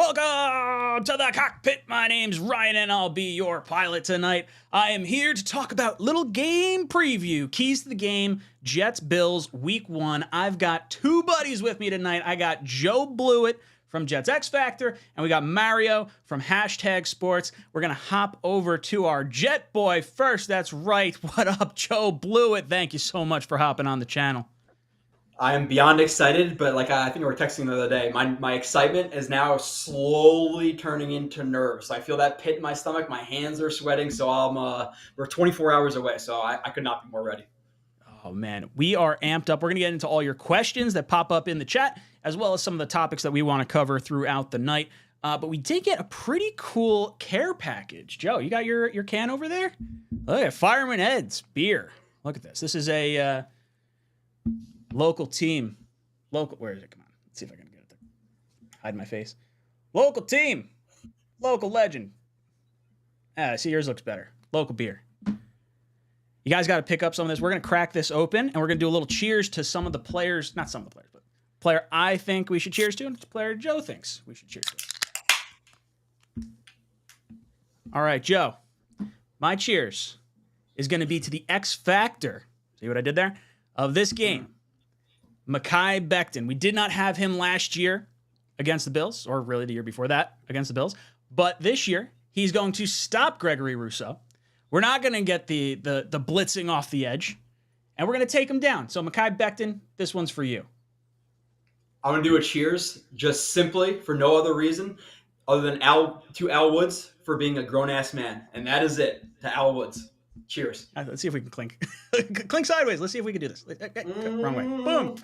Welcome to the cockpit. My name's Ryan and I'll be your pilot tonight. I am here to talk about little game preview. Keys to the game, Jets Bills week 1. I've got two buddies with me tonight. I got Joe Blewett from Jets X Factor and we got Mario from #Sports. We're going to hop over to our Jet boy first. That's right. What up, Joe Blewett? Thank you so much for hopping on the channel. I am beyond excited, but like I think we were texting the other day, my excitement is now slowly turning into nerves. I feel that pit in my stomach. My hands are sweating, so we're 24 hours away, so I could not be more ready. Oh, man, we are amped up. We're going to get into all your questions that pop up in the chat, as well as some of the topics that we want to cover throughout the night. But we did get a pretty cool care package. Joe, you got your can over there? Look at Fireman Ed's beer. Look at this. This is a... local team. Where is it? Come on. Let's see if I can get it there. Hide my face. Local team. Local legend. See, yours looks better. Local beer. You guys got to pick up some of this. We're going to crack this open, and we're going to do a little cheers to some of the players. Not some of the players, but player I think we should cheers to, and player Joe thinks we should cheers to. All right, Joe. My cheers is going to be to the X Factor. See what I did there? Of this game. Mekhi Becton. We did not have him last year against the Bills, or really the year before that against the Bills. But this year, he's going to stop Gregory Rousseau. We're not going to get the blitzing off the edge, and we're going to take him down. So Mekhi Becton, this one's for you. I'm going to do a cheers just simply for no other reason other than Al Woods for being a grown-ass man. And that is it, to Al Woods. Cheers. Let's see if we can clink. Clink sideways. Let's see if we can do this. Wrong way. Boom.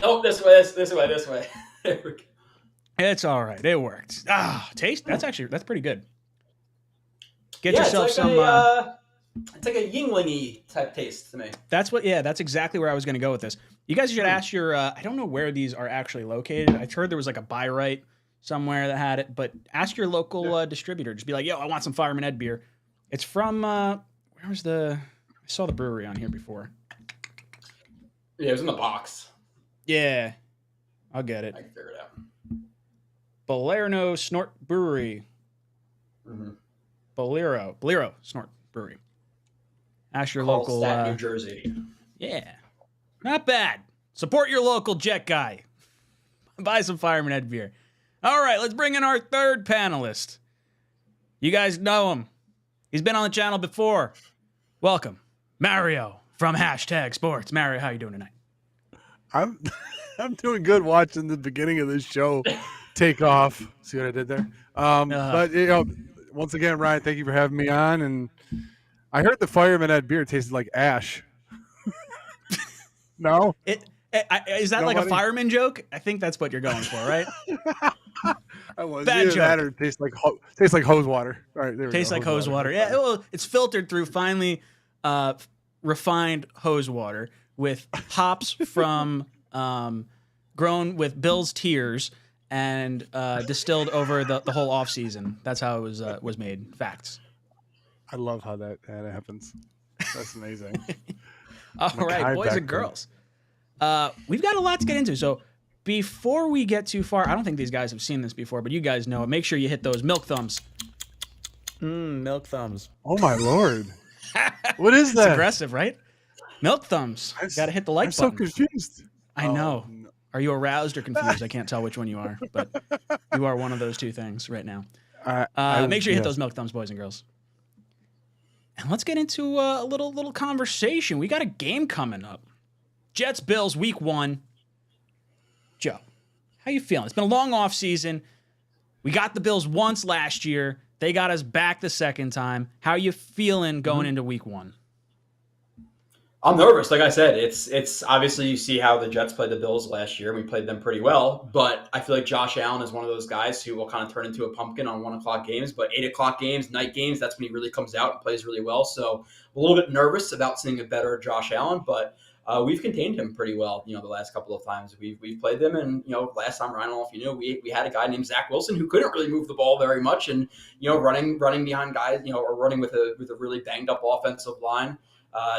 Nope, this way. There we go. It's all right. It worked. Taste? That's pretty good. Get yourself some... it's like a Yingling-y type taste to me. That's exactly where I was going to go with this. You guys should ask your... I don't know where these are actually located. I heard there was like a buy right somewhere that had it, but ask your local distributor. Just be like, yo, I want some Fireman Ed beer. It's from, I saw the brewery on here before. Yeah, it was in the box. Yeah, I'll get it. I can figure it out. Bolero Snort Brewery. Mm-hmm. Bolero Snort Brewery. Ask your local. New Jersey. Yeah, not bad. Support your local Jet guy. Buy some Fireman Ed beer. All right, let's bring in our third panelist. You guys know him. He's been on the channel before. Welcome, Mario from #Sports. Mario, how you doing tonight? I'm doing good watching the beginning of this show take off. See what I did there? But once again, Ryan, thank you for having me on. And I heard the Fireman Ed beer tasted like ash. No? Is that like a fireman joke? I think that's what you're going for, right? I was bad joke. That or tastes like hose water. All right, there we tastes go. Like hose water. Yeah, well, it's filtered through finely refined hose water with hops from grown with Bill's tears and distilled over the whole off season. That's how it was made. Facts. I love how that happens. That's amazing. All right, boys and girls. We've got a lot to get into. So before we get too far, I don't think these guys have seen this before, but you guys know it. Make sure you hit those milk thumbs. Milk thumbs. Oh my Lord. What is that? It's aggressive, right? Milk thumbs. Got to hit the like button. I'm so confused. I know. No. Are you aroused or confused? I can't tell which one you are, but you are one of those two things right now. Make sure you hit those milk thumbs, boys and girls. And let's get into a little conversation. We got a game coming up. Jets Bills week 1. Joe, how you feeling? It's been a long off season. We got the Bills once last year. They got us back the second time. How you feeling going into week 1? I'm nervous. Like I said, it's obviously you see how the Jets played the Bills last year. We played them pretty well, but I feel like Josh Allen is one of those guys who will kind of turn into a pumpkin on 1 o'clock games, but 8 o'clock games, night games, that's when he really comes out and plays really well. So a little bit nervous about seeing a better Josh Allen, but we've contained him pretty well, the last couple of times we've played them. And, last time, Ryan, I don't know if you knew, we had a guy named Zach Wilson who couldn't really move the ball very much. And, running behind guys, or running with a really banged up offensive line.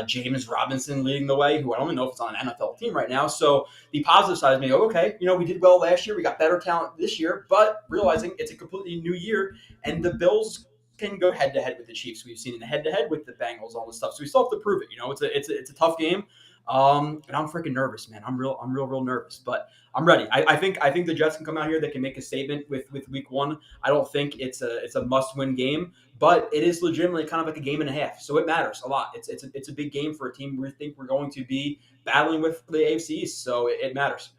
James Robinson leading the way, who I don't even know if it's on an NFL team right now. So the positive side is me, okay, we did well last year. We got better talent this year, but realizing it's a completely new year, and the Bills can go head to head with the Chiefs. We've seen it head to head with the Bengals, all this stuff. So we still have to prove it. It's a tough game. And I'm freaking nervous, man. I'm real nervous, but I'm ready. I think the Jets can come out here. They can make a statement with week one. I don't think it's a must win game, but it is legitimately kind of like a game and a half. So it matters a lot. It's a big game for a team we think we're going to be battling with the AFC East. So it matters.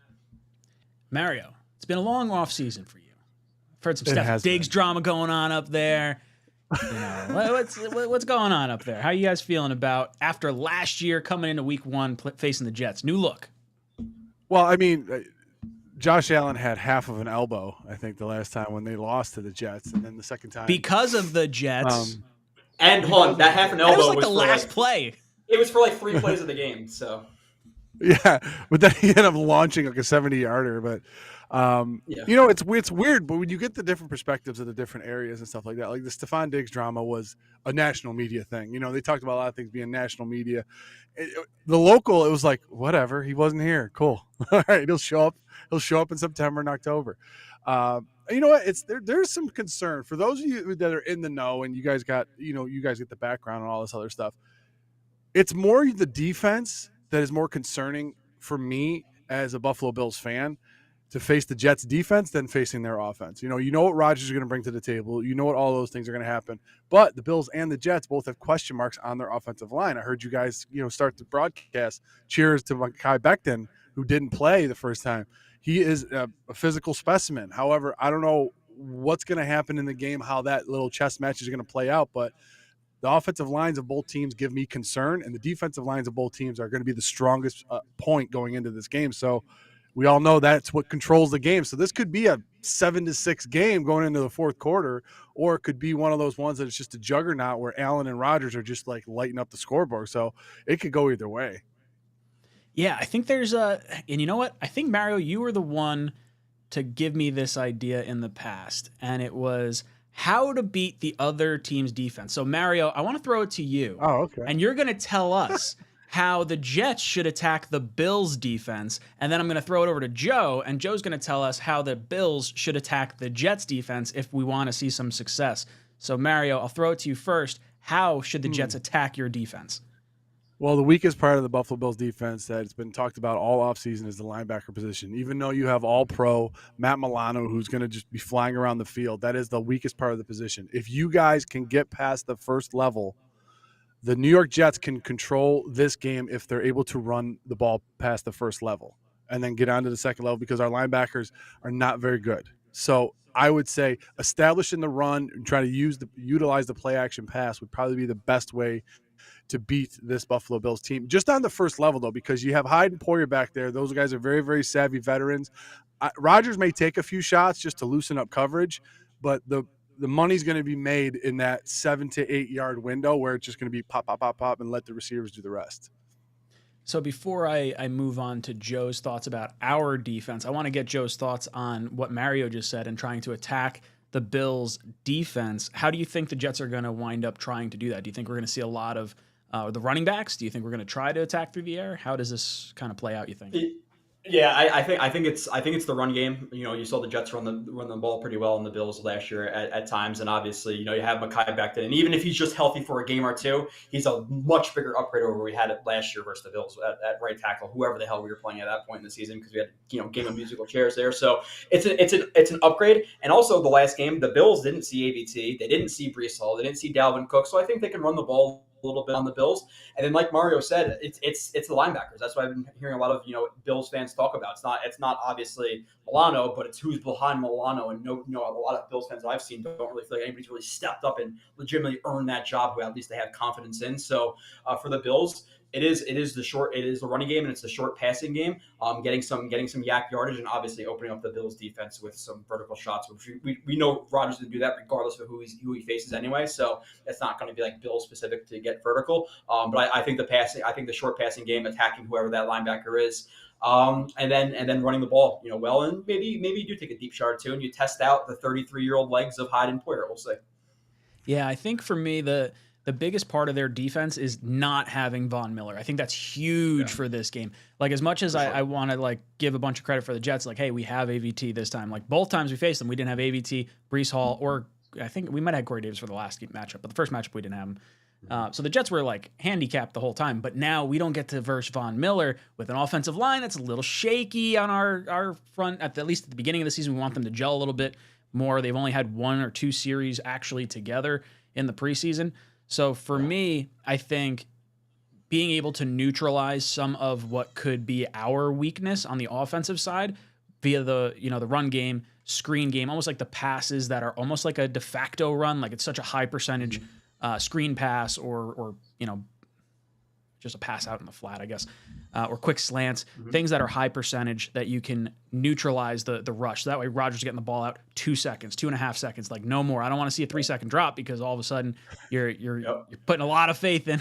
Mario, it's been a long off season for you. I've heard some Steph Diggs drama going on up there. What's going on up there? How are you guys feeling about after last year coming into week one facing the Jets? New look. Well, I mean, Josh Allen had half of an elbow, I think, the last time when they lost to the Jets, and then the second time because of the Jets. And hold on, that half an elbow was like the last play. It was for like 3 plays of the game. So yeah, but then he ended up launching like a 70-yarder. But it's weird. But when you get the different perspectives of the different areas and stuff like that, like the Stephon Diggs drama was a national media thing. They talked about a lot of things being national media. The local, it was like, whatever. He wasn't here. Cool. All right, he'll show up. He'll show up in September and October. You know what? There's some concern for those of you that are in the know, and you guys get the background and all this other stuff. It's more the defense that is more concerning for me as a Buffalo Bills fan to face the Jets defense than facing their offense. You know what Rodgers is going to bring to the table. You know what all those things are going to happen. But the Bills and the Jets both have question marks on their offensive line. I heard you guys, start the broadcast. Cheers to Mekhi Becton, who didn't play the first time. He is a physical specimen. However, I don't know what's going to happen in the game, how that little chess match is going to play out, but the offensive lines of both teams give me concern, and the defensive lines of both teams are going to be the strongest point going into this game. So we all know that's what controls the game. So this could be a 7-6 game going into the fourth quarter, or it could be one of those ones that it's just a juggernaut where Allen and Rodgers are just like lighting up the scoreboard. So it could go either way. Yeah, I think there's and you know what? I think, Mario, you were the one to give me this idea in the past, and it was how to beat the other team's defense. So, Mario, I want to throw it to you. Oh, okay. And you're going to tell us how the Jets should attack the Bills' defense, and then I'm going to throw it over to Joe, and Joe's going to tell us how the Bills should attack the Jets' defense if we want to see some success. So, Mario, I'll throw it to you first. How should the Jets attack your defense? Well, the weakest part of the Buffalo Bills defense that it's been talked about all offseason is the linebacker position. Even though you have all-pro Matt Milano, who's going to just be flying around the field, that is the weakest part of the position. If you guys can get past the first level, the New York Jets can control this game if they're able to run the ball past the first level and then get on to the second level, because our linebackers are not very good. So I would say establishing the run and try to utilize the play-action pass would probably be the best way to beat this Buffalo Bills team. Just on the first level, though, because you have Hyde and Poyer back there. Those guys are very, very savvy veterans. Rodgers may take a few shots just to loosen up coverage, but the money's going to be made in that 7 to 8 yard window where it's just going to be pop, pop, pop, pop, and let the receivers do the rest. So before I move on to Joe's thoughts about our defense, I want to get Joe's thoughts on what Mario just said and trying to attack the Bills' defense. How do you think the Jets are going to wind up trying to do that? Do you think we're going to see a lot of the running backs? Do you think we're going to try to attack through the air? How does this kind of play out, you think? Yeah, I think it's the run game. You saw the Jets run the ball pretty well in the Bills last year at times, and obviously you have Mekhi Becton, and even if he's just healthy for a game or two, he's a much bigger upgrade over where we had it last year versus the Bills at right tackle, whoever the hell we were playing at that point in the season, because we had game of musical chairs there. So it's an upgrade, and also the last game the Bills didn't see AVT, they didn't see Breece Hall, they didn't see Dalvin Cook, so I think they can run the ball a little bit on the Bills. And then, like Mario said, it's the linebackers. That's what I've been hearing a lot of Bills fans talk about. It's not obviously Milano, but it's who's behind Milano. And a lot of Bills fans that I've seen don't really feel like anybody's really stepped up and legitimately earned that job, who at least they have confidence in. So for the Bills, it is the running game, and it's the short passing game. Getting some yak yardage, and obviously opening up the Bills defense with some vertical shots, which we know Rodgers will do that regardless of who he faces anyway. So it's not going to be like Bill specific to get vertical. But I think the short passing game, attacking whoever that linebacker is, and then running the ball, well, and maybe you do take a deep shot or two, and you test out the 33-year-old legs of Hyde and Poyer. We'll see. Yeah, I think for me the the biggest part of their defense is not having Von Miller. I think that's huge for this game. Like, as much as I want to like give a bunch of credit for the Jets, like, hey, we have AVT this time. Like, both times we faced them, we didn't have AVT, Breece Hall, or I think we might have had Corey Davis for the last matchup, but the first matchup we didn't have him. So the Jets were like handicapped the whole time, but now we don't get to verse Von Miller with an offensive line that's a little shaky on our front. At least at the beginning of the season, we want them to gel a little bit more. They've only had 1 or 2 series actually together in the preseason. So for me, I think being able to neutralize some of what could be our weakness on the offensive side via the run game, screen game, almost like the passes that are almost like a de facto run, like it's such a high percentage screen pass or just a pass out in the flat, I guess, or quick slants, things that are high percentage that you can neutralize the rush. So that way Rodgers getting the ball out 2 seconds, 2.5 seconds, like no more. I don't want to see a 3-second drop because all of a sudden you're putting a lot of faith in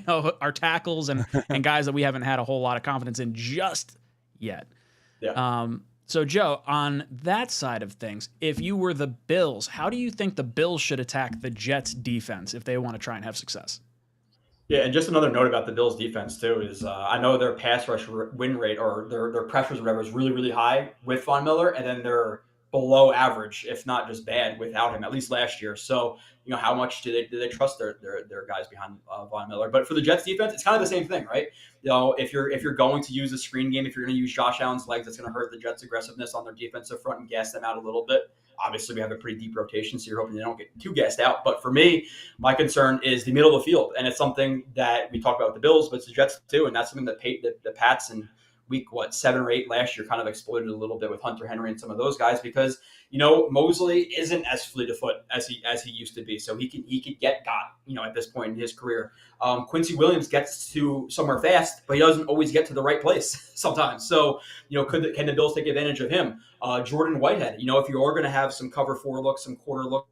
our tackles and guys that we haven't had a whole lot of confidence in just yet. So, Joe, on that side of things, if you were the Bills, how do you think the Bills should attack the Jets' defense if they want to try and have success? Yeah, and just another note about the Bills' defense, too, is I know their pass rush win rate or their pressures or whatever is really, really high with Von Miller, and then they're below average, if not just bad, without him, at least last year. So, how much do they trust their guys behind Von Miller? But for the Jets defense, it's kind of the same thing, right? If you're going to use a screen game, if you're going to use Josh Allen's legs, that's going to hurt the Jets' aggressiveness on their defensive front and gas them out a little bit. Obviously, we have a pretty deep rotation, so you're hoping they don't get too gassed out. But for me, my concern is the middle of the field, and it's something that we talk about with the Bills, but it's the Jets too, and that's something that the Pats and week 7 or 8 last year kind of exploited a little bit with Hunter Henry and some of those guys because Mosley isn't as fleet of foot as he used to be, so he could get got at this point in his career. Quincy Williams gets to somewhere fast, but he doesn't always get to the right place sometimes. So can the Bills take advantage of him? Jordan Whitehead, if you are going to have some cover 4 looks, some quarter looks,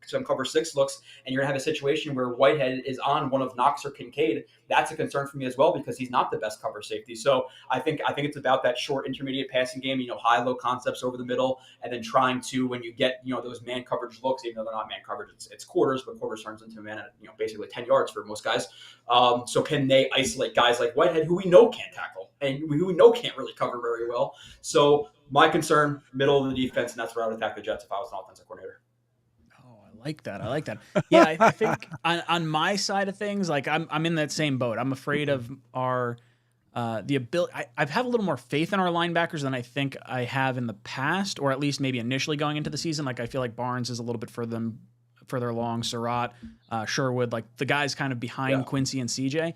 some cover 6 looks, and you're going to have a situation where Whitehead is on one of Knox or Kincaid, that's a concern for me as well because he's not the best cover safety. So I think it's about that short intermediate passing game, high-low concepts over the middle, and then trying to, when you get, those man coverage looks, even though they're not man coverage, it's quarters, but quarters turns into a man at, basically 10 yards for most guys. So can they isolate guys like Whitehead, who we know can't tackle and who we know can't really cover very well? So my concern, middle of the defense, and that's where I would attack the Jets if I was an offensive coordinator. I like that. Yeah, I think on my side of things, like I'm in that same boat. I'm afraid of our the ability. I have a little more faith in our linebackers than I think I have in the past, or at least maybe initially going into the season. Like I feel like Barnes is a little bit further along. Surratt, Sherwood, like the guys kind of behind Quincy and CJ.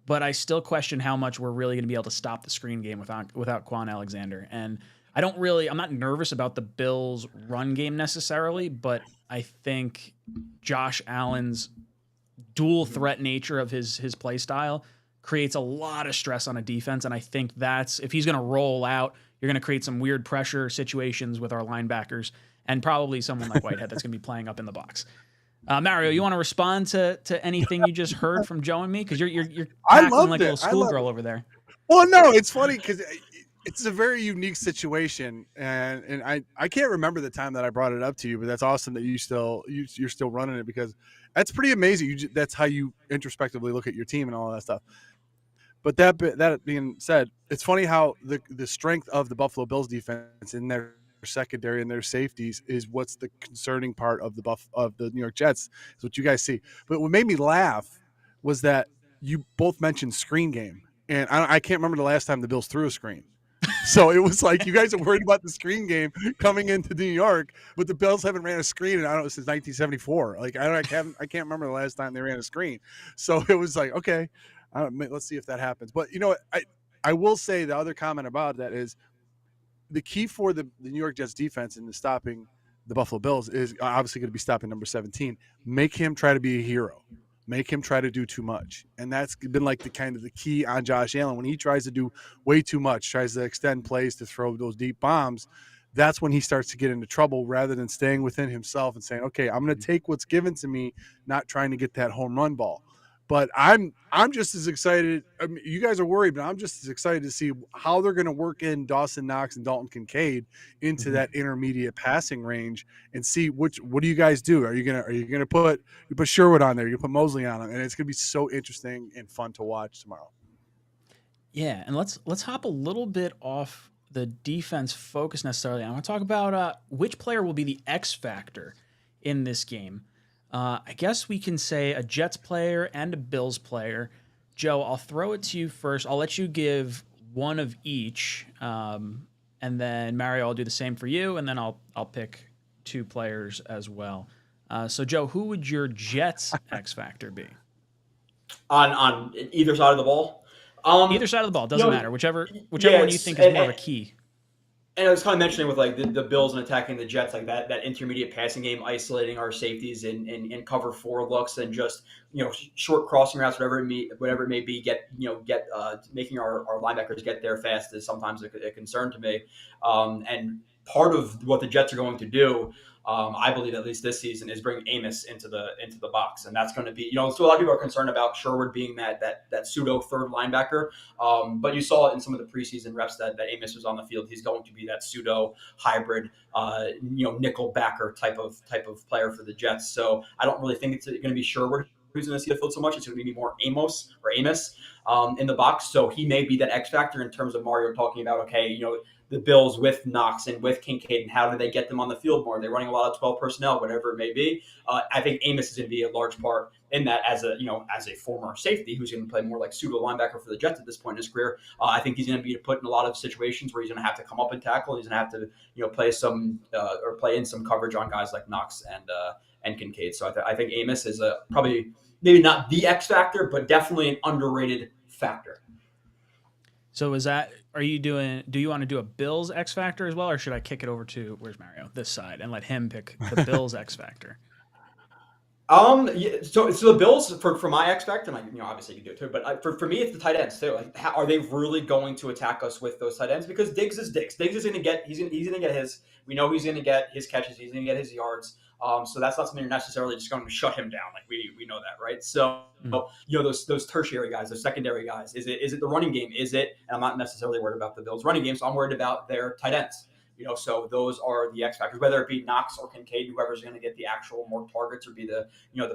But I still question how much we're really going to be able to stop the screen game without Quan Alexander. And I'm not nervous about the Bills' run game necessarily, but I think Josh Allen's dual threat nature of his play style creates a lot of stress on a defense. And I think if he's going to roll out, you're going to create some weird pressure situations with our linebackers and probably someone like Whitehead that's going to be playing up in the box. Mario, you want to respond to anything you just heard from Joe and me? Because you're acting like a little schoolgirl over there. Well, no, it's funny because it's a very unique situation, and I can't remember the time that I brought it up to you, but that's awesome that you're still running it because that's pretty amazing. That's how you introspectively look at your team and all that stuff. But that being said, it's funny how the strength of the Buffalo Bills defense in their secondary and their safeties is what's the concerning part of the New York Jets is what you guys see. But what made me laugh was that you both mentioned screen game, and I can't remember the last time the Bills threw a screen. So it was like you guys are worried about the screen game coming into New York, but the Bills haven't ran a screen in, I don't know, since 1974. Like I can't remember the last time they ran a screen. So it was like, okay, let's see if that happens. But I will say the other comment about that is the key for the New York Jets defense in stopping the Buffalo Bills is obviously going to be stopping number 17. Make him try to be a hero. Make him try to do too much. And that's been like the key on Josh Allen. When he tries to do way too much, tries to extend plays to throw those deep bombs, that's when he starts to get into trouble rather than staying within himself and saying, okay, I'm going to take what's given to me, not trying to get that home run ball. But I'm just as excited. I mean, you guys are worried, but I'm just as excited to see how they're going to work in Dawson Knox and Dalton Kincaid into that intermediate passing range and see what do you guys do? Are you gonna put Sherwood on there? You put Mosley on him, and it's gonna be so interesting and fun to watch tomorrow. Yeah, and let's hop a little bit off the defense focus necessarily. I want to talk about which player will be the X factor in this game. I guess we can say a Jets player and a Bills player. Joe, I'll throw it to you first. I'll let you give one of each, and then Mario, I'll do the same for you, and then I'll pick two players as well. So, Joe, who would your Jets X factor be? On either side of the ball? Either side of the ball, doesn't matter. Whichever one you think is more of a key. And I was kind of mentioning with like the Bills and attacking the Jets, like that intermediate passing game, isolating our safeties in cover 4 looks and just short crossing routes, whatever it may be, making our linebackers get there fast is sometimes a concern to me. And part of what the Jets are going to do, I believe at least this season, is bring Amos into the box, and that's going to be so a lot of people are concerned about Sherwood being that pseudo third linebacker, but you saw it in some of the preseason reps that Amos was on the field. He's going to be that pseudo hybrid, nickel backer type of player for the Jets. So I don't really think it's going to be Sherwood who's going to see the field so much. It's going to be more Amos in the box. So he may be that X factor in terms of Mario talking about the Bills with Knox and with Kincaid, and how do they get them on the field more? They're running a lot of 12 personnel, whatever it may be. I think Amos is going to be a large part in that as a former safety who's going to play more like pseudo linebacker for the Jets at this point in his career. I think he's going to be put in a lot of situations where he's going to have to come up and tackle. And he's going to have to play in some coverage on guys like Knox and Kincaid. So I think Amos is probably maybe not the X factor, but definitely an underrated factor. So do you want to do a Bills X factor as well, or should I kick it over to, where's Mario, this side, and let him pick the Bills X factor? Yeah, so the Bills for my X factor, and obviously you can do it too, but for me it's the tight ends too. Like, are they really going to attack us with those tight ends? Because Diggs is Diggs. Diggs is going to get he's going to get his. We know he's going to get his catches. He's going to get his yards. So that's not something you're necessarily just going to shut him down. Like we know that, right? So those tertiary guys, those secondary guys. Is it the running game? Is it? And I'm not necessarily worried about the Bills' running game, so I'm worried about their tight ends. So those are the X factors, whether it be Knox or Kincaid, whoever's going to get the actual more targets or be the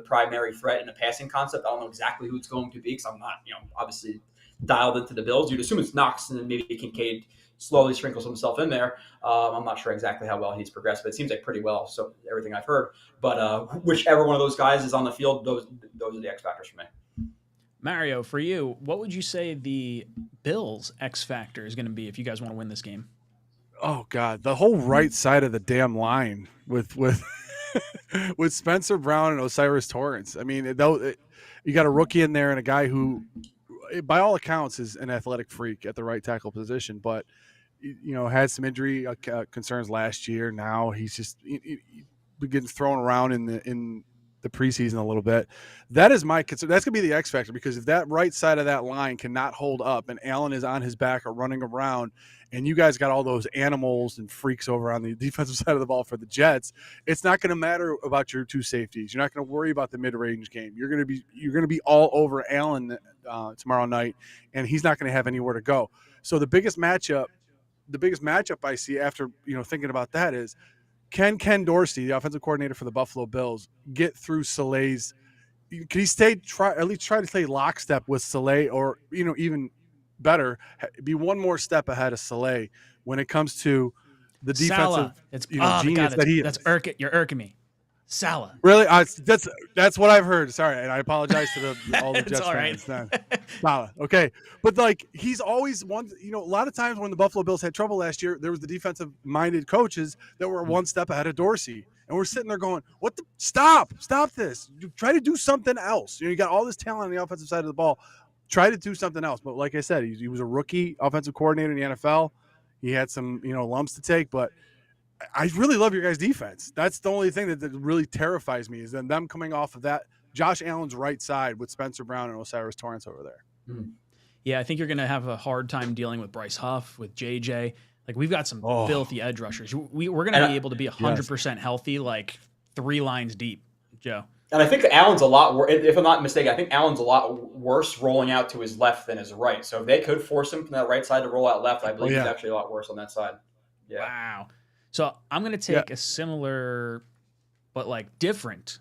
primary threat in the passing concept. I don't know exactly who it's going to be because I'm not obviously dialed into the Bills. You'd assume it's Knox and then maybe Kincaid slowly sprinkles himself in there. I'm not sure exactly how well he's progressed, but it seems like pretty well. So everything I've heard, but whichever one of those guys is on the field, those are the X factors for me. Mario, for you, what would you say the Bills X factor is going to be if you guys want to win this game? Oh God, the whole right side of the damn line with with Spencer Brown and Osiris Torrance. I mean, you got a rookie in there and a guy who, by all accounts, is an athletic freak at the right tackle position, but had some injury concerns last year. Now he's just getting thrown around in the preseason a little bit. That is my concern. That's going to be the X factor, because if that right side of that line cannot hold up and Allen is on his back or running around, and you guys got all those animals and freaks over on the defensive side of the ball for the Jets, it's not going to matter about your two safeties. You're not going to worry about the mid-range game. You're going to be all over Allen tomorrow night, and he's not going to have anywhere to go. So the biggest matchup I see after thinking about that is, can Ken Dorsey, the offensive coordinator for the Buffalo Bills, get through Soleil's? Can he at least try to stay lockstep with Soleil, or even better, be one more step ahead of Soleil when it comes to the defensive genius that he is? You're irking me. Salah. Really? That's what I've heard. Sorry, and I apologize to all the Jets fans. Then. Salah. Okay, but he's always one. A lot of times when the Buffalo Bills had trouble last year, there was the defensive-minded coaches that were one step ahead of Dorsey, and we're sitting there going, "What the? Stop this! You try to do something else. You got all this talent on the offensive side of the ball. Try to do something else." But like I said, he was a rookie offensive coordinator in the NFL. He had some lumps to take, but I really love your guys' defense. That's the only thing that really terrifies me, is then them coming off of that Josh Allen's right side with Spencer Brown and Osiris Torrance over there. Mm-hmm. Yeah, I think you're going to have a hard time dealing with Bryce Huff, with JJ. We've got some filthy edge rushers. We're going to be able to be 100% healthy, 3 lines deep, Joe. And I think Allen's a lot worse. If I'm not mistaken, I think Allen's a lot worse rolling out to his left than his right. So if they could force him from that right side to roll out left, I believe he's actually a lot worse on that side. Yeah. Wow. So I'm going to take a similar but like different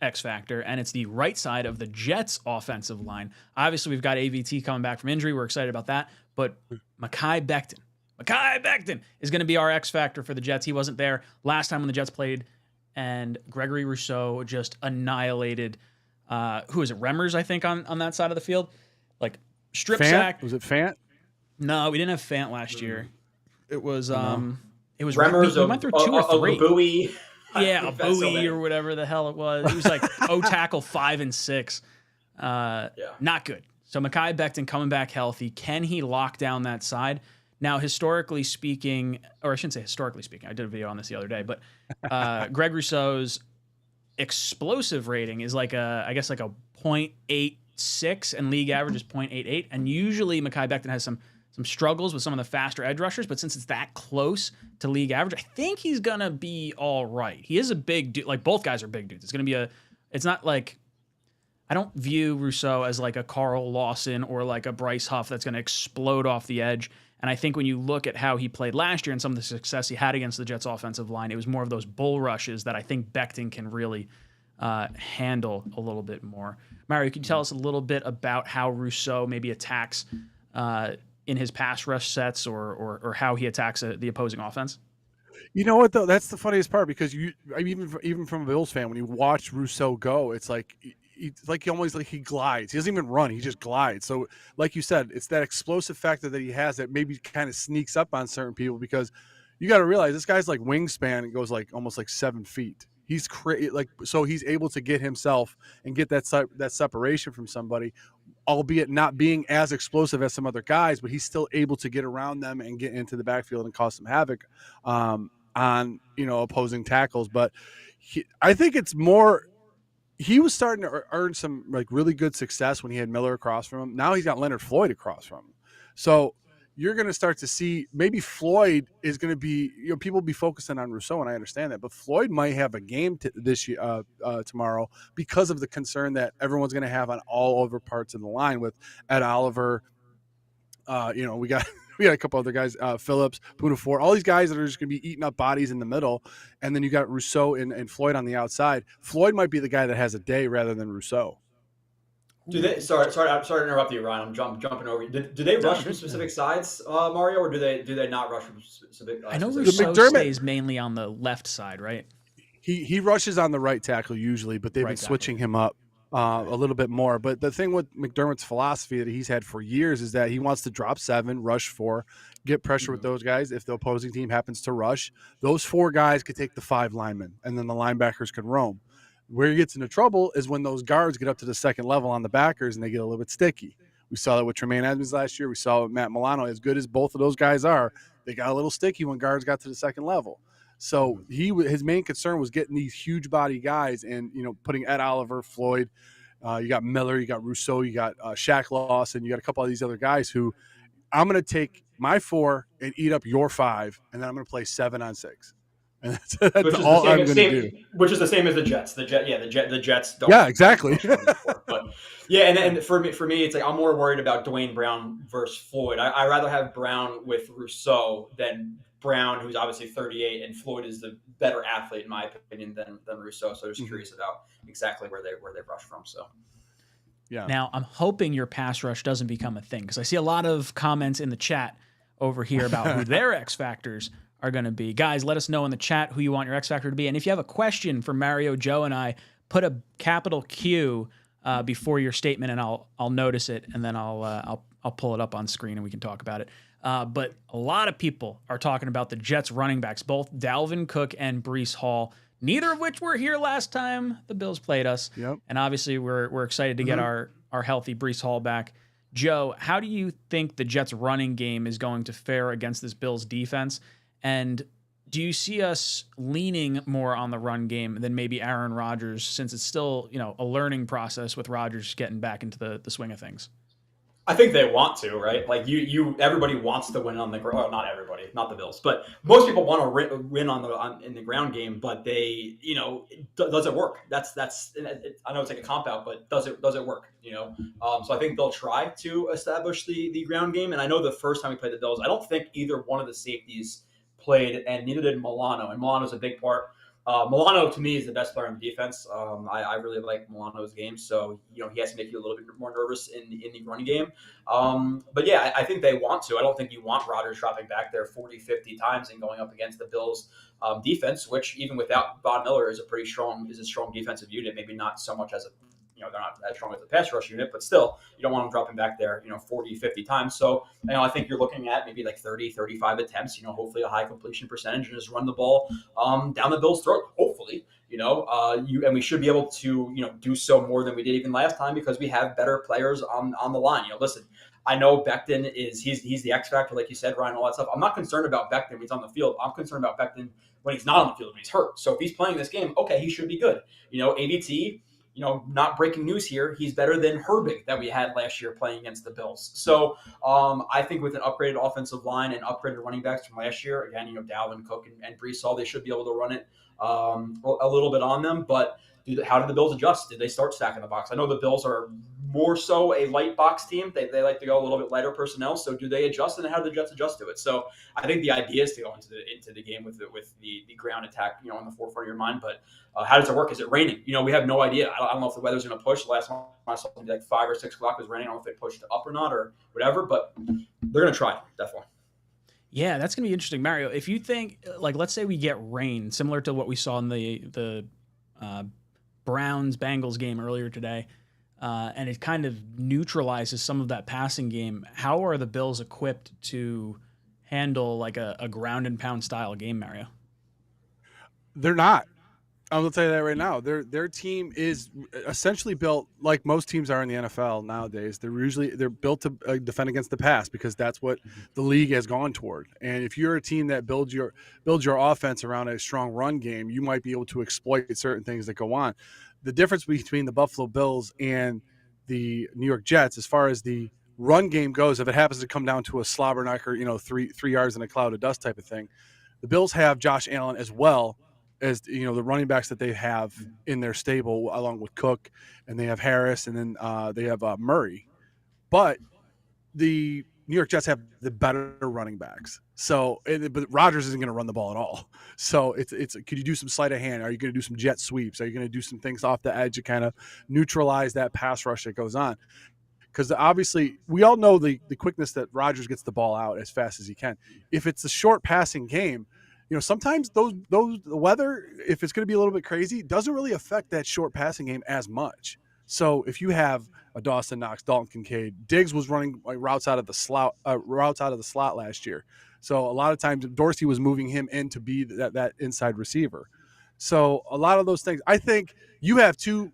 X factor, and it's the right side of the Jets offensive line. Obviously, we've got AVT coming back from injury. We're excited about that. But Mekhi Becton is going to be our X factor for the Jets. He wasn't there last time when the Jets played, and Gregory Rousseau just annihilated, who is it, Remmers, I think, on that side of the field. Like, strip sack. Was it Fant? No, we didn't have Fant last year. It was Remmers. We went through 2 or 3. A Bowie. Yeah, a Bowie or whatever the hell it was. He was like tackle 5 and 6. Not good. So Mekhi Becton coming back healthy. Can he lock down that side? Now, historically speaking, or I shouldn't say historically speaking, I did a video on this the other day, but Greg Rousseau's explosive rating is like a 0.86 and league average is 0.88. And usually Mekhi Becton has some struggles with some of the faster edge rushers, but since it's that close to league average, I think he's going to be all right. He is a big dude. Like, both guys are big dudes. It's going to be it's not like, I don't view Rousseau as like a Carl Lawson or like a Bryce Huff that's going to explode off the edge. And I think when you look at how he played last year and some of the success he had against the Jets offensive line, it was more of those bull rushes that I think Becton can really handle a little bit more. Mario, can you tell us a little bit about how Rousseau maybe attacks in his pass rush sets or how he attacks the opposing offense? You know what, though? That's the funniest part, because even from a Bills fan, when you watch Rousseau go, it's like he almost like he glides. He doesn't even run; he just glides. So, like you said, it's that explosive factor that he has that maybe kind of sneaks up on certain people, because you got to realize this guy's like wingspan and goes like almost like 7 feet. He's so he's able to get himself and get that separation from somebody, albeit not being as explosive as some other guys, but he's still able to get around them and get into the backfield and cause some havoc on opposing tackles. But I think it's more, he was starting to earn some like really good success when he had Miller across from him. Now he's got Leonard Floyd across from him. So you're going to start to see maybe Floyd is going to be, people will be focusing on Rousseau, and I understand that, but Floyd might have a game this year, tomorrow, because of the concern that everyone's going to have on all over parts of the line with Ed Oliver. We got a couple other guys, Phillips, Punafor, all these guys that are just going to be eating up bodies in the middle. And then you got Rousseau and Floyd on the outside. Floyd might be the guy that has a day rather than Rousseau. Do they? Sorry to interrupt you, Ryan. I'm jumping over you. Do they rush from specific sides, Mario, or do they not rush from specific? I know Rousseau stays mainly on the left side, right? He rushes on the right tackle usually, but they've been switching him up a little bit more. But the thing with McDermott's philosophy that he's had for years is that he wants to drop 7, rush 4, get pressure with those guys. If the opposing team happens to rush, those 4 guys could take the 5 linemen, and then the linebackers can roam. Where he gets into trouble is when those guards get up to the second level on the backers and they get a little bit sticky. We saw that with Tremaine Edmonds last year. We saw it with Matt Milano. As good as both of those guys are, they got a little sticky when guards got to the second level. So his main concern was getting these huge body guys and putting Ed Oliver, Floyd. You got Miller, you got Rousseau, you got Shaq Lawson, you got a couple of these other guys who I'm going to take my 4 and eat up your 5, and then I'm going to play 7 on 6. And that's all I'm going to do. Which is the same as the Jets. The Jets don't. Yeah, exactly. But yeah, and for me, it's like I'm more worried about Dwayne Brown versus Floyd. I rather have Brown with Rousseau than Brown, who's obviously 38, and Floyd is the better athlete in my opinion than Rousseau. So I'm just curious about exactly where they rush from. So. Yeah. Now I'm hoping your pass rush doesn't become a thing, because I see a lot of comments in the chat over here about who their X factors are going to be. Guys, let us know in the chat who you want your X factor to be. And if you have a question for Mario, Joe, and I, put a capital Q before your statement, and I'll notice it, and then I'll pull it up on screen and we can talk about it. But a lot of people are talking about the Jets running backs, both Dalvin Cook and Breece Hall, neither of which were here last time the Bills played us. Yep. And obviously we're excited to get our healthy Breece Hall back. Joe, how do you think the Jets running game is going to fare against this Bills defense? And do you see us leaning more on the run game than maybe Aaron Rodgers, since it's still, a learning process with Rodgers getting back into the swing of things? I think they want to, right? Like everybody wants to win on the ground. Not everybody, not the Bills, but most people want to win in the ground game. But they, does it work? That's. I know it's like a comp out, but does it work? So I think they'll try to establish the ground game. And I know the first time we played the Bills, I don't think either one of the safeties played, and neither did Milano. And Milano's a big part. Milano to me is the best player on the defense. I really like Milano's game, so he has to make you a little bit more nervous in the running game. But yeah, I think they want to. I don't think you want Rodgers dropping back there 40, 50 times and going up against the Bills defense, which even without Von Miller is a strong defensive unit. Maybe not so much as they're not as strong as the pass rush unit, but still, you don't want them dropping back there, 40, 50 times. So, I think you're looking at maybe like 30, 35 attempts, hopefully a high completion percentage, and just run the ball down the Bills' throat, hopefully, and we should be able to, do so more than we did even last time because we have better players on the line. Listen, I know Becton he's the X factor, like you said, Ryan, all that stuff. I'm not concerned about Becton when he's on the field. I'm concerned about Becton when he's not on the field, when he's hurt. So if he's playing this game, okay, he should be good. ADT, not breaking news here, he's better than Herbig that we had last year playing against the Bills. So I think with an upgraded offensive line and upgraded running backs from last year, again, Dalvin Cook and Breece Hall, they should be able to run it a little bit on them. But how did the Bills adjust? Did they start stacking the box? I know the Bills are more so a light box team. They like to go a little bit lighter personnel. So do they adjust, and how do the Jets adjust to it? So I think the idea is to go into the game with the ground attack, on the forefront of your mind. But how does it work? Is it raining? We have no idea. I don't know if the weather's going to push. Last time I saw it like 5 or 6 o'clock was raining. I don't know if they pushed it up or not or whatever, but they're going to try, definitely. Yeah, that's going to be interesting, Mario. If you think, like, let's say we get rain, similar to what we saw in the Browns-Bengals game earlier today, and it kind of neutralizes some of that passing game, how are the Bills equipped to handle like a ground and pound style game, Mario? They're not. I'm going to tell you that right now. Their team is essentially built like most teams are in the NFL nowadays. They're built to defend against the pass because that's what the league has gone toward. And if you're a team that builds your offense around a strong run game, you might be able to exploit certain things that go on. The difference between the Buffalo Bills and the New York Jets, as far as the run game goes, if it happens to come down to a slobber knocker, 3 yards in a cloud of dust type of thing, the Bills have Josh Allen as well as the running backs that they have in their stable, along with Cook, and they have Harris, and then they have Murray. But the New York Jets have the better running backs. So, but Rodgers isn't going to run the ball at all. So it's could you do some sleight of hand? Are you going to do some jet sweeps? Are you going to do some things off the edge to kind of neutralize that pass rush that goes on? Because obviously we all know the quickness that Rodgers gets the ball out as fast as he can. If it's a short passing game, sometimes the weather, if it's going to be a little bit crazy, doesn't really affect that short passing game as much. So if you have a Dawson Knox, Dalton Kincaid, Diggs was running routes out of the slot last year. So a lot of times Dorsey was moving him in to be that inside receiver. So a lot of those things, I think you have two,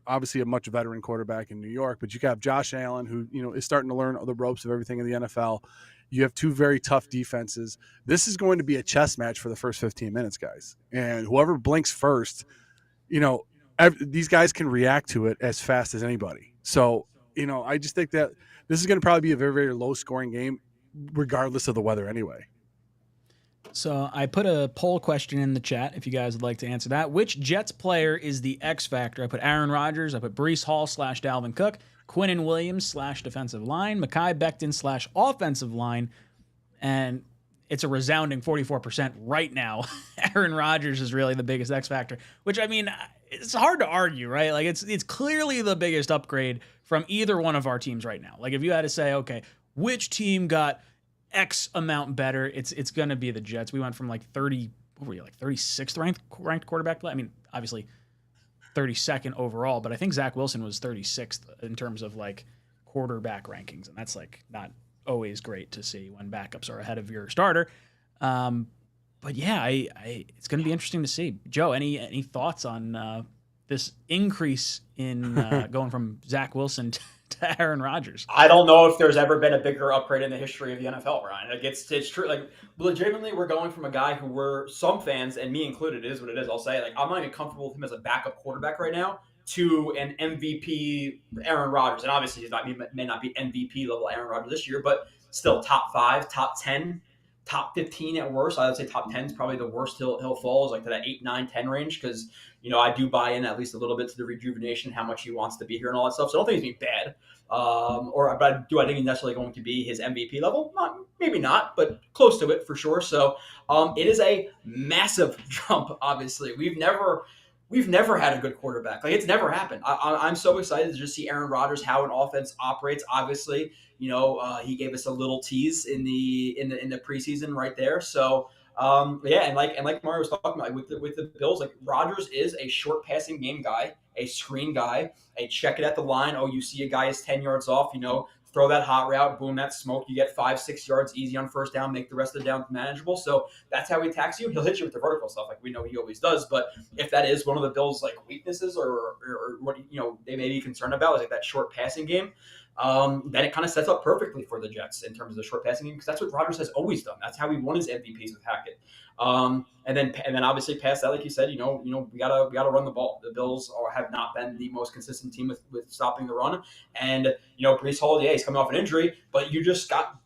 obviously a much veteran quarterback in New York, but you have Josh Allen, who, is starting to learn the ropes of everything in the NFL. You have two very tough defenses. This is going to be a chess match for the first 15 minutes, guys. And whoever blinks first, these guys can react to it as fast as anybody. So, I just think that this is going to probably be a very, very low scoring game, regardless of the weather anyway. So I put a poll question in the chat if you guys would like to answer that. Which Jets player is the X factor? I put Aaron Rodgers. I put Breece Hall / Dalvin Cook. Quinnen Williams / defensive line, Mekhi Becton / offensive line, and it's a resounding 44% right now. Aaron Rodgers is really the biggest X factor, which, I mean, it's hard to argue, right? Like it's clearly the biggest upgrade from either one of our teams right now. Like if you had to say, okay, which team got X amount better, it's going to be the Jets. We went from like 36th ranked quarterback play. I mean, obviously 32nd overall, but I think Zach Wilson was 36th in terms of like quarterback rankings, and that's like not always great to see when backups are ahead of your starter. But yeah, it's going to be interesting to see. Joe, any thoughts on this increase in going from Zach Wilson to Aaron Rodgers? I don't know if there's ever been a bigger upgrade in the history of the NFL, Ryan. Like it's true. Like legitimately, we're going from a guy who some fans, and me included, it is what it is. I'll say, like, I'm not even comfortable with him as a backup quarterback right now, to an MVP Aaron Rodgers. And obviously may not be MVP level Aaron Rodgers this year, but still top 5, top 10, top 15 at worst. I would say top 10 is probably the worst he'll fall, is like to that 8, 9, 10 range, because I do buy in at least a little bit to the rejuvenation, how much he wants to be here and all that stuff. So I don't think he's being bad. But do I think he's necessarily going to be his MVP level? Maybe not, but close to it for sure. So it is a massive jump. Obviously, we've never had a good quarterback. Like, it's never happened. I'm so excited to just see Aaron Rodgers, how an offense operates. Obviously, he gave us a little tease in the preseason right there. So and like Mario was talking about with the Bills, like, Rodgers is a short passing game guy, a screen guy, a check it at the line. Oh, you see a guy is 10 yards off, throw that hot route, boom, that smoke. You get 5-6 yards easy on first down, make the rest of the down manageable. So that's how he attacks you. He'll hit you with the vertical stuff, like we know he always does. But if that is one of the Bills' like weaknesses, or what they may be concerned about, is like that short passing game, then it kind of sets up perfectly for the Jets in terms of the short passing game, because that's what Rodgers has always done. That's how he won his MVPs with Hackett. And then obviously past that, like you said, we gotta run the ball. The Bills have not been the most consistent team with stopping the run. And Breece Hall, he's coming off an injury, but you just got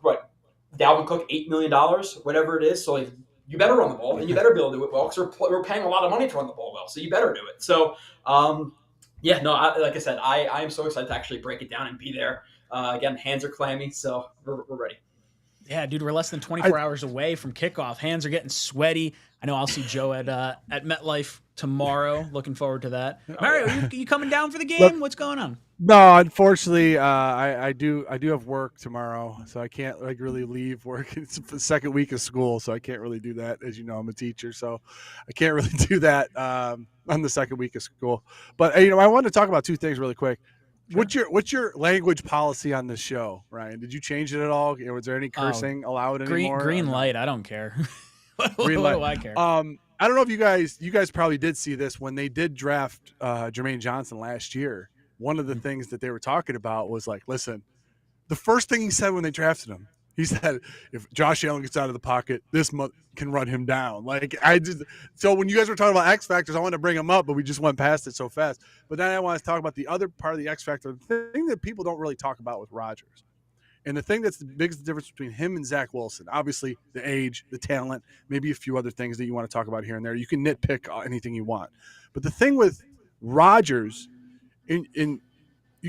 Dalvin Cook, $8 million, whatever it is. So like, you better run the ball, and you better be able to do it well, because we're paying a lot of money to run the ball well. So you better do it. So like I said, I am so excited to actually break it down and be there. Again, hands are clammy, so we're ready. Yeah, dude, we're less than 24 hours away from kickoff. Hands are getting sweaty. I know I'll see Joe at MetLife tomorrow. Looking forward to that. Mario, you coming down for the game? What's going on? No, unfortunately, I do have work tomorrow, so I can't really leave work. It's the second week of school, so I can't really do that. As you know, I'm a teacher, so I can't really do that on the second week of school. But I wanted to talk about two things really quick. Sure. What's your language policy on this show, Ryan? Did you change it at all? Was there any cursing allowed anymore? Green light. I don't care. Green light. What do I care? I don't know if you guys probably did see this when they did draft Jermaine Johnson last year. One of the things that they were talking about was like, listen, the first thing he said when they drafted him, he said, if Josh Allen gets out of the pocket, this can run him down. So when you guys were talking about X factors, I wanted to bring them up, but we just went past it so fast. But then I want to talk about the other part of the X factor, the thing that people don't really talk about with Rodgers. And the thing that's the biggest difference between him and Zach Wilson, obviously the age, the talent, maybe a few other things that you want to talk about here and there. You can nitpick anything you want. But the thing with Rodgers, you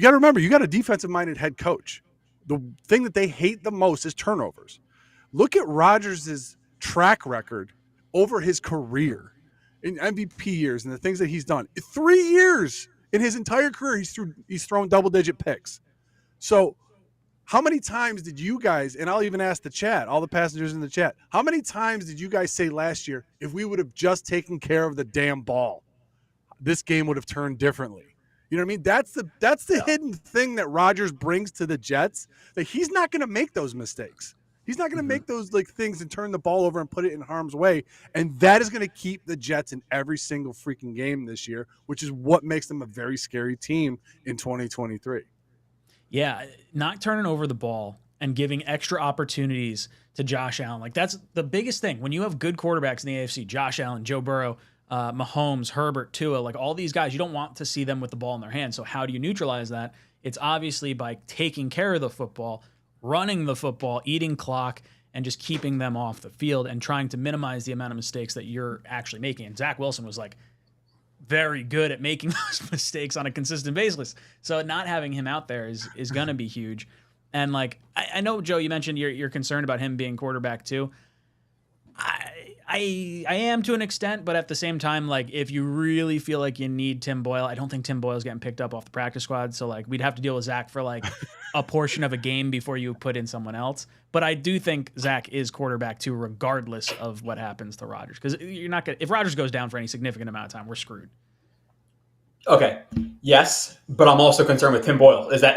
got to remember, you got a defensive-minded head coach. The thing that they hate the most is turnovers. Look at Rodgers' track record over his career in MVP years and the things that he's done. 3 years in his entire career, he's thrown double-digit picks. So how many times did you guys, and I'll even ask the chat, all the passengers in the chat, how many times did you guys say last year, if we would have just taken care of the damn ball, this game would have turned differently? You know what I mean? That's the hidden thing that Rodgers brings to the Jets, that he's not going to make those mistakes. He's not going to make those things and turn the ball over and put it in harm's way. And that is going to keep the Jets in every single freaking game this year, which is what makes them a very scary team in 2023. Yeah, not turning over the ball and giving extra opportunities to Josh Allen. That's the biggest thing. When you have good quarterbacks in the AFC, Josh Allen, Joe Burrow, Mahomes, Herbert, Tua, all these guys, you don't want to see them with the ball in their hands. So how do you neutralize that? It's obviously by taking care of the football, running the football, eating clock, and just keeping them off the field and trying to minimize the amount of mistakes that you're actually making. And Zach Wilson was very good at making those mistakes on a consistent basis. So not having him out there is going to be huge. And I know, Joe, you mentioned you're concerned about him being quarterback too. I am to an extent, but at the same time, if you really feel like you need Tim Boyle, I don't think Tim Boyle's getting picked up off the practice squad. So we'd have to deal with Zach for a portion of a game before you put in someone else. But I do think Zach is quarterback too, regardless of what happens to Rodgers, because you're not gonna, if Rodgers goes down for any significant amount of time, we're screwed. Okay. Yes, but I'm also concerned with Tim Boyle. Does that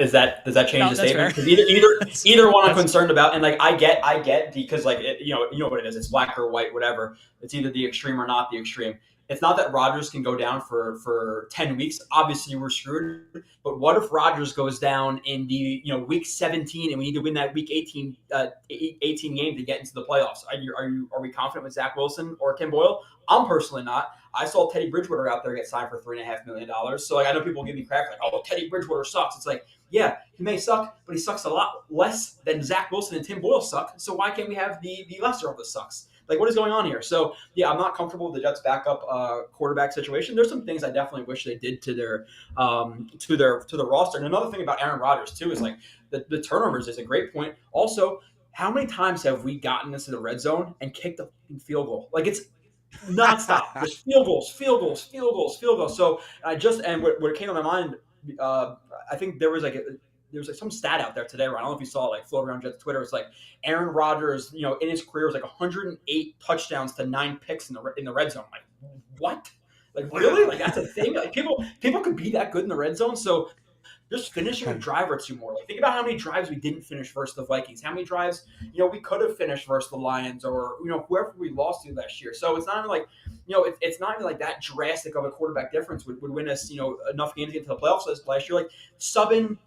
change the statement? Because either one I'm concerned about, and I get because you know what it is. It's black or white, whatever. It's either the extreme or not the extreme. it's not that Rodgers can go down for 10 weeks. Obviously, we're screwed. But what if Rodgers goes down in the week 17 and we need to win that week 18 game to get into the playoffs? Are we confident with Zach Wilson or Tim Boyle? I'm personally not. I saw Teddy Bridgewater out there get signed for $3.5 million. So like, I know people give me crap like, oh, Teddy Bridgewater sucks. It's like, yeah, he may suck, but he sucks a lot less than Zach Wilson and Tim Boyle suck. So why can't we have the lesser of the sucks? Like, what is going on here? So, yeah, I'm not comfortable with the Jets' backup quarterback situation. There's some things I definitely wish they did to their roster. And another thing about Aaron Rodgers too is like the turnovers is a great point. Also, how many times have we gotten into the red zone and kicked a field goal? Like, it's nonstop. Just field goals. So what came to my mind, I think there was like some stat out there today, right? I don't know if you saw it, like float around Jets Twitter. It's like Aaron Rodgers, in his career was like 108 touchdowns to 9 picks in the red zone. Like, what? Like, really? Like, that's a thing? Like, people could be that good in the red zone. So just finishing a drive or two more. Like, think about how many drives we didn't finish versus the Vikings. How many drives, we could have finished versus the Lions or, whoever we lost to last year. So it's not even like, it's not even like that drastic of a quarterback difference would win us, enough games to get to the playoffs last year. Like, subbing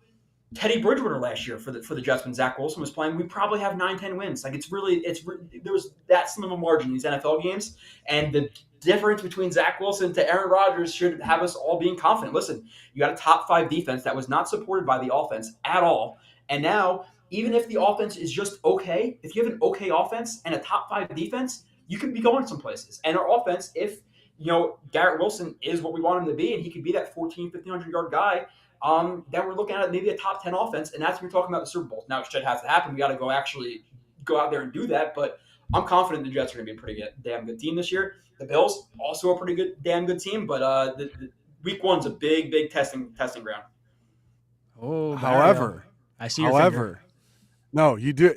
Teddy Bridgewater last year for the Jets when Zach Wilson was playing, we probably have 9-10 wins. Like, there was that slim of a margin in these NFL games, and the difference between Zach Wilson to Aaron Rodgers should have us all being confident. Listen, you got a top 5 defense that was not supported by the offense at all, and now even if the offense is just okay, if you have an okay offense and a top 5 defense, you can be going some places. And our offense, if Garrett Wilson is what we want him to be, and he could be that 1,500 yard guy. Then we're looking at maybe a top 10 offense, and that's when we're talking about the Super Bowl. Now, shit has to happen. We got to go out there and do that. But I'm confident the Jets are going to be a pretty damn good team this year. The Bills, also a pretty damn good team. But the week 1's a big testing ground. Oh, however, I see your finger. No, you do.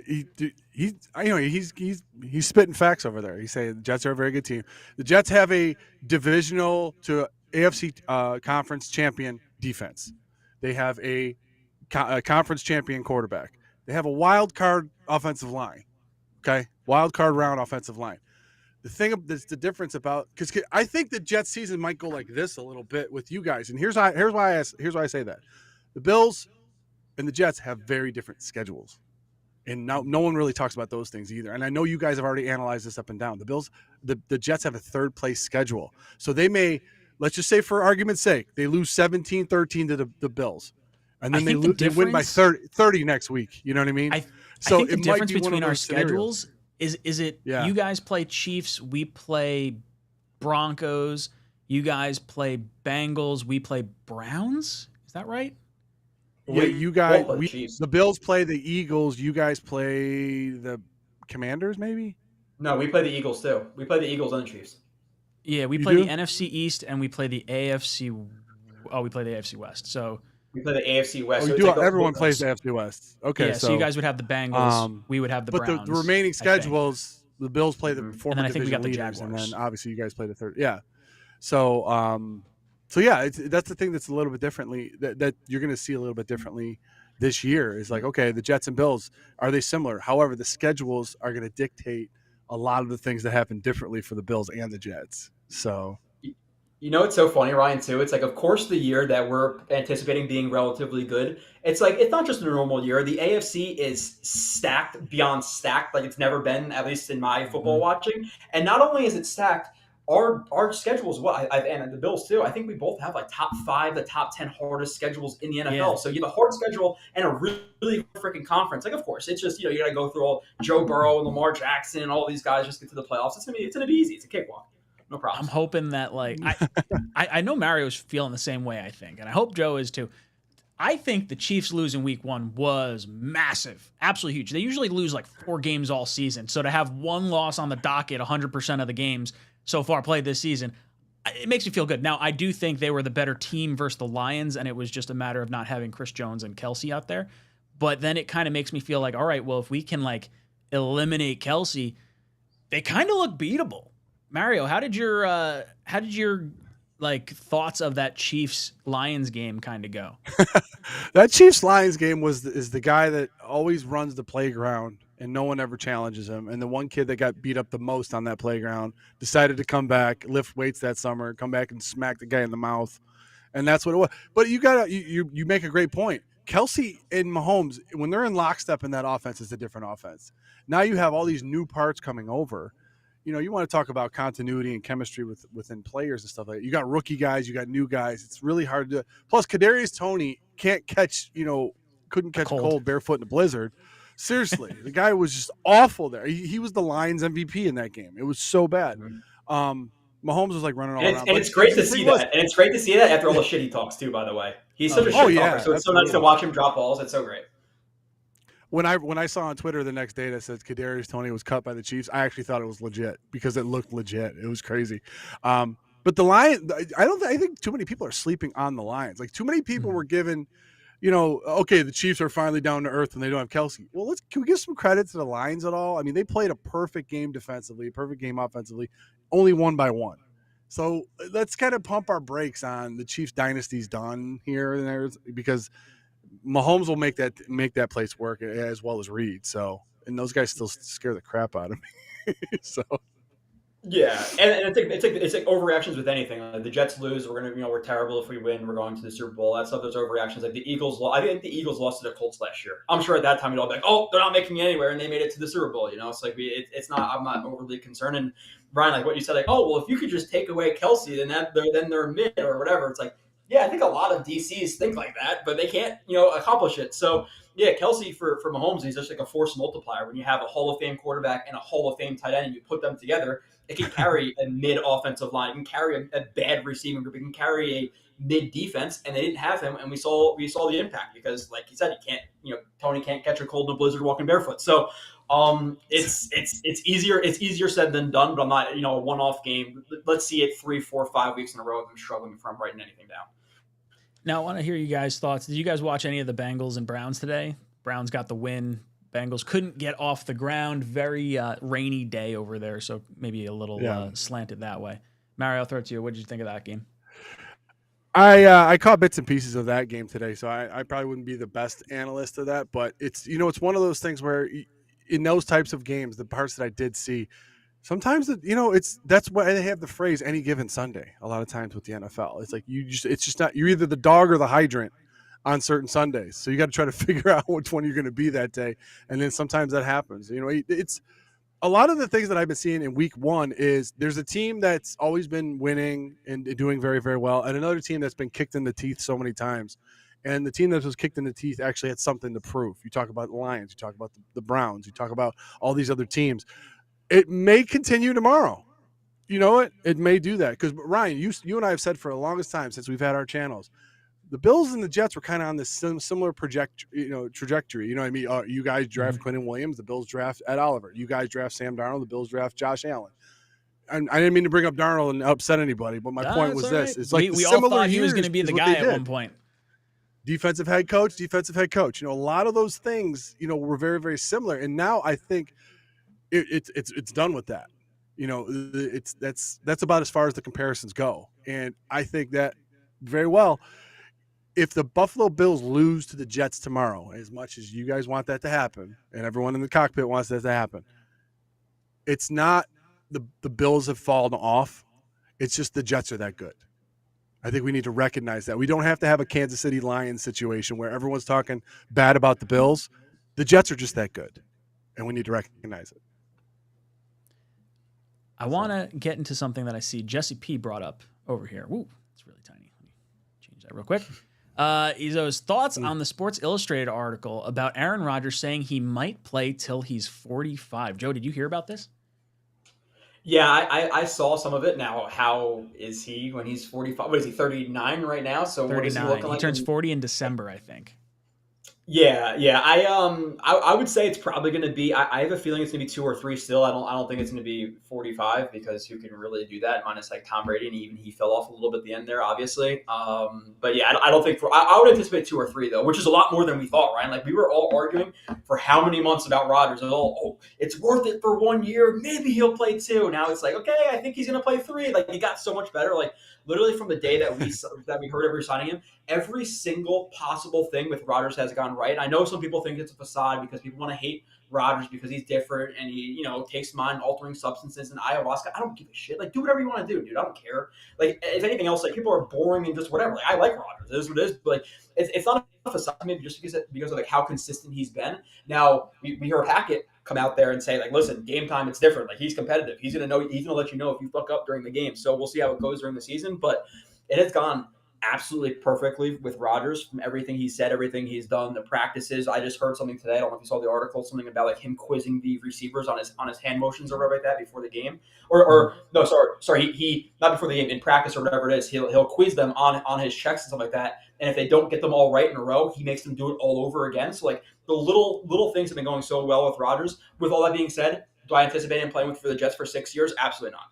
He's spitting facts over there. He's saying the Jets are a very good team. The Jets have a divisional to AFC conference champion defense. They have a conference champion quarterback. They have a wild card offensive line. Okay, wild card round offensive line. The thing that's the difference about because I think the Jets season might go like this a little bit with you guys, and here's why I say that. The Bills and the Jets have very different schedules, and now no one really talks about those things either. And I know you guys have already analyzed this up and down. The Jets have a 3rd place schedule, so they may. Let's just say, for argument's sake, they lose 17-13 to the Bills, and then they win by 30 next week. You know what I mean? I think the difference between our schedules is it you guys play Chiefs, we play Broncos, you guys play Bengals, we play Browns. Is that right? Yeah, the Bills play the Eagles, you guys play the Commanders, maybe? No, we play the Eagles too. We play the Eagles and the Chiefs. Yeah, we play the NFC East and we play the AFC. Oh, we play the AFC West. So we play the AFC West. Oh, so everyone plays the AFC West. Okay, yeah, so you guys would have the Bengals. We would have the Browns. But the remaining schedules, the Bills play the former and then I think we got the leaders, Jaguars. and then obviously you guys play the 3rd. Yeah. So yeah, that's the thing that's a little bit differently that you're going to see a little bit differently this year is like, okay, the Jets and Bills, are they similar? However, the schedules are going to dictate a lot of the things that happen differently for the Bills and the Jets. So, it's so funny, Ryan, too. It's like, of course, the year that we're anticipating being relatively good, it's like, it's not just a normal year. The AFC is stacked beyond stacked, like it's never been, at least in my football watching. And not only is it stacked, our schedules, and the Bills too, I think we both have like top 5, the top 10 hardest schedules in the NFL. Yeah. So you have a hard schedule and a really freaking conference. Like, of course, it's just, you got to go through all Joe Burrow and Lamar Jackson and all these guys just get to the playoffs. It's gonna be easy. It's a cakewalk. No problem. I'm hoping that I know Mario's feeling the same way, I think, and I hope Joe is too. I think the Chiefs losing week 1 was massive, absolutely huge. They usually lose like 4 games all season. So to have 1 loss on the docket 100% of the games so far played this season, it makes me feel good. Now, I do think they were the better team versus the Lions, and it was just a matter of not having Chris Jones and Kelsey out there. But then it kind of makes me feel like, all right, well, if we can like eliminate Kelsey, they kind of look beatable. Mario, how did your like thoughts of that Chiefs Lions game kind of go? That Chiefs Lions game is the guy that always runs the playground and no one ever challenges him. And the one kid that got beat up the most on that playground decided to come back, lift weights that summer, come back and smack the guy in the mouth. And that's what it was. But you make a great point. Kelsey and Mahomes, when they're in lockstep in that offense, it's a different offense. Now you have all these new parts coming over. You want to talk about continuity and chemistry within players and stuff like that. You got rookie guys, you got new guys. It's really hard to. Plus, 𝐒𝐑𝐈𝐁𝐄𝐂𝐑𝐈𝐁𝐄 can't catch. Couldn't catch a cold barefoot in a blizzard. Seriously, the guy was just awful there. He was the Lions MVP in that game. It was so bad. Mahomes was like running all around. And it's great to see that. And it's great to see that after all the shit he talks too. By the way, he's such a shit talker. So it's so nice to watch him drop balls. It's so great. When I saw on Twitter the next day that said 𝐒𝐑𝐈𝐁𝐄𝐂𝐑𝐈𝐁 was cut by the Chiefs, I actually thought it was legit because it looked legit. It was crazy. But the Lions, I think too many people are sleeping on the Lions. Like too many people were given, okay, the Chiefs are finally down to earth and they don't have Kelsey. Well, can we give some credit to the Lions at all? I mean, they played a perfect game defensively, a perfect game offensively, only won by one. So let's kind of pump our brakes on the Chiefs dynasty's done here and there because Mahomes will make that place work as well as Reed. So, and those guys still scare the crap out of me. So, yeah, and it's like overreactions with anything. Like the Jets lose, we're terrible if we win. We're going to the Super Bowl. That stuff. Those overreactions. Like the Eagles, I think the Eagles lost to the Colts last year. I'm sure at that time you'd all be like, oh, they're not making it anywhere, and they made it to the Super Bowl. It's like it's not. I'm not overly concerned. And Brian, like what you said, like, oh well, if you could just take away Kelsey, then they're mid or whatever. It's like. Yeah, I think a lot of DCs think like that, but they can't, accomplish it. So, yeah, Kelsey for Mahomes, he's just like a force multiplier. When you have a Hall of Fame quarterback and a Hall of Fame tight end, and you put them together, it can carry a mid offensive line, it can carry a bad receiving group, it can carry a mid defense, and they didn't have him, and we saw the impact because, like you said, Tony can't catch a cold in a blizzard walking barefoot. So. It's easier said than done, but I'm not, a one-off game. Let's see it 3, 4, 5 weeks in a row of them struggling from writing anything down. Now, I want to hear you guys' thoughts. Did you guys watch any of the Bengals and Browns today? Browns got the win. Bengals couldn't get off the ground. Very rainy day over there, so maybe a little slanted that way. Mario, I'll throw it to you. What did you think of that game? I caught bits and pieces of that game today, so I probably wouldn't be the best analyst of that, but it's it's one of those things where in those types of games, the parts that I did see, sometimes that's why they have the phrase "any given Sunday." A lot of times with the NFL, it's like it's just not, you're either the dog or the hydrant on certain Sundays. So you got to try to figure out which one you're going to be that day, and then sometimes that happens. It's a lot of the things that I've been seeing in week one is there's a team that's always been winning and doing very, very well, and another team that's been kicked in the teeth so many times. And the team that was kicked in the teeth actually had something to prove. You talk about the Lions, you talk about the Browns, you talk about all these other teams. It may continue tomorrow. You know what? It may do that. Because, Ryan, you and I have said for the longest time since we've had our channels, the Bills and the Jets were kind of on this similar trajectory. You know what I mean? You guys draft Quentin Williams, the Bills draft Ed Oliver. You guys draft Sam Darnold, the Bills draft Josh Allen. And I didn't mean to bring up Darnold and upset anybody, but my point was this. Right. It's like we all thought he was going to be the guy at one point. Defensive head coach. A lot of those things, were very, very similar. And now I think it's done with that. That's about as far as the comparisons go. And I think that very well, if the Buffalo Bills lose to the Jets tomorrow, as much as you guys want that to happen, and everyone in the cockpit wants that to happen, it's not the Bills have fallen off. It's just the Jets are that good. I think we need to recognize that. We don't have to have a Kansas City Lions situation where everyone's talking bad about the Bills. The Jets are just that good, and we need to recognize it. I want to get into something that I see Jesse P brought up over here. Woo, it's really tiny. Let me change that real quick. Izzo's thoughts on the Sports Illustrated article about Aaron Rodgers saying he might play till he's 45. Joe, did you hear about this? Yeah, I saw some of it. Now, how is he when he's 45? What is he, 39 right now? So 39. What is he looking like? He turns 40 in December, I think. Yeah. I would say it's probably going to be. I have a feeling it's going to be 2 or 3 still. I don't think it's going to be 45 because who can really do that? Minus like Tom Brady, and even he fell off a little bit at the end there, obviously. But yeah, I don't think I would anticipate 2 or 3 though, which is a lot more than we thought, Ryan. Like we were all arguing for how many months about Rodgers, and oh, it's worth it for 1 year. Maybe he'll play 2. Now it's like, okay, I think he's going to play 3. Like he got so much better. Like literally from the day that we heard of signing him, every single possible thing with Rodgers has gone right. I know some people think it's a facade because people want to hate Rodgers because he's different and he, takes mind-altering substances and ayahuasca. I don't give a shit. Like, do whatever you want to do, dude. I don't care. Like, if anything else, like people are boring and just whatever. Like, I like Rodgers. It is what it is. But like, it's not a facade maybe just because of like how consistent he's been. Now we heard Hackett come out there and say like, listen, game time, it's different. Like he's competitive. He's gonna know. He's gonna let you know if you fuck up during the game. So we'll see how it goes during the season. But it has gone absolutely perfectly with Rodgers from everything he said, everything he's done, the practices. I just heard something today. I don't know if you saw the article, something about like him quizzing the receivers on his hand motions or whatever like that before the game. Or no, sorry, he not before the game, in practice or whatever it is. He'll quiz them on his checks and stuff like that. And if they don't get them all right in a row, he makes them do it all over again. So like the little things have been going so well with Rodgers. With all that being said, do I anticipate him playing for the Jets for 6 years? Absolutely not.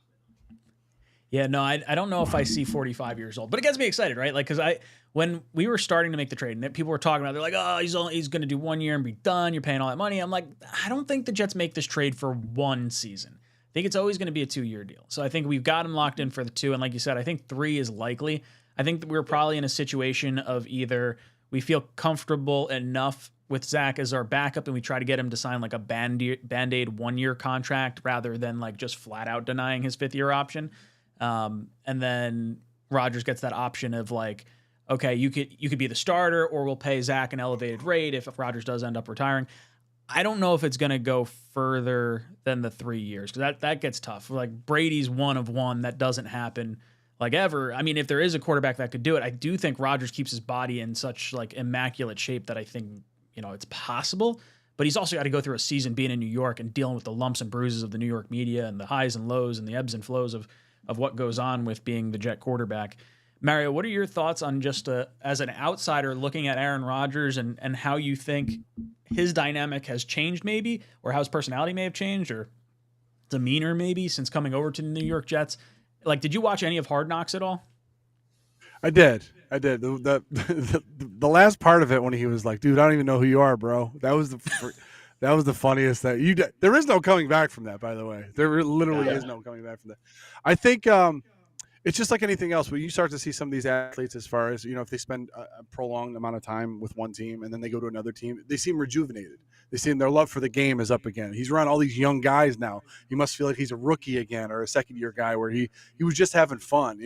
Yeah, no, I don't know if I see 45 years old, but it gets me excited, right? Like, because when we were starting to make the trade and people were talking about, they're like, oh, he's going to do 1 year and be done. You're paying all that money. I'm like, I don't think the Jets make this trade for 1 season. I think it's always going to be a 2-year deal. So I think we've got him locked in for the 2. And like you said, I think 3 is likely. I think that we're probably in a situation of either we feel comfortable enough with Zach as our backup and we try to get him to sign like a Band-Aid 1-year contract rather than like just flat out denying his 5th-year option. And then Rodgers gets that option of like, okay, you could be the starter or we'll pay Zach an elevated rate if Rodgers does end up retiring. I don't know if it's going to go further than the 3 years because that gets tough. Like Brady's one of one. That doesn't happen like ever. I mean, if there is a quarterback that could do it, I do think Rodgers keeps his body in such like immaculate shape that I think, it's possible. But he's also got to go through a season being in New York and dealing with the lumps and bruises of the New York media and the highs and lows and the ebbs and flows of what goes on with being the Jet quarterback. Mario, what are your thoughts on just as an outsider looking at Aaron Rodgers and how you think his dynamic has changed maybe, or how his personality may have changed or demeanor maybe since coming over to the New York Jets? Like, did you watch any of Hard Knocks at all? I did. The last part of it when he was like, dude, I don't even know who you are, bro. That was the funniest thing. There is no coming back from that, by the way. There literally is no coming back from that. I think it's just like anything else. When you start to see some of these athletes, as far as if they spend a prolonged amount of time with one team and then they go to another team, they seem rejuvenated. They seem their love for the game is up again. He's around all these young guys now. He must feel like he's a rookie again or a second-year guy where he was just having fun,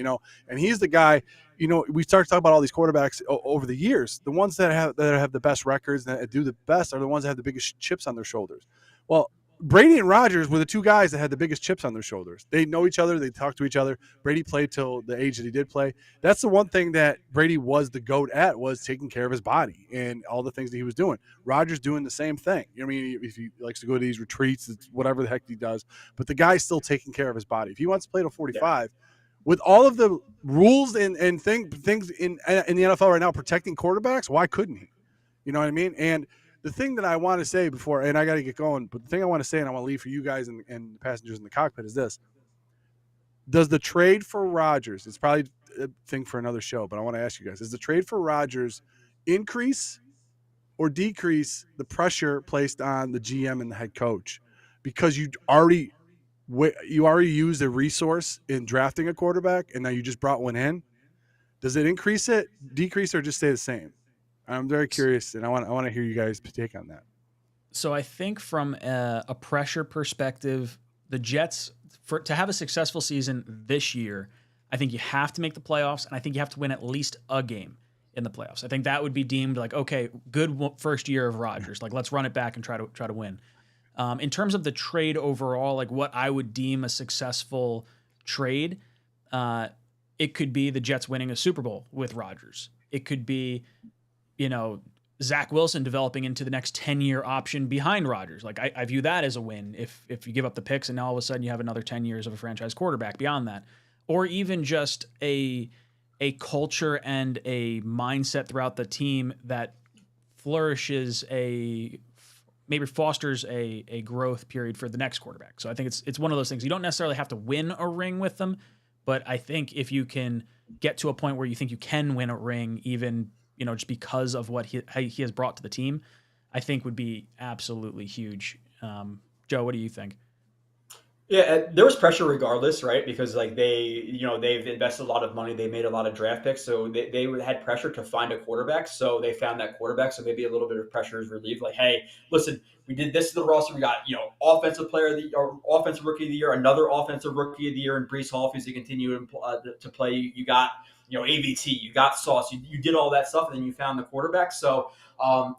And he's the guy. We start talking about all these quarterbacks over the years. The ones that have the best records that do the best are the ones that have the biggest chips on their shoulders. Well, Brady and Rodgers were the 2 guys that had the biggest chips on their shoulders. They know each other. They talk to each other. Brady played till the age that he did play. That's the one thing that Brady was the GOAT at, was taking care of his body and all the things that he was doing. Rodgers doing the same thing. I mean, if he likes to go to these retreats, it's whatever the heck he does, but the guy's still taking care of his body. If he wants to play till 45, with all of the rules and things in the NFL right now protecting quarterbacks, why couldn't he? You know what I mean? And the thing that I want to say before, and I got to get going, but the thing I want to say and I want to leave for you guys and the passengers in the cockpit is this. Does the trade for Rodgers, it's probably a thing for another show, but I want to ask you guys, does the trade for Rodgers increase or decrease the pressure placed on the GM and the head coach? Because you already used a resource in drafting a quarterback and now you just brought one in. Does it increase it, decrease, or just stay the same? I'm very curious, and I want to hear you guys' take on that. So I think from a pressure perspective, the Jets, to have a successful season this year, I think you have to make the playoffs, and I think you have to win at least a game in the playoffs. I think that would be deemed like, okay, good first year of Rodgers. Like, let's run it back and try to win. In terms of the trade overall, like what I would deem a successful trade, it could be the Jets winning a Super Bowl with Rodgers. It could be, Zach Wilson developing into the next 10-year option behind Rodgers. Like I view that as a win if you give up the picks and now all of a sudden you have another 10 years of a franchise quarterback beyond that. Or even just a culture and a mindset throughout the team that maybe fosters a growth period for the next quarterback. So I think it's one of those things. You don't necessarily have to win a ring with them, but I think if you can get to a point where you think you can win a ring, even just because of what he has brought to the team, I think would be absolutely huge. Joe, what do you think? Yeah, there was pressure regardless, right? Because like they've invested a lot of money, they made a lot of draft picks, so they had pressure to find a quarterback. So they found that quarterback. So maybe a little bit of pressure is relieved. Like, hey, listen, we did this to the roster. We got offensive player of the or offensive rookie of the year, another offensive rookie of the year, and Breece Hall if he's to continue to play. You got AVT, you got Sauce, you did all that stuff, and then you found the quarterback. So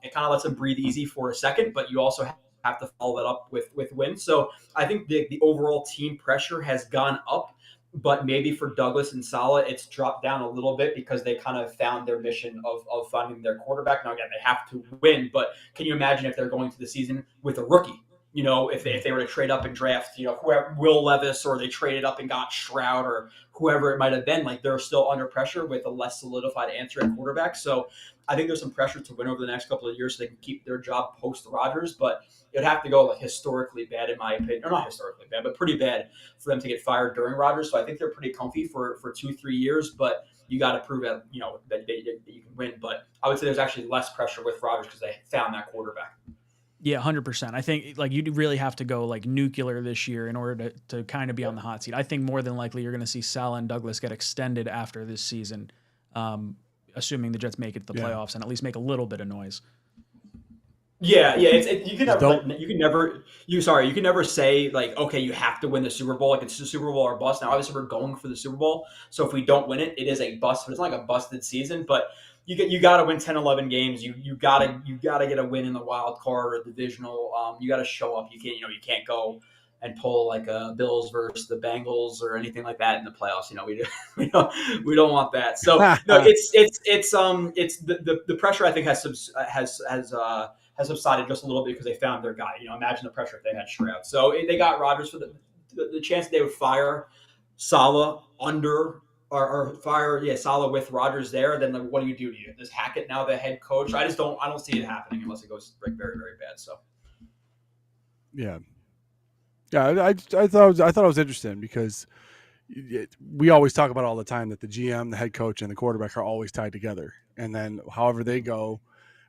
it kind of lets them breathe easy for a second, but you also have to follow that up with wins. So I think the overall team pressure has gone up, but maybe for Douglas and Saleh, it's dropped down a little bit because they kind of found their mission of finding their quarterback. Now, again, they have to win, but can you imagine if they're going to the season with a rookie? If they were to trade up and draft, whoever, Will Levis, or they traded up and got Shroud or whoever it might have been, like they're still under pressure with a less solidified answer at quarterback. So I think there's some pressure to win over the next couple of years so they can keep their job post Rodgers, but it'd have to go like historically bad in my opinion, or not historically bad, but pretty bad for them to get fired during Rodgers. So I think they're pretty comfy for 2-3 years, but you got to prove that, that you can win. But I would say there's actually less pressure with Rodgers because they found that quarterback. Yeah, 100%. I think like you really have to go like nuclear this year in order to kind of be on the hot seat. I think more than likely you're going to see Saleh and Douglas get extended after this season, assuming the Jets make it to the playoffs and at least make a little bit of noise. Yeah. You can never say like, okay, you have to win the Super Bowl. Like it's the Super Bowl or bust. Now, obviously, we're going for the Super Bowl, so if we don't win it, it is a bust. But it's not like a busted season, but you got to win 10, 11 games. You got to get a win in the wild card or divisional. You got to show up. You can't go and pull like a Bills versus the Bengals or anything like that in the playoffs. We don't want that. So no, it's the pressure I think has subsided just a little bit because they found their guy. Imagine the pressure if they had Shroud. So they got Rodgers for the chance they would fire Saleh under. Or fire Saleh with Rodgers there, then what do you do? Does Hackett now the head coach? I don't see it happening unless it goes very, very bad. So yeah. I thought it was interesting because we always talk about all the time that the GM, the head coach, and the quarterback are always tied together. And then however they go,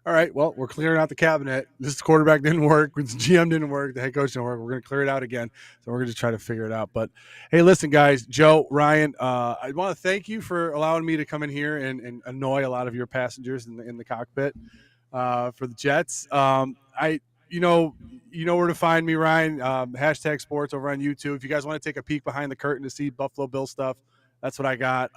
all right, well, we're clearing out the cabinet. This quarterback didn't work. The GM didn't work. The head coach didn't work. We're going to clear it out again. So we're going to try to figure it out. But, hey, listen, guys, Joe, Ryan, I want to thank you for allowing me to come in here and annoy a lot of your passengers in the cockpit for the Jets. You know where to find me, Ryan. Hashtag sports over on YouTube. If you guys want to take a peek behind the curtain to see Buffalo Bill stuff, that's what I got.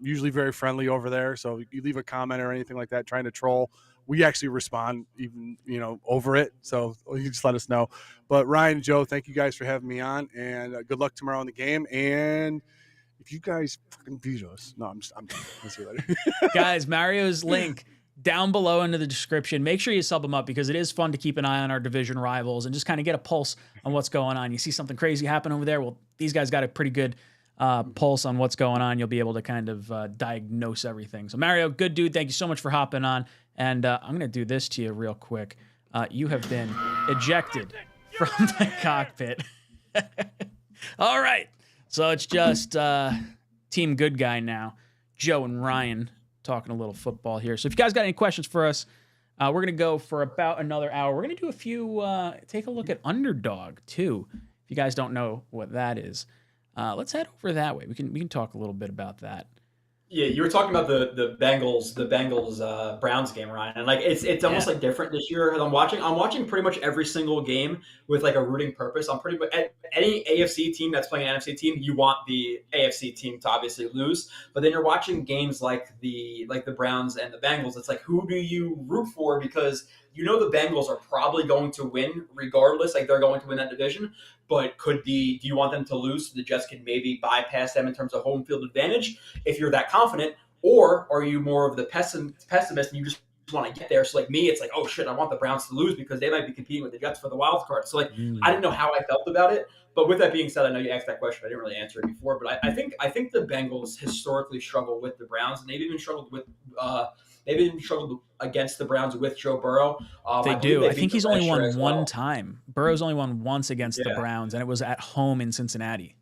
Usually very friendly over there. So if you leave a comment or anything like that trying to troll, we actually respond even, over it. So you just let us know. But Ryan and Joe, thank you guys for having me on, and good luck tomorrow in the game. And if you guys fucking beat us, no, I'm let's see you later. Guys, Mario's link down below into the description. Make sure you sub them up because it is fun to keep an eye on our division rivals and just kind of get a pulse on what's going on. You see something crazy happen over there. Well, these guys got a pretty good pulse on what's going on. You'll be able to kind of diagnose everything. So Mario, good dude. Thank you so much for hopping on. And I'm going to do this to you real quick. You have been ejected from the cockpit. All right. So it's just Team Good Guy now. Joe and Ryan talking a little football here. So if you guys got any questions for us, we're going to go for about another hour. We're going to do a few, take a look at Underdog too. If you guys don't know what that is, let's head over that way. We can talk a little bit about that. Yeah, you were talking about the Bengals Browns game, Ryan, and like it's almost like different this year. I'm watching pretty much every single game with like a rooting purpose. I'm pretty much any AFC team that's playing an NFC team, you want the AFC team to obviously lose. But then you're watching games like the Browns and the Bengals. It's like, who do you root for? Because the Bengals are probably going to win regardless. Like they're going to win that division. But do you want them to lose so the Jets can maybe bypass them in terms of home field advantage if you're that confident? Or are you more of the pessimist and you just want to get there? So like me, it's like, oh shit, I want the Browns to lose because they might be competing with the Jets for the wild card. So like I didn't know how I felt about it. But with that being said, I know you asked that question. I didn't really answer it before. But I think the Bengals historically struggle with the Browns, and they've even struggled with they've even struggled against the Browns with Joe Burrow. They do. I think he's only won one time. Burrow's only won once against the Browns, and it was at home in Cincinnati.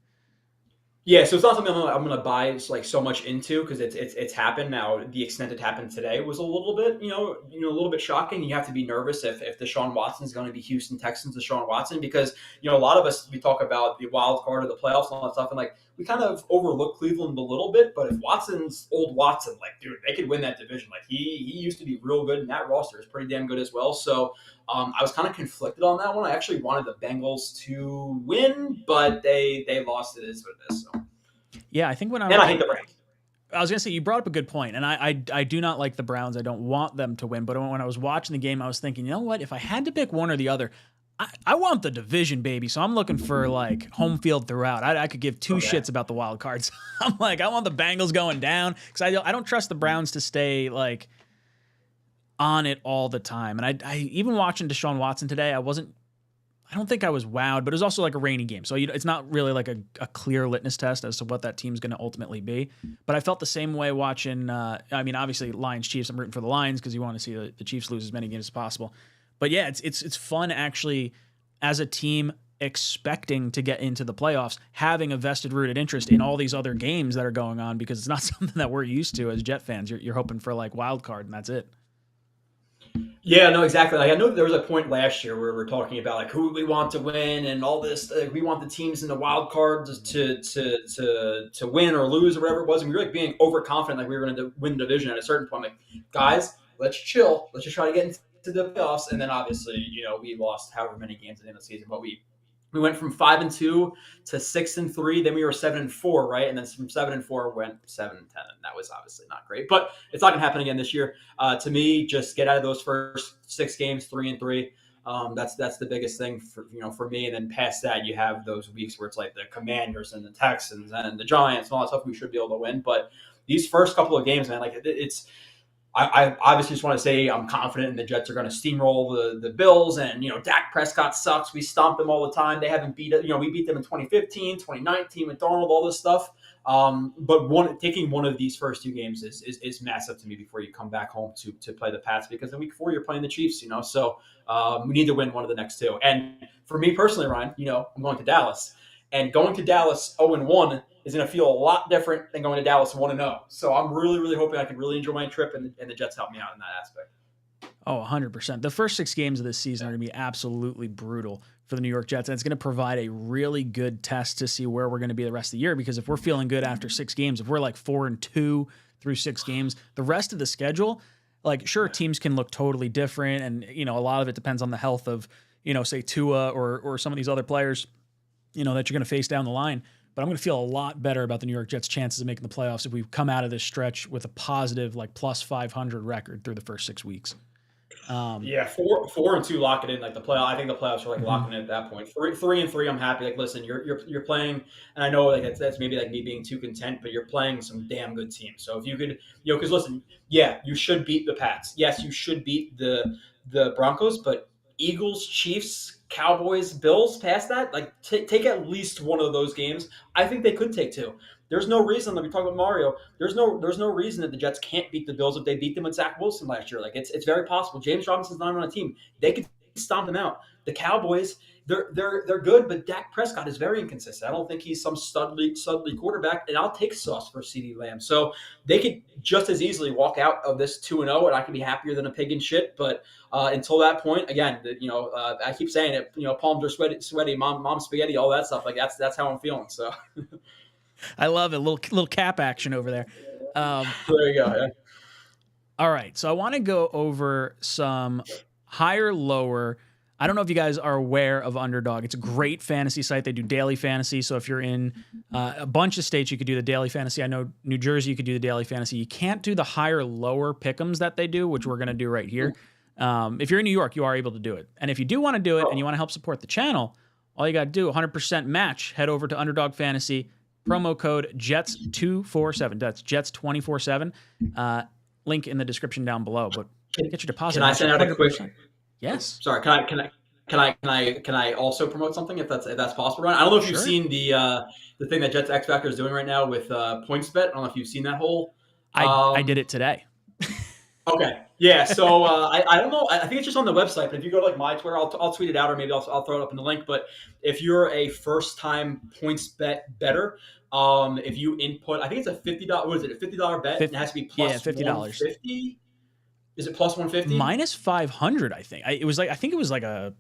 Yeah, so it's not something I'm going to buy like so much into because it's happened now. The extent it happened today was a little bit, a little bit shocking. You have to be nervous if Deshaun Watson is going to be Houston Texans Deshaun Watson because a lot of us, we talk about the wild card or the playoffs and all that stuff, and like we kind of overlook Cleveland a little bit. But if Watson's old Watson, like dude, they could win that division. Like he used to be real good, and that roster is pretty damn good as well. So. I was kind of conflicted on that one. I actually wanted the Bengals to win, but they lost. It is what it is. So. Yeah, I think I hate the Browns. I was going to say, you brought up a good point, and I do not like the Browns. I don't want them to win, but when I was watching the game, I was thinking, you know what? If I had to pick one or the other, I want the division, baby. So I'm looking for like home field throughout. I could give two shits about the wild cards. I'm like, I want the Bengals going down because I don't trust the Browns to stay like on it all the time. And I even watching Deshaun Watson today, I don't think I was wowed, but it was also like a rainy game. So it's not really like a clear litmus test as to what that team's going to ultimately be. But I felt the same way watching, obviously Lions Chiefs, I'm rooting for the Lions because you want to see the Chiefs lose as many games as possible. But yeah, it's fun actually as a team expecting to get into the playoffs, having a vested rooted interest in all these other games that are going on because it's not something that we're used to as Jet fans. You're hoping for like wild card and that's it. Yeah, no, exactly. Like I know there was a point last year where we're talking about like who we want to win and all this. We want the teams in the wild cards to win or lose or whatever it was. And we were like being overconfident, like we were going to win the division at a certain point. Like, guys, let's chill. Let's just try to get into the playoffs. And then obviously, we lost however many games at the end of the season, but we went from 5-2 to 6-3. Then we were 7-4, right? And then from 7-4 went 7-10, and that was obviously not great. But it's not going to happen again this year. To me, just get out of those first 6 games, 3-3. That's the biggest thing for me. And then past that, you have those weeks where it's like the Commanders and the Texans and the Giants and all that stuff we should be able to win. But these first couple of games, man, like it's. I obviously just want to say I'm confident the Jets are going to steamroll the Bills, and Dak Prescott sucks. We stomp them all the time. They haven't beat it. We beat them in 2015, 2019 with Darnold, all this stuff. But taking one of these first 2 games is massive to me before you come back home to play the Pats, because in week 4 you're playing the Chiefs. So we need to win one of the next 2. And for me personally, Ryan, I'm going to Dallas, and going to Dallas 0-1 is going to feel a lot different than going to Dallas 1-0. So I'm really, really hoping I can really enjoy my trip, and the Jets help me out in that aspect. Oh, 100%. The first 6 games of this season are going to be absolutely brutal for the New York Jets, and it's going to provide a really good test to see where we're going to be the rest of the year, because if we're feeling good after 6 games, if we're like 4-2 through 6 games, the rest of the schedule, like sure, teams can look totally different, and a lot of it depends on the health of, say Tua or some of these other players, that you're going to face down the line. But I'm going to feel a lot better about the New York Jets' chances of making the playoffs if we come out of this stretch with a positive, like plus 500 record through the first 6 weeks. 4-2 lock it in, like the playoff. I think the playoffs are like locking in at that point. 3-3, I'm happy. Like, listen, you're playing, and I know like that's maybe like me being too content, but you're playing some damn good teams. So if you could, because listen, you should beat the Pats. Yes, you should beat the Broncos, but Eagles, Chiefs, Cowboys, Bills, past that, like take at least one of those games. I think they could take 2. There's no reason, like we talk about Mario, there's no reason that the Jets can't beat the Bills if they beat them with Zach Wilson last year. Like it's very possible. James Robinson's not on a team. They could stomp them out. The Cowboys, they're good, but Dak Prescott is very inconsistent. I don't think he's some studly quarterback, and I'll take sauce for CeeDee Lamb. So they could just as easily walk out of this 2-0, and I can be happier than a pig in shit. But until that point, again, I keep saying it. Palms are sweaty, mom spaghetti, all that stuff. Like that's how I'm feeling. So I love it. Little cap action over there. There you go. Yeah. All right, so I want to go over some higher, lower. I don't know if you guys are aware of Underdog. It's a great fantasy site. They do daily fantasy. So if you're in a bunch of states, you could do the daily fantasy. I know New Jersey, you could do the daily fantasy. You can't do the higher, lower pick'ems that they do, which we're going to do right here. If you're in New York, you are able to do it. And if you do want to do it and you want to help support the channel, all you got to do, 100% match, head over to Underdog Fantasy, promo code JETS247. That's JETS247. Link in the description down below. But get your deposit. Can I send out a quick? Yes. Sorry. Can I also promote something if that's possible, Ryan? I don't know if you've seen the thing that Jets X Factor is doing right now with PointsBet. I don't know if you've seen that whole. I did it today. Okay. Yeah. So I don't know. I think it's just on the website. But if you go to like my Twitter, I'll tweet it out, or maybe I'll throw it up in the link. But if you're a first time points better, if you input, I think it's a $50. What is it? A $50 bet. It has to be plus $50. 150. Is it plus 150? Minus 500, I think. I think it was like a,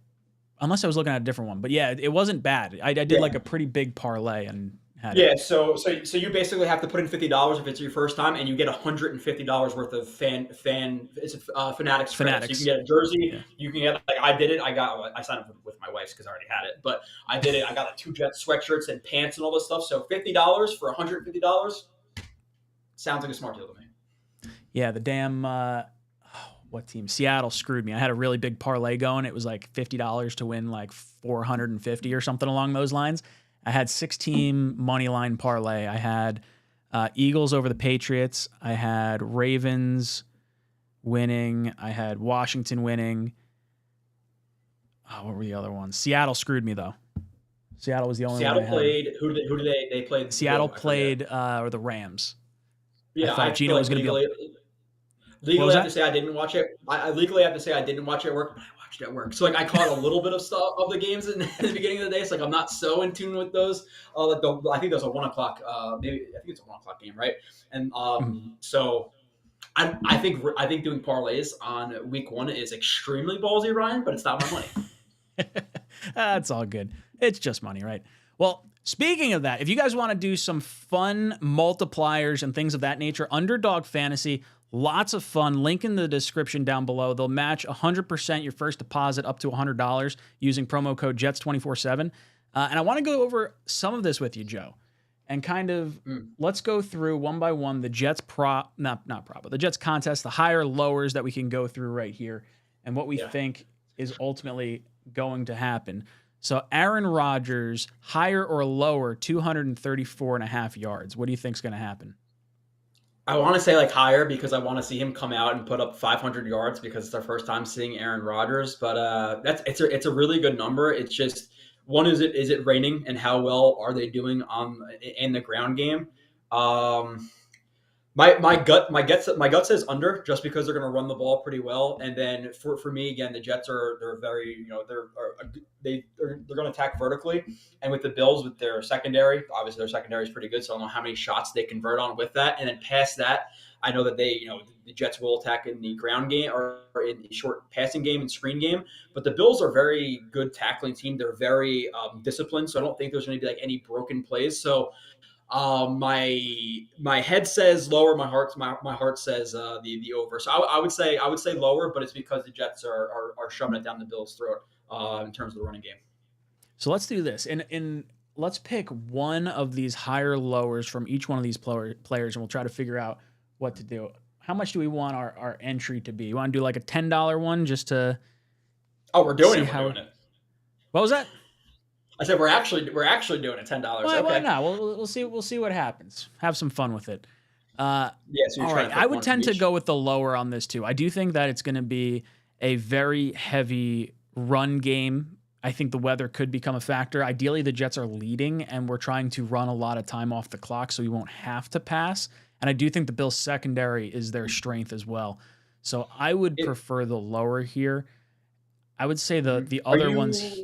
unless I was looking at a different one. But yeah, it wasn't bad. I did like a pretty big parlay and had it. So you basically have to put in $50 if it's your first time, and you get $150 worth of Fanatics credit. So you can get a jersey. You can get, like, I did it. I signed up with my wife's because I already had it, but I did it. I got like 2 Jets sweatshirts and pants and all this stuff. So $50 for $150 sounds like a smart deal to me. Yeah, the damn what team? Seattle screwed me. I had a really big parlay going. It was like $50 to win like 450 or something along those lines. I had 6-team money line parlay. I had Eagles over the Patriots. I had Ravens winning. I had Washington winning. Oh, what were the other ones? Seattle screwed me though. Seattle was the only one. Seattle played. Who did they played? Seattle played or the Rams. Yeah, I thought Gino was going to be. Legally, I have to say I didn't watch it. I legally have to say I didn't watch it at work, but I watched it at work. So like I caught a little bit of stuff of the games in the beginning of the day. So like I'm not so in tune with those. I think there's a 1:00. Maybe I think it's a 1:00 game, right? And so I think doing parlays on week 1 is extremely ballsy, Ryan. But it's not my money. That's all good. It's just money, right? Well, speaking of that, if you guys want to do some fun multipliers and things of that nature, Underdog Fantasy. Lots of fun. Link in the description down below. They'll match 100% your first deposit up to $100 using promo code JETS247. And I want to go over some of this with you, Joe. And kind of let's go through one by one the Jets but the Jets contest, the higher lowers that we can go through right here, and what we think is ultimately going to happen. So Aaron Rodgers, higher or lower, 234.5 yards. What do you think is going to happen? I want to say like higher because I want to see him come out and put up 500 yards because it's our first time seeing Aaron Rodgers. But it's a really good number. It's just one, is it raining and how well are they doing in the ground game? My gut says under, just because they're going to run the ball pretty well. And then for me again, the Jets they're very they're going to attack vertically, and with the Bills with their secondary, obviously their secondary is pretty good. So I don't know how many shots they convert on with that. And then past that, I know that the Jets will attack in the ground game or in the short passing game and screen game. But the Bills are a very good tackling team. They're very disciplined. So I don't think there's going to be like any broken plays. So my head says lower. My heart says the over. So I would say lower, but it's because the Jets are shoving it down the Bills' throat in terms of the running game. So let's do this, and let's pick one of these higher lowers from each one of these players, and we'll try to figure out what to do. How much do we want our entry to be? You want to do like a $10 one just to? Oh, we're doing it. What was that? I said we're actually doing it $10. Well, why not? We'll see what happens. Have some fun with it. So all right. I would tend to go with the lower on this too. I do think that it's going to be a very heavy run game. I think the weather could become a factor. Ideally, the Jets are leading, and we're trying to run a lot of time off the clock so we won't have to pass. And I do think the Bills' secondary is their strength as well. So I would prefer the lower here. I would say the other ones.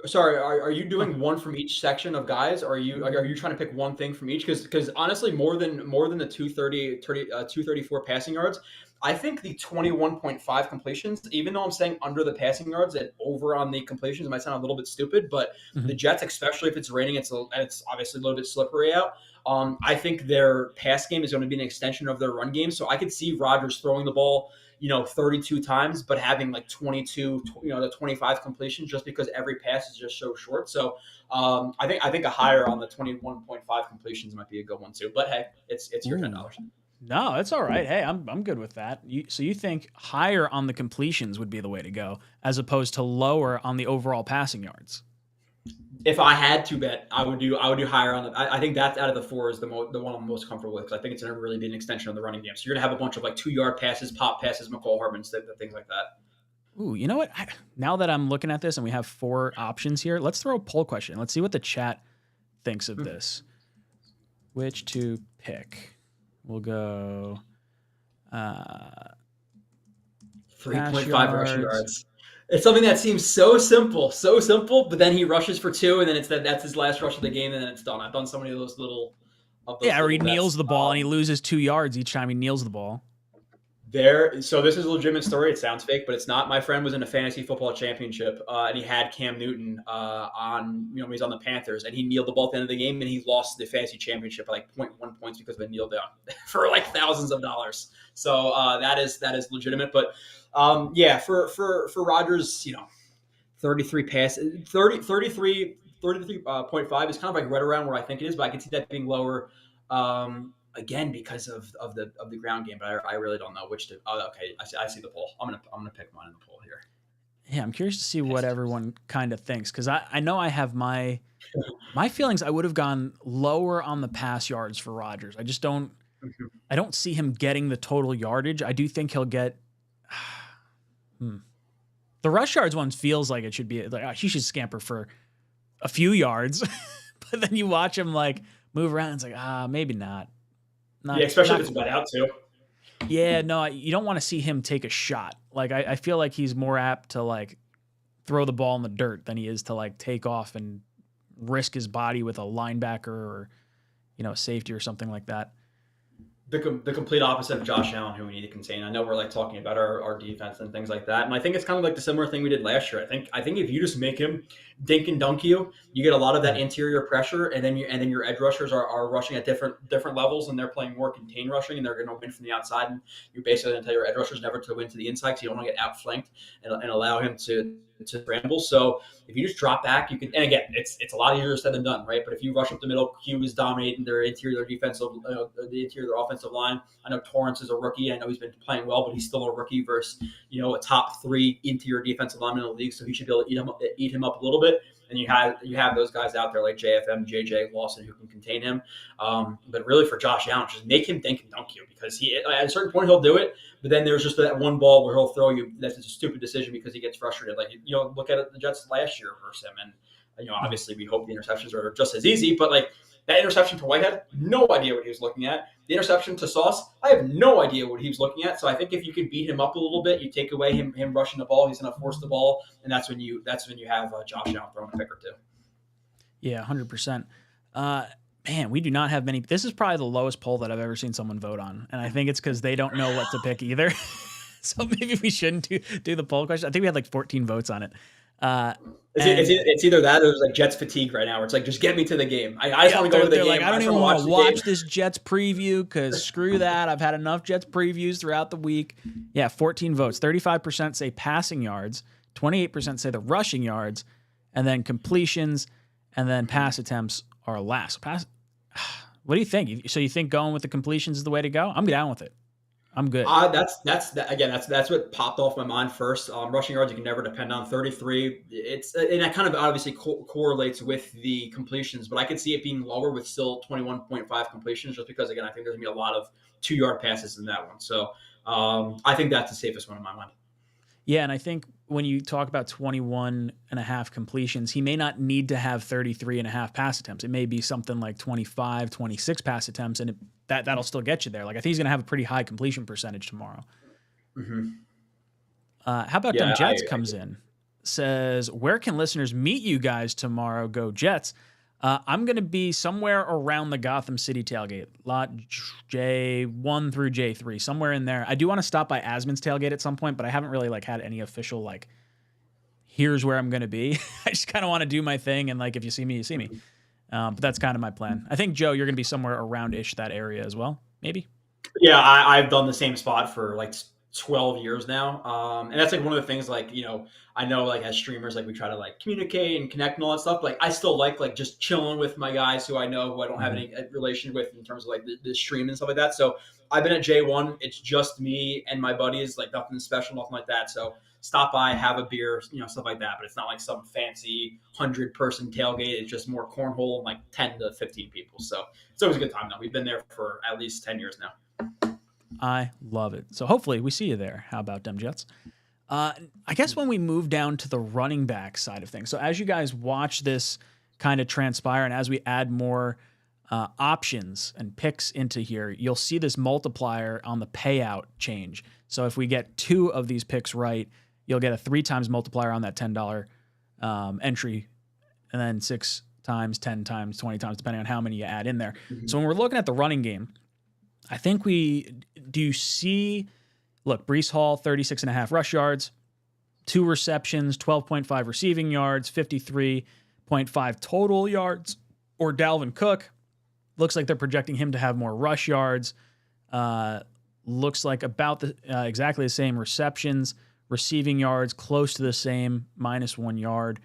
Sorry, are you doing one from each section of guys? Or are you trying to pick one thing from each? Because honestly, more than the 234 passing yards, I think the 21.5 completions, even though I'm saying under the passing yards and over on the completions, it might sound a little bit stupid, but the Jets, especially if it's raining, it's obviously a little bit slippery out. I think their pass game is going to be an extension of their run game. So I could see Rodgers throwing the ball 32 times, but having like 22, the 25 completions, just because every pass is just so short. So I think a higher on the 21.5 completions might be a good one too. But hey, it's your $10. No, it's all right. Hey, I'm good with that. So you think higher on the completions would be the way to go, as opposed to lower on the overall passing yards? If I had to bet, I would do higher on the. I think that out of the four is the one I'm most comfortable with, because I think it's going to really be an extension of the running game. So you're going to have a bunch of like 2-yard passes, pop passes, McCall Hardman, things like that. Ooh, you know what? Now that I'm looking at this and we have 4 options here, let's throw a poll question. Let's see what the chat thinks of this. Which to pick? We'll go. Uh, 3.5 rushing yards. It's something that seems so simple, but then he rushes for 2, and then that's his last rush of the game, and then it's done. I've done so many of those little or he bets. kneels the ball and he loses 2 yards each time he kneels the ball. So this is a legitimate story. It sounds fake, but it's not. My friend was in a fantasy football championship, and he had Cam Newton he's on the Panthers, and he kneeled the ball at the end of the game, and he lost the fantasy championship by like 0.1 points because of a kneel down for like thousands of dollars. So that is legitimate. But for Rodgers, 33 passes, 33.5 is kind of like right around where I think it is, but I can see that being lower. Again, because of the ground game, but I really don't know which to. Oh, okay, I see the poll. I'm gonna pick mine in the poll here. Yeah, I'm curious to see what everyone kind of thinks, because I know I have my feelings. I would have gone lower on the pass yards for Rodgers. I just don't. I don't see him getting the total yardage. I do think he'll get. The rush yards one feels like it should be like he should scamper for a few yards, but then you watch him like move around. It's like maybe not. Especially if it's wet out too. Yeah, no, you don't want to see him take a shot. Like I feel like he's more apt to like throw the ball in the dirt than he is to like take off and risk his body with a linebacker or a safety or something like that. The complete opposite of Josh Allen, who we need to contain. I know we're like talking about our defense and things like that, and I think it's kind of like the similar thing we did last year. I think if you just make him dink and dunk you get a lot of that interior pressure, and then your edge rushers are rushing at different levels, and they're playing more contained rushing, and they're going to win from the outside. And you're basically going to tell your edge rushers never to win to the inside, so you don't want to get outflanked and allow him to scramble. So if you just drop back, you can. And again, it's a lot easier said than done, right? But if you rush up the middle, Q is dominating their interior defensive, the interior of their offensive line. I know Torrance is a rookie. I know he's been playing well, but he's still a rookie versus a top 3 interior defensive lineman in the league. So he should be able to eat him up a little bit. And you have those guys out there like JFM, JJ, Lawson who can contain him. But really for Josh Allen, just make him dink and dunk you, because at a certain point he'll do it. But then there's just that one ball where he'll throw you. That's a stupid decision because he gets frustrated. Like look at it, the Jets last year versus him, and obviously we hope the interceptions are just as easy. But like that interception to Whitehead, no idea what he was looking at. The interception to Sauce, I have no idea what he was looking at. So I think if you can beat him up a little bit, you take away him rushing the ball. He's going to force the ball, and that's when you have Josh Allen throwing a pick or two. Yeah, 100%. Man, we do not have many. This is probably the lowest poll that I've ever seen someone vote on, and I think it's because they don't know what to pick either. So maybe we shouldn't do the poll question. I think we had like 14 votes on it. It's either that or there's like Jets fatigue right now. Where it's like, just get me to the game. I just want to go to the game. Like, I don't even want to watch this Jets preview because screw that. I've had enough Jets previews throughout the week. Yeah, 14 votes. 35% say passing yards. 28% say the rushing yards, and then completions, and then pass attempts are last. What do you think? So you think going with the completions is the way to go? I'm down with it. I'm good. That's what popped off my mind first. Rushing yards you can never depend on. 33. And that kind of obviously correlates with the completions, but I could see it being lower with still 21.5 completions, just because again I think there's gonna be a lot of 2-yard passes in that one. So I think that's the safest one in my mind. Yeah, and I think when you talk about 21.5 completions, he may not need to have 33.5 pass attempts. It may be something like 25, 26 pass attempts, and that'll still get you there. Like I think he's going to have a pretty high completion percentage tomorrow. Mm-hmm. How about Dumb Jets comes in? Says, where can listeners meet you guys tomorrow? Go Jets. I'm going to be somewhere around the Gotham City tailgate, lot J1 through J3, somewhere in there. I do want to stop by Asman's tailgate at some point, but I haven't really had any official here's where I'm going to be. I just kind of want to do my thing, and if you see me, you see me. But that's kind of my plan. I think, Joe, you're going to be somewhere around-ish that area as well, maybe? Yeah, I've done the same spot for 12 years now. And that's one of the things I know as streamers, we try to communicate and connect and all that stuff. But I still like just chilling with my guys who I know, who I don't have any relation with in terms of the stream and stuff like that. So I've been at J1. It's just me and my buddies, nothing special, nothing like that. So stop by, have a beer, stuff like that. But it's not some fancy 100-person tailgate. It's just more cornhole and 10 to 15 people. So it's always a good time though. We've been there for at least 10 years now. I love it. So hopefully we see you there. How about Dumb Jets? I guess when we move down to the running back side of things, so as you guys watch this kind of transpire and as we add more options and picks into here, you'll see this multiplier on the payout change. So if we get 2 of these picks right, you'll get a 3 times multiplier on that $10 entry, and then 6 times, 10 times, 20 times, depending on how many you add in there. Mm-hmm. So when we're looking at the running game, I think you see, look, Breece Hall, 36.5 rush yards, 2 receptions, 12.5 receiving yards, 53.5 total yards. Or Dalvin Cook, looks like they're projecting him to have more rush yards. Looks like about exactly the same receptions, receiving yards, close to the same, -1 yard.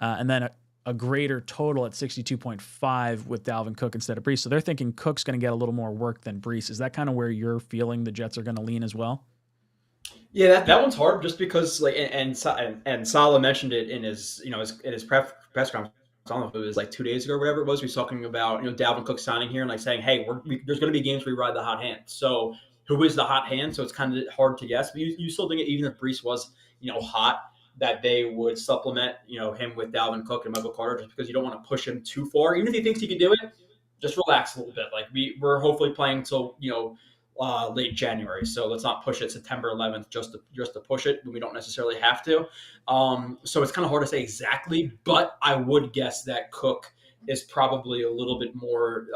And then a greater total at 62.5 with Dalvin Cook instead of Breece. So they're thinking Cook's going to get a little more work than Breece. Is that kind of where you're feeling the Jets are going to lean as well? Yeah, that one's hard just because and Saleh mentioned it in his press conference. I don't know if it was like 2 days ago or whatever it was. We were talking about Dalvin Cook signing here and like saying, hey, there's going to be games where we ride the hot hand. So who is the hot hand? So it's kind of hard to guess. But you still think even if Breece was hot, that they would supplement him with Dalvin Cook and Michael Carter, just because you don't want to push him too far. Even if he thinks he can do it, just relax a little bit. Like we're hopefully playing until late January, so let's not push it September 11th just to push it when we don't necessarily have to. So it's kind of hard to say exactly, but I would guess that Cook is probably a little bit more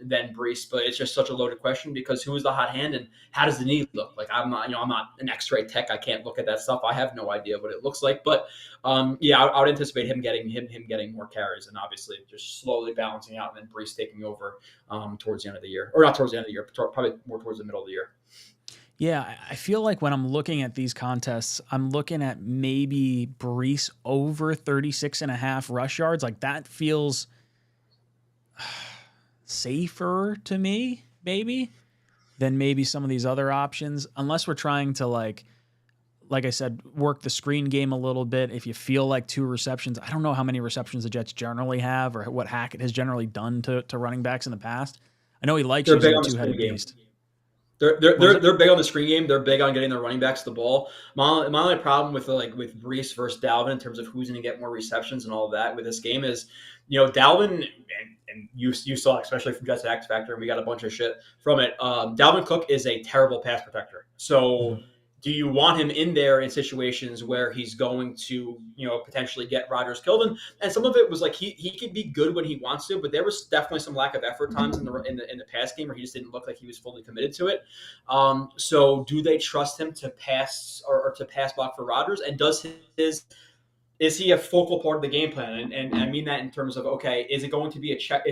than Breece, but it's just such a loaded question because who is the hot hand and how does the knee look? Like I'm not an X-ray tech. I can't look at that stuff. I have no idea what it looks like, but I would anticipate him getting more carries and obviously just slowly balancing out and then Breece taking over towards the end of the year, or not towards the end of the year, but probably more towards the middle of the year. Yeah, I feel like when I'm looking at these contests, I'm looking at maybe Breece over 36.5 rush yards. Like that feels safer to me, maybe, than maybe some of these other options, unless we're trying to like I said, work the screen game a little bit. If you feel like 2 receptions, I don't know how many receptions the Jets generally have or what Hackett has generally done to running backs in the past. I know he likes using a 2-headed beast. They're big on the screen game. They're big on getting their running backs the ball. My only problem with Breece versus Dalvin in terms of who's going to get more receptions and all of that with this game is, Dalvin and you saw, especially from Jets X Factor, and we got a bunch of shit from it. Dalvin Cook is a terrible pass protector. So do you want him in there in situations where he's going to, potentially get Rodgers killed? And some of it was like he could be good when he wants to, but there was definitely some lack of effort times in the pass game where he just didn't look like he was fully committed to it. So do they trust him to pass or to pass block for Rodgers? And is he a focal part of the game plan? And I mean that in terms of, okay, is it going to be a check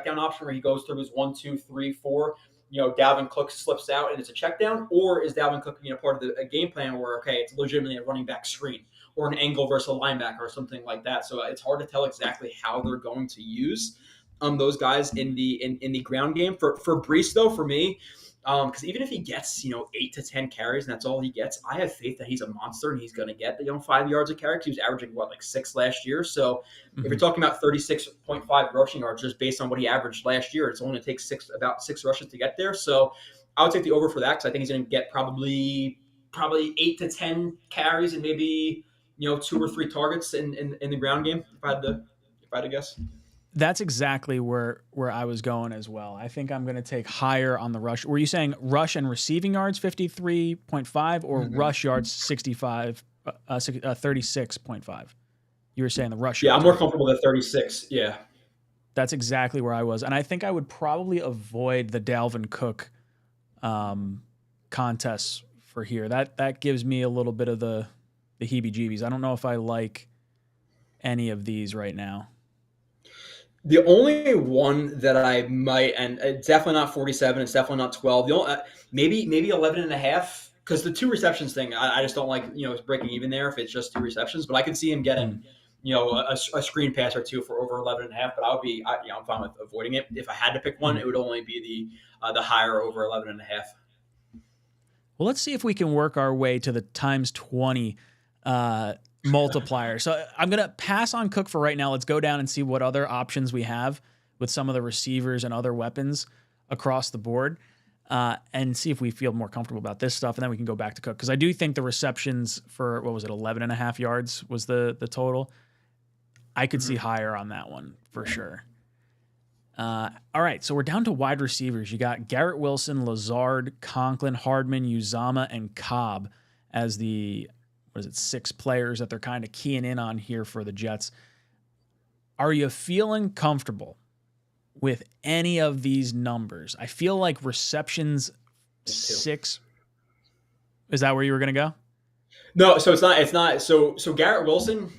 down option where he goes through his 1, 2, 3, 4? Dalvin Cook slips out and it's a check down, or is Dalvin Cook being a part of a game plan where, okay, it's legitimately a running back screen or an angle versus a linebacker or something like that. So it's hard to tell exactly how they're going to use those guys in the ground game. For Breece though, for me, because even if he gets 8 to 10 carries and that's all he gets, I have faith that he's a monster and he's going to get 5 yards a carry. He was averaging 6 last year. So if you're talking about 36.5 rushing yards just based on what he averaged last year, it's only going to take about 6 rushes to get there. So I would take the over for that because I think he's going to get probably 8 to 10 carries and maybe 2 or 3 targets in the ground game. If I had to guess. That's exactly where I was going as well. I think I'm going to take higher on the rush. Were you saying rush and receiving yards 53.5 or rush yards 36.5? You were saying the rush. Yeah, I'm more comfortable with 36. Yeah. That's exactly where I was. And I think I would probably avoid the Dalvin Cook contests for here. That gives me a little bit of the heebie-jeebies. I don't know if I like any of these right now. The only one that I might, and it's definitely not 47, it's definitely not 12. The only, maybe 11 and a half, because the 2 receptions thing, I just don't like, it's breaking even there if it's just 2 receptions. But I could see him getting, a screen pass or 2 for over 11 and a half. But I'm fine with avoiding it. If I had to pick one, it would only be the higher over 11 and a half. Well, let's see if we can work our way to the times 20 multiplier. So I'm going to pass on Cook for right now. Let's go down and see what other options we have with some of the receivers and other weapons across the board and see if we feel more comfortable about this stuff. And then we can go back to Cook. Because I do think the receptions for, 11.5 yards was the total. I could see higher on that one for sure. All right, so we're down to wide receivers. You got Garrett Wilson, Lazard, Conklin, Hardman, Uzama, and Cobb as the 6 players that they're kind of keying in on here for the Jets. Are you feeling comfortable with any of these numbers? I feel like receptions 6. Is that where you were going to go? No, so it's not. So Garrett Wilson,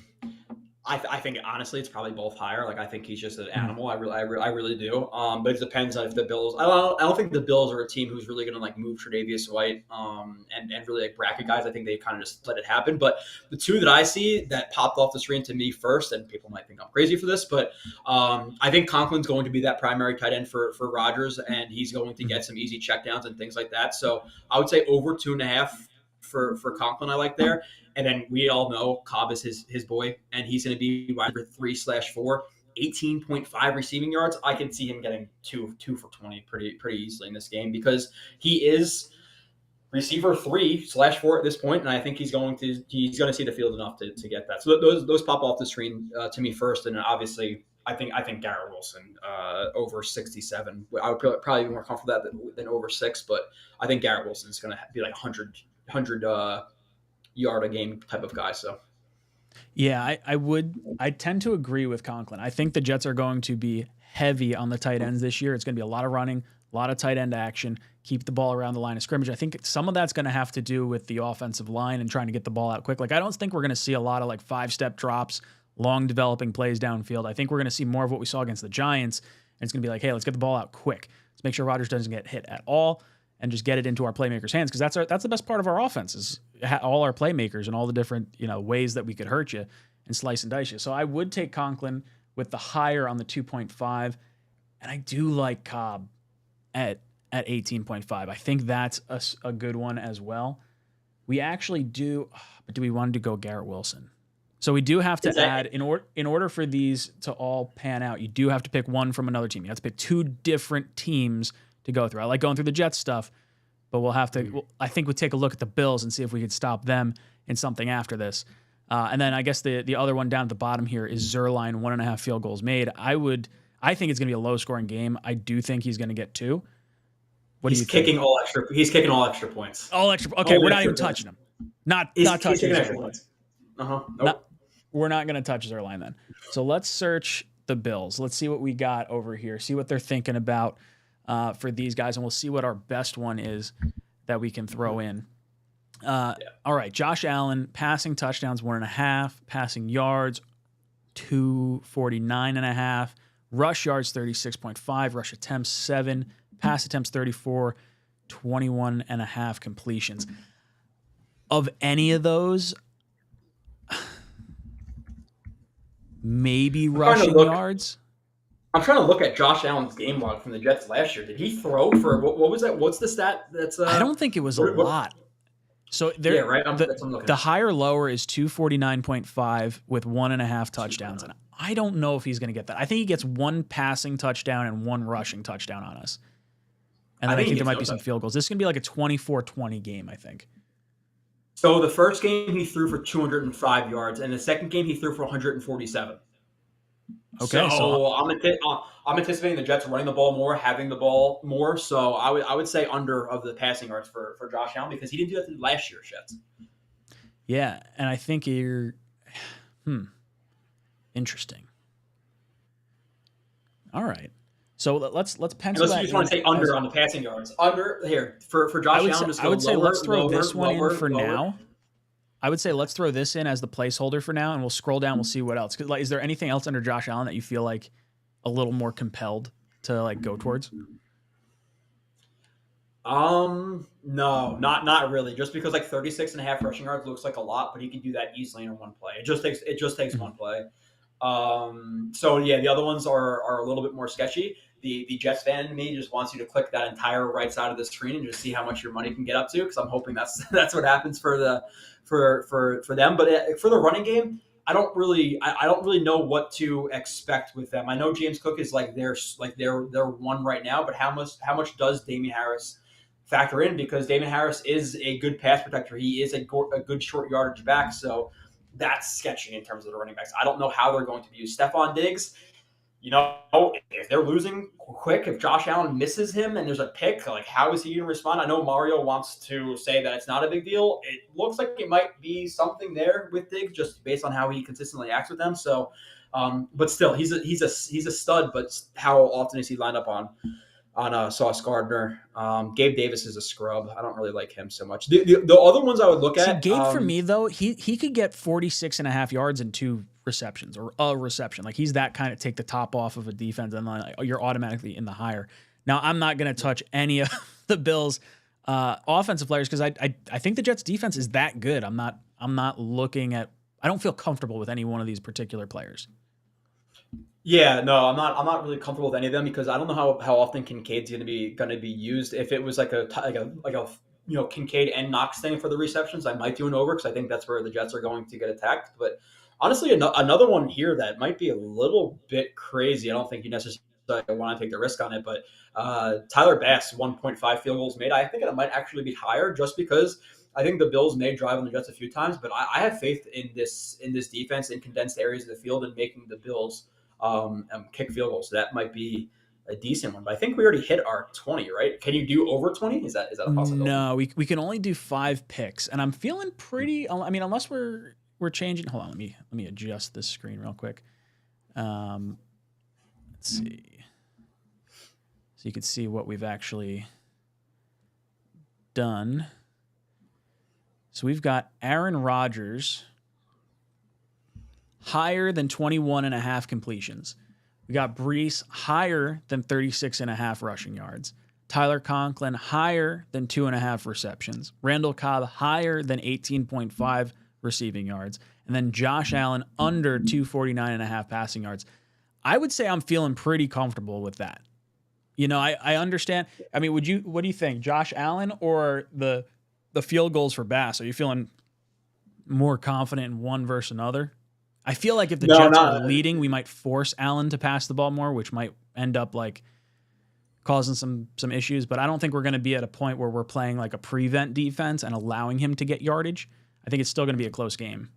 I think honestly it's probably both higher. Like I think he's just an animal. I really do. But it depends on if the Bills. I don't think the Bills are a team who's really going to like move Tre'Davious White and really like bracket guys. I think they kind of just let it happen. But the 2 that I see that popped off the screen to me first, and people might think I'm crazy for this, but I think Conklin's going to be that primary tight end for Rodgers, and he's going to get some easy checkdowns and things like that. So I would say over 2.5 for Conklin. I like there. And then we all know Cobb is his boy, and he's going to be wide receiver 3/4, 18.5 receiving yards. I can see him getting 2 for 20 pretty easily in this game because he is receiver 3/4 at this point, and I think he's going to see the field enough to get that. So those pop off the screen to me first, and obviously I think Garrett Wilson over 67. I would probably be more comfortable with that than over 6, but I think Garrett Wilson is going to be like 100 yard a game type of guy. So yeah, I tend to agree with Conklin. I think the Jets are going to be heavy on the tight ends this year. It's going to be a lot of running, a lot of tight end action, keep the ball around the line of scrimmage. I think some of that's going to have to do with the offensive line and trying to get the ball out quick. Like I don't think we're going to see a lot of like 5-step drops, long developing plays downfield. I think we're going to see more of what we saw against the Giants. And it's going to be like, hey, let's get the ball out quick. Let's make sure Rodgers doesn't get hit at all, and just get it into our playmakers' hands, because that's the best part of our offense is all our playmakers and all the different ways that we could hurt you and slice and dice you. So I would take Conklin with the higher on the 2.5, and I do like Cobb at 18.5. I think that's a good one as well. We actually do, but do we want to go Garrett Wilson? So we do have to add, in order for these to all pan out, you do have to pick one from another team. You have to pick 2 different teams to go through. I like going through the Jets stuff, but we'll have to. I think we'll take a look at the Bills and see if we could stop them in something after this. And then I guess the other one down at the bottom here is Zuerlein, 1.5 field goals made. I think it's going to be a low scoring game. I do think he's going to get 2. He's kicking all extra points. All extra. Okay, we're not even touching him. Not touching extra points. Nope. We're not going to touch Zuerlein then. So let's search the Bills. Let's see what we got over here. See what they're thinking about for these guys, and we'll see what our best one is that we can throw in. All right, Josh Allen, passing touchdowns 1.5, passing yards 249.5, rush yards 36.5, rush attempts 7, pass attempts 34, 21.5 completions. Of any of those, maybe rushing yards. I'm trying to look at Josh Allen's game log from the Jets last year. Did he throw for what was that? What's the stat? That's I don't think it was a lot. So there, yeah, right. The higher lower is 249.5 with 1.5 touchdowns, and I don't know if he's going to get that. I think he gets 1 passing touchdown and 1 rushing touchdown on us, and then I think there might be some field goals. This is going to be like a 24-20 game, I think. So the first game he threw for 205 yards, and the second game he threw for 147. Okay, so I'm anticipating the Jets running the ball more, having the ball more. So I would say under of the passing yards for Josh Allen, because he didn't do that last year's Jets. Yeah, and I think you're interesting. All right, so let's pencil that. Unless you just want to say under on the passing yards. Under here for Josh Allen. I would say let's throw this one in for now. I would say let's throw this in as the placeholder for now, and we'll scroll down. We'll see what else. Cause, like, is there anything else under Josh Allen that you feel like a little more compelled to like go towards? No, not really. Just because like 36.5 rushing yards looks like a lot, but he can do that easily in one play. It just takes one play. So yeah, the other ones are a little bit more sketchy. The Jets fan in me just wants you to click that entire right side of the screen and just see how much your money can get up to, because I'm hoping that's what happens for them. But for the running game, I don't really know what to expect with them. I know James Cook is they're one right now, but how much does Damian Harris factor in? Because Damian Harris is a good pass protector. He is a good short yardage back, so that's sketchy in terms of the running backs. I don't know how they're going to use Stephon Diggs. if they're losing quick, if Josh Allen misses him and there's a pick, like how is he going to respond? I know Mario wants to say that it's not a big deal. It looks like it might be something there with Diggs, just based on how he consistently acts with them. So, but still, he's a stud. But how often is he lined up on Sauce Gardner? Gabe Davis is a scrub. I don't really like him so much. The other ones I would look at. Gabe, for me though, he could get 46.5 yards in 2 receptions or a reception. Like he's that kind of take the top off of a defense and like, you're automatically in the higher. Now I'm not going to touch any of the Bills offensive players because I think the Jets defense is that good. I'm not looking at. I don't feel comfortable with any one of these particular players. Yeah, no, I'm not really comfortable with any of them because I don't know how often Kincaid's going to be used. If it was like a Kincaid and Knox thing for the receptions, I might do an over because I think that's where the Jets are going to get attacked. But honestly, another one here that might be a little bit crazy. I don't think you necessarily want to take the risk on it, but Tyler Bass, 1.5 field goals made. I think it might actually be higher just because I think the Bills may drive on the Jets a few times, but I have faith in this defense in condensed areas of the field and making the Bills kick field goals. So that might be a decent one. But I think we already hit our 20, right? Can you do over 20? Is that a possibility? No, we can only do 5 picks, and I'm feeling pretty. I mean, unless we're changing. Hold on, let me adjust this screen real quick. Let's see, so you can see what we've actually done. So we've got Aaron Rodgers higher than 21.5 completions. We got Brees higher than 36.5 rushing yards. Tyler Conklin higher than 2.5 receptions. Randall Cobb higher than 18.5 receiving yards. And then Josh Allen under 249.5 passing yards. I would say I'm feeling pretty comfortable with that. I understand. I mean, what do you think? Josh Allen or the field goals for Bass? Are you feeling more confident in one versus another? I feel like if the Jets are leading, we might force Allen to pass the ball more, which might end up like causing some issues. But I don't think we're going to be at a point where we're playing like a prevent defense and allowing him to get yardage. I think it's still going to be a close game.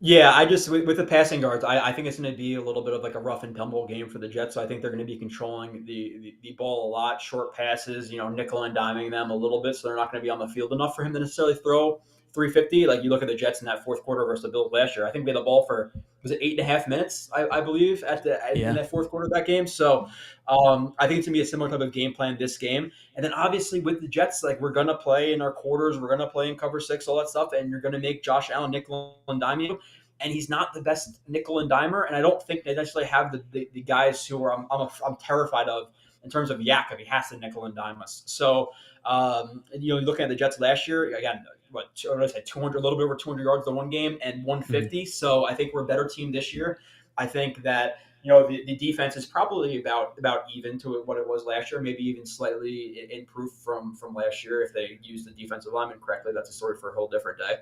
Yeah, I just with the passing yards, I think it's going to be a little bit of like a rough and tumble game for the Jets. So I think they're going to be controlling the ball a lot, short passes, nickel and diming them a little bit. So they're not going to be on the field enough for him to necessarily throw 350. Like you look at the Jets in that fourth quarter versus the Bills last year. I think we had the ball for, was it 8.5 minutes, I believe, in that fourth quarter of that game. So I think it's going to be a similar type of game plan this game. And then obviously with the Jets, like we're going to play in our quarters, we're going to play in cover 6, all that stuff. And you're going to make Josh Allen nickel and dime you. And he's not the best nickel and dimer. And I don't think they necessarily have the guys who are I'm terrified of in terms of Yak if he has to nickel and dime us. So, looking at the Jets last year, again, what did I say, 200, a little bit over 200 yards the one game and 150. Mm-hmm. So I think we're a better team this year. I think that, the defense is probably about even to what it was last year, maybe even slightly improved from last year if they use the defensive lineman correctly. That's a story for a whole different day.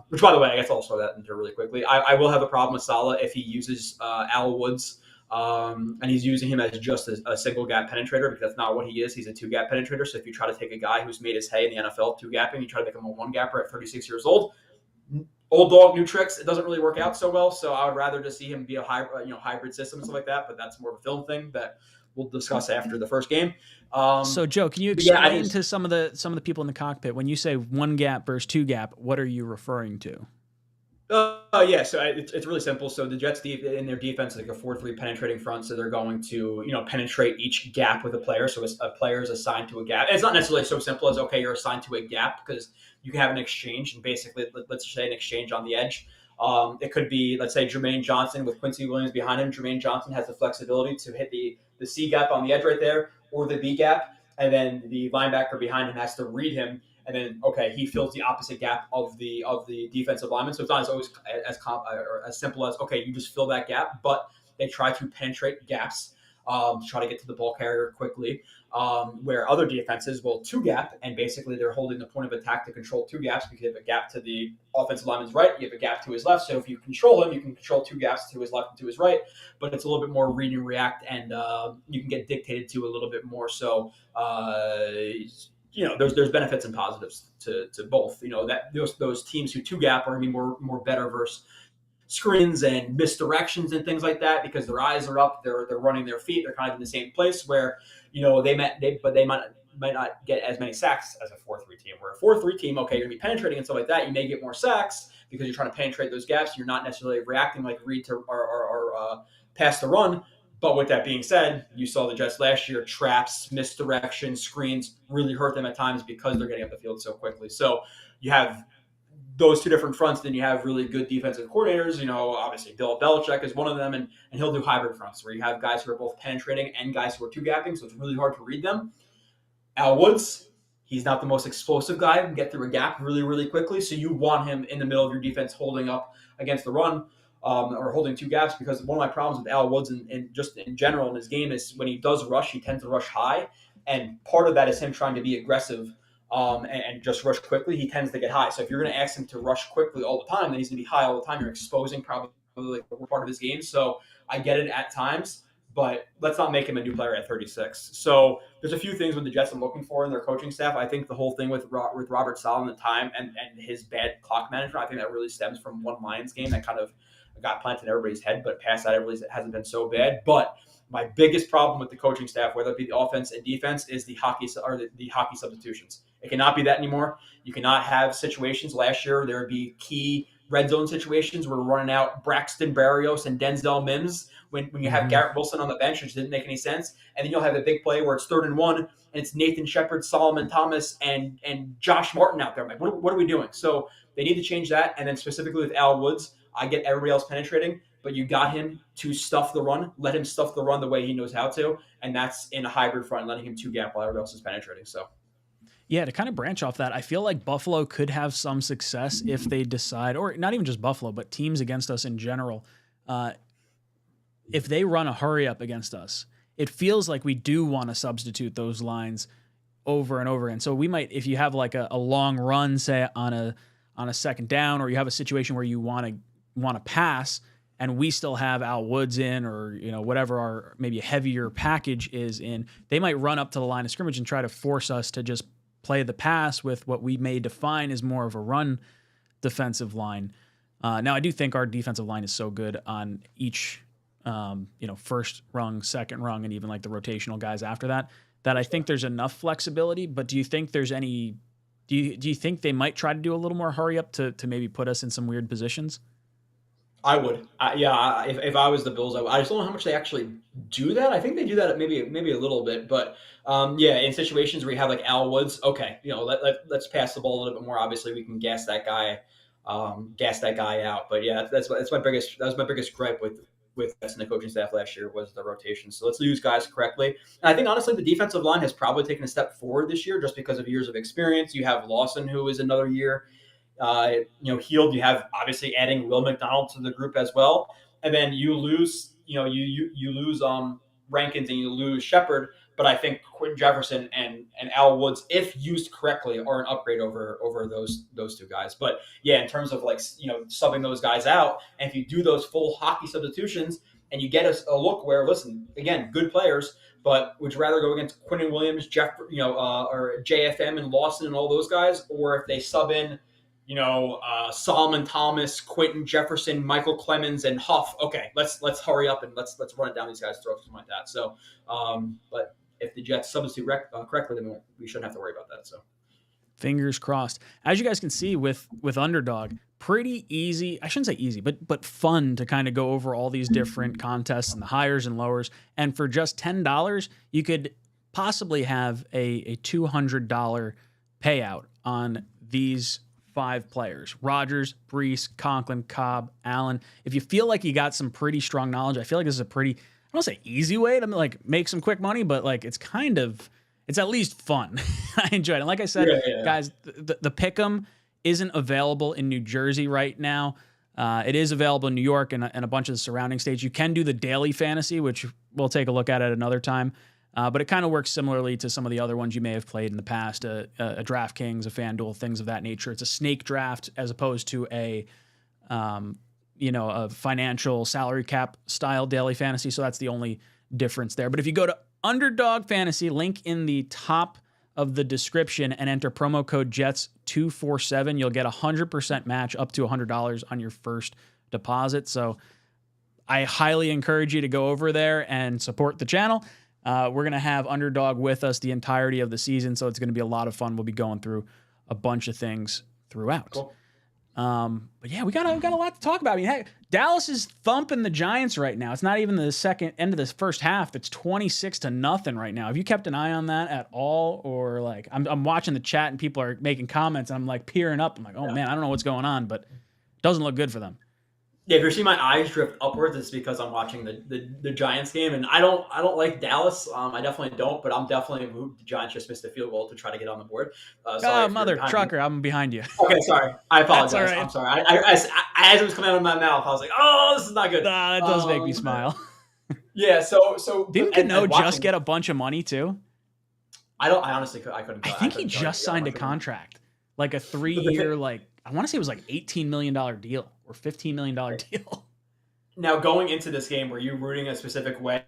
Which, by the way, I guess I'll slow that into really quickly. I will have a problem with Saleh if he uses Al Woods and he's using him as just a single gap penetrator, because that's not what he is. He's a 2-gap penetrator. So if you try to take a guy who's made his hay in the NFL 2-gapping, you try to make him a 1-gapper at 36 years old. Old dog, new tricks. It doesn't really work out so well. So I would rather just see him be a hybrid system and stuff like that. But that's more of a film thing that we'll discuss after the first game. So Joe, can you explain to some of the people in the cockpit, when you say 1-gap versus 2-gap, what are you referring to? Yeah, so it's really simple. So the Jets in their defense is like a 4-3 penetrating front. So they're going to penetrate each gap with a player. So a player is assigned to a gap. And it's not necessarily so simple as, okay, you're assigned to a gap, because you can have an exchange, and basically let's say an exchange on the edge. It could be, let's say, Jermaine Johnson with Quincy Williams behind him. Jermaine Johnson has the flexibility to hit the C gap on the edge right there, or the B gap, and then the linebacker behind him has to read him. And then, okay, he fills the opposite gap of the defensive lineman. So it's not always as simple as, okay, you just fill that gap. But they try to penetrate gaps to try to get to the ball carrier quickly. Where other defenses will 2-gap, and basically they're holding the point of attack to control 2 gaps, because you have a gap to the offensive lineman's right, you have a gap to his left. So if you control him, you can control 2 gaps to his left and to his right. But it's a little bit more read and react, and you can get dictated to a little bit more. So there's benefits and positives to both. That those teams who 2-gap are going to be more better versus screens and misdirections and things like that because their eyes are up, they're running their feet, they're kind of in the same place where they might not get as many sacks as a 4-3 team. Where a 4-3 team, okay, you're gonna be penetrating and stuff like that. You may get more sacks because you're trying to penetrate those gaps. You're not necessarily reacting like read to or pass the run. But with that being said, you saw the Jets last year, traps, misdirection, screens really hurt them at times because they're getting up the field so quickly. So you have those two different fronts. Then you have really good defensive coordinators. Obviously Bill Belichick is one of them, and he'll do hybrid fronts where you have guys who are both penetrating and guys who are two-gapping, so it's really hard to read them. Al Woods, he's not the most explosive guy. He can get through a gap really, really quickly, so you want him in the middle of your defense holding up against the run. Or holding two gaps, because one of my problems with Al Woods and just in general in his game is when he does rush, he tends to rush high. And part of that is him trying to be aggressive and just rush quickly. He tends to get high. So if you're going to ask him to rush quickly all the time, then he's going to be high all the time. You're exposing probably like part of his game. So I get it at times, but let's not make him a new player at 36. So there's a few things with the Jets I'm looking for in their coaching staff. I think the whole thing with Robert Saleh and the time and his bad clock management, I think that really stems from one Lions game that kind of got planted in everybody's head, but past that, it hasn't been so bad. But my biggest problem with the coaching staff, whether it be the offense and defense, is the hockey substitutions. It cannot be that anymore. You cannot have situations. Last year, there would be key red zone situations where we're running out Braxton Berrios and Denzel Mims when you have Garrett Wilson on the bench, which didn't make any sense. And then you'll have a big play where it's 3rd and 1, and it's Nathan Shepard, Solomon Thomas, and Josh Martin out there. I'm like, what are we doing? So they need to change that. And then specifically with Al Woods, I get everybody else penetrating, but you got him to stuff the run. Let him stuff the run the way he knows how to, and that's in a hybrid front, letting him two-gap while everybody else is penetrating. So, yeah, to kind of branch off that, I feel like Buffalo could have some success if they decide, or not even just Buffalo, but teams against us in general. If they run a hurry up against us, it feels like we do want to substitute those lines over and over again. So we might, if you have like a long run, say on a 2nd down, or you have a situation where you want to pass, and we still have Al Woods in, or whatever our maybe a heavier package is in, they might run up to the line of scrimmage and try to force us to just play the pass with what we may define as more of a run defensive line. Now I do think our defensive line is so good on each first rung, second rung, and even like the rotational guys after that I think there's enough flexibility. But do you think there's any? Do you think they might try to do a little more hurry up to maybe put us in some weird positions? I would. If I was the Bills, I just don't know how much they actually do that. I think they do that maybe a little bit. But in situations where you have like Al Woods, okay, let's pass the ball a little bit more. Obviously, we can gas that guy out. But yeah, that was my biggest gripe with us and the coaching staff last year was the rotation. So let's use guys correctly. And I think honestly, the defensive line has probably taken a step forward this year just because of years of experience. You have Lawson, who is another year healed. You have obviously adding Will McDonald to the group as well, and then you lose you lose Rankins and you lose Shepard. But I think Quentin Jefferson and Al Woods, if used correctly, are an upgrade over those two guys. But yeah, in terms of subbing those guys out, and if you do those full hockey substitutions and you get a look where, listen, again, good players, but would you rather go against Quentin Williams, or JFM and Lawson and all those guys, or if they sub in Solomon Thomas, Quentin Jefferson, Michael Clemens, and Huff? Okay, let's hurry up and let's run it down these guys' throats, something like that. So, but if the Jets substitute correctly, then we shouldn't have to worry about that. So, fingers crossed. As you guys can see with Underdog, pretty easy. I shouldn't say easy, but fun to kind of go over all these different contests and the higher and lowers. And for just $10, you could possibly have a $200 payout on these 5 players: Rodgers, Brees, Conklin, Cobb, Allen. If you feel like you got some pretty strong knowledge, I feel like this is a pretty, I don't say easy way to make some quick money, but it's at least fun. I enjoyed it. And like I said, guys, the Pick'em isn't available in New Jersey right now. It is available in New York and a bunch of the surrounding states. You can do the daily fantasy, which we'll take a look at another time. But it kind of works similarly to some of the other ones you may have played in the past, a DraftKings, a FanDuel, things of that nature. It's a snake draft as opposed to a financial salary cap style daily fantasy. So that's the only difference there. But if you go to Underdog Fantasy, link in the top of the description, and enter promo code JETS247, you'll get 100% match up to $100 on your first deposit. So I highly encourage you to go over there and support the channel. We're going to have Underdog with us the entirety of the season, so it's going to be a lot of fun. We'll be going through a bunch of things throughout. Cool. But yeah, we got a lot to talk about. I mean, heck, Dallas is thumping the Giants right now. It's not even the end of this first half. It's 26-0 right now. Have you kept an eye on that at all? Or like, I'm watching the chat and people are making comments and I'm like peering up. I'm like, oh man, I don't know what's going on, but it doesn't look good for them. Yeah, if you're seeing my eyes drift upwards, it's because I'm watching the Giants game, and I don't like Dallas. I definitely don't, but I'm definitely moved. The Giants just missed a field goal to try to get on the board. Oh, mother trucker, I'm behind you. Okay, sorry. I apologize. That's all right. I'm sorry. As it was coming out of my mouth, I was like, oh, this is not good. Nah, that does make me smile. Yeah, so didn't Cano just get a bunch of money too? I honestly couldn't. I think he just signed a contract, like a 3-year, like I want to say it was like $18 million deal or $15 million deal. Now, going into this game, were you rooting a specific way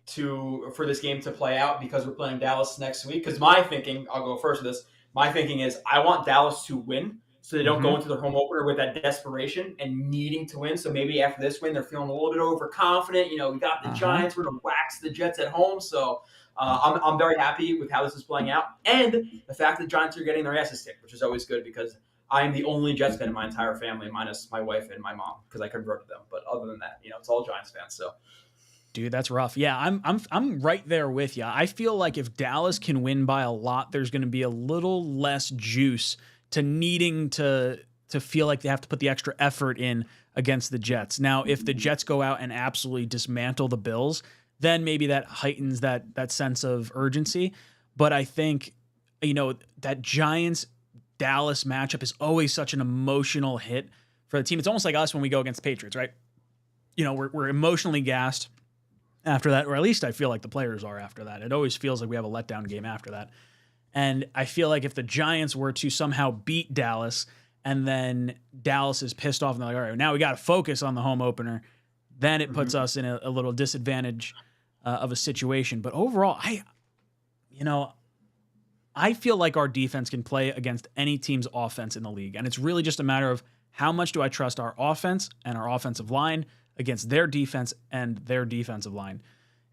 for this game to play out because we're playing Dallas next week? Because my thinking, I'll go first with this. My thinking is I want Dallas to win so they don't go into their home opener with that desperation and needing to win. So maybe after this win, they're feeling a little bit overconfident. You know, we got the Giants. We're going to wax the Jets at home. So I'm very happy with how this is playing out. And the fact that the Giants are getting their asses kicked, which is always good because I am the only Jets fan in my entire family, minus my wife and my mom, because I converted them. But other than that, it's all Giants fans. So, dude, that's rough. Yeah, I'm right there with you. I feel like if Dallas can win by a lot, there's going to be a little less juice to needing to feel like they have to put the extra effort in against the Jets. Now, if the Jets go out and absolutely dismantle the Bills, then maybe that heightens that sense of urgency. But I think that Giants Dallas matchup is always such an emotional hit for the team. It's almost like us when we go against the Patriots, right? We're emotionally gassed after that, or at least I feel like the players are after that. It always feels like we have a letdown game after that. And I feel like if the Giants were to somehow beat Dallas and then Dallas is pissed off and they're like, all right, now we got to focus on the home opener, then it puts us in a little disadvantage of a situation. But overall, I feel like our defense can play against any team's offense in the league. And it's really just a matter of how much do I trust our offense and our offensive line against their defense and their defensive line.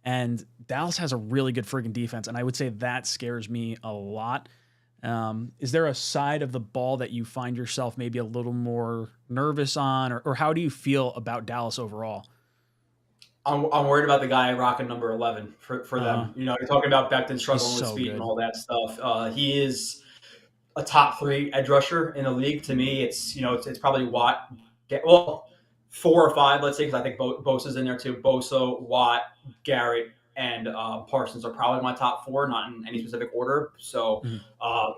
And Dallas has a really good friggin' defense, and I would say that scares me a lot. Is there a side of the ball that you find yourself maybe a little more nervous on, or how do you feel about Dallas overall? I'm worried about the guy rocking number 11 for them. You're talking about Becton struggling with speed and all that stuff. He is a top 3 edge rusher in the league. To me, it's probably Watt. Well, 4 or 5, let's say, because I think Bosa's in there too. Bosa, Watt, Garrett, and Parsons are probably my top 4, not in any specific order. So,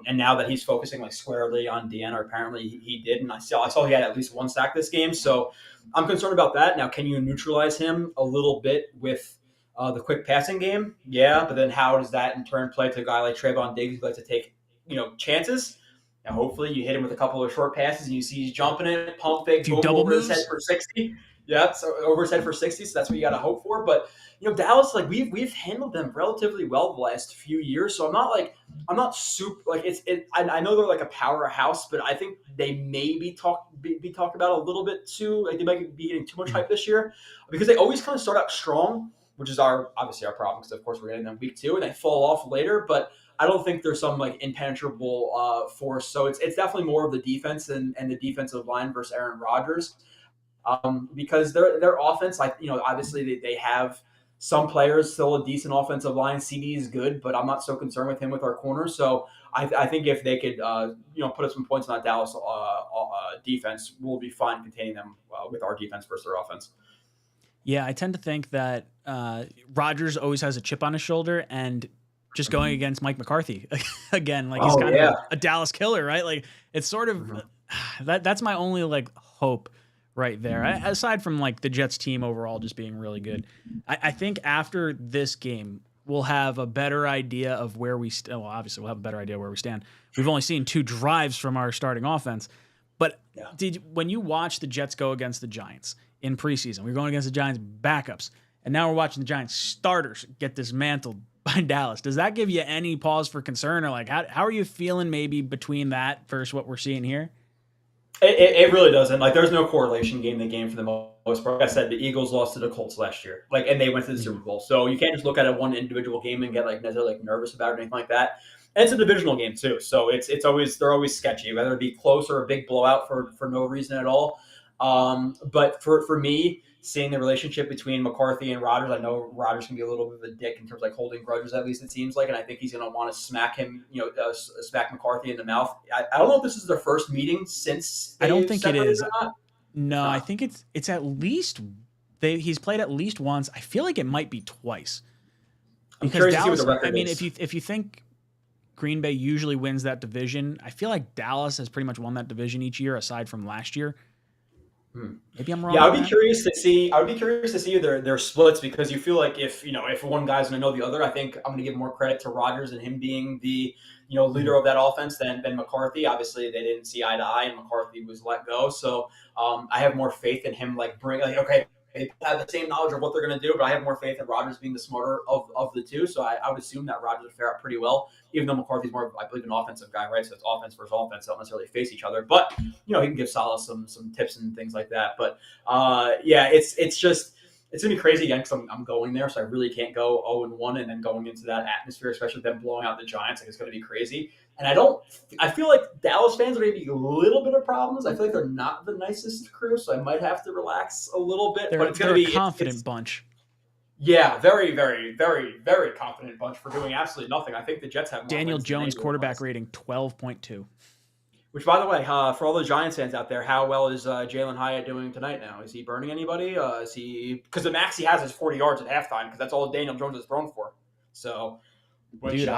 and now that he's focusing like squarely on DN, or apparently he did, and I saw he had at least 1 sack this game. So I'm concerned about that. Now, can you neutralize him a little bit with the quick passing game? Yeah, but then how does that in turn play to a guy like Trayvon Diggs who likes to take chances? Now, hopefully you hit him with a couple of short passes and you see he's jumping it, pump fake, boom, over his head for 60. Yeah, so over his head for 60. So that's what you got to hope for. But Dallas, like we've handled them relatively well the last few years. So I'm not super like I know they're like a powerhouse, but I think they may be talked about a little bit too. Like they might be getting too much hype this year because they always kind of start out strong, which is obviously our problem because of course we're getting them week 2 and they fall off later. But I don't think there's some like impenetrable force. So it's definitely more of the defense and the defensive line versus Aaron Rodgers. Because their offense, obviously they have some players, still a decent offensive line. CD is good, but I'm not so concerned with him with our corners. So I think if they could, put up some points on that Dallas defense, we'll be fine containing them with our defense versus their offense. Yeah, I tend to think that Rodgers always has a chip on his shoulder, and just going against Mike McCarthy again, like he's kind of a Dallas killer, right? Like it's sort of that's my only like hope right there. Aside from like the Jets team overall just being really good, I think after this game we'll have a better idea of where we stand. Well, obviously we'll have a better idea where we stand. We've only seen 2 drives from our starting offense, but when you watch the Jets go against the Giants in preseason, we were going against the Giants backups, and now we're watching the Giants starters get dismantled by Dallas. Does that give you any pause for concern, or like how are you feeling maybe between that versus what we're seeing here? It really doesn't. Like, there's no correlation game to game for the most part. Like I said, the Eagles lost to the Colts last year, like, and they went to the Super Bowl. So you can't just look at it one individual game and get like necessarily like nervous about it or anything like that. And it's a divisional game too, so it's always they're always sketchy, whether it be close or a big blowout for no reason at all. But for me, seeing the relationship between McCarthy and Rodgers, I know Rodgers can be a little bit of a dick in terms of like holding grudges, at least it seems like, and I think he's going to want to smack him, smack McCarthy in the mouth. I don't know if this is their first meeting since I don't think it is. or not. No, I think it's at least he's played at least once. I feel like it might be twice. Because Dallas, I mean, if you think Green Bay usually wins that division, I feel like Dallas has pretty much won that division each year, aside from last year. Maybe I'm wrong. Yeah, I would be curious to see. I would be curious to see their splits, because you feel like if one guy's going to know the other, I think I'm going to give more credit to Rodgers and him being the leader of that offense than McCarthy. Obviously, they didn't see eye to eye, and McCarthy was let go. So I have more faith in him. Okay, they have the same knowledge of what they're going to do, but I have more faith in Rodgers being the smarter of the two. So I would assume that Rodgers would fare out pretty well, even though McCarthy's more, I believe, an offensive guy, right? So it's offense versus offense. They don't necessarily face each other, but he can give Salah some tips and things like that. But it's just it's gonna be crazy again, because I'm going there, so I really can't go 0-1 and then going into that atmosphere, especially them blowing out the Giants. Like, it's gonna be crazy. And I feel like Dallas fans are going to be a little bit of problems. I feel like they're not the nicest crew, so I might have to relax a little bit. But it's going to be a confident bunch. Yeah, very, very, very, very confident bunch for doing absolutely nothing. I think the Jets have more Daniel Jones quarterback rating 12.2. Which, by the way, for all the Giants fans out there, how well is Jalen Hyatt doing tonight now? Is he burning anybody? Is he, because the max he has is 40 yards at halftime, because that's all Daniel Jones has thrown for. So, dude,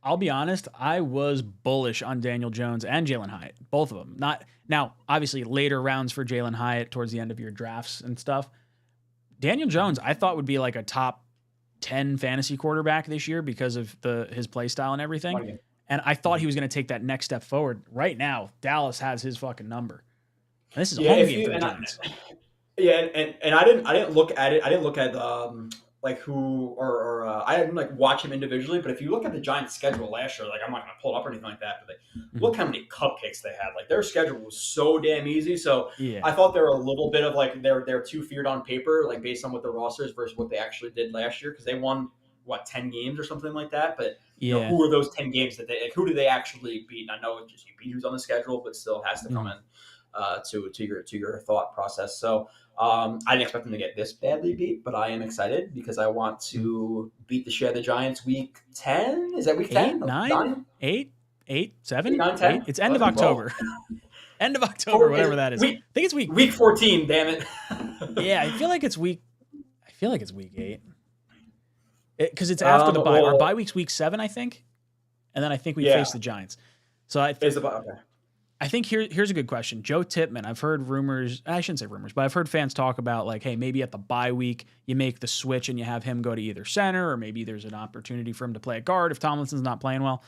I'll be honest, I was bullish on Daniel Jones and Jalen Hyatt, both of them. Not now, obviously later rounds for Jalen Hyatt towards the end of your drafts and stuff. Daniel Jones, I thought would be like a top 10 fantasy quarterback this year because of his play style and everything. And I thought he was going to take that next step forward. Right now, Dallas has his fucking number. And this is a home game for the Giants. And I didn't look at it. I didn't look at like who or I didn't like watch him individually. But if you look at the Giants' schedule last year, like, I'm not going to pull it up or anything like that, but look how many cupcakes they had. Like, their schedule was so damn easy. So I thought they were a little bit of like they're too feared on paper, like based on what the rosters versus what they actually did last year, because they won 10 games or something like that. But who are those 10 games that who do they actually beat? And I know just you beat who's on the schedule, but still has to come in to your thought process. So I didn't expect them to get this badly beat, but I am excited because I want to beat the shit out of the Giants week 10. Is that week 10? 9? 8? 7? 9, 10? 8? It's end of October. End of October, whatever that is. I think it's week 14, damn it. Yeah, I feel like it's week 8. Because it's after the bye. Our bye week's week 7, I think. And then I think we face the Giants. So I think I think here's a good question. Joe Tippmann, I've heard rumors, I shouldn't say rumors, but I've heard fans talk about like, hey, maybe at the bye week you make the switch and you have him go to either center, or maybe there's an opportunity for him to play at guard if Tomlinson's not playing well.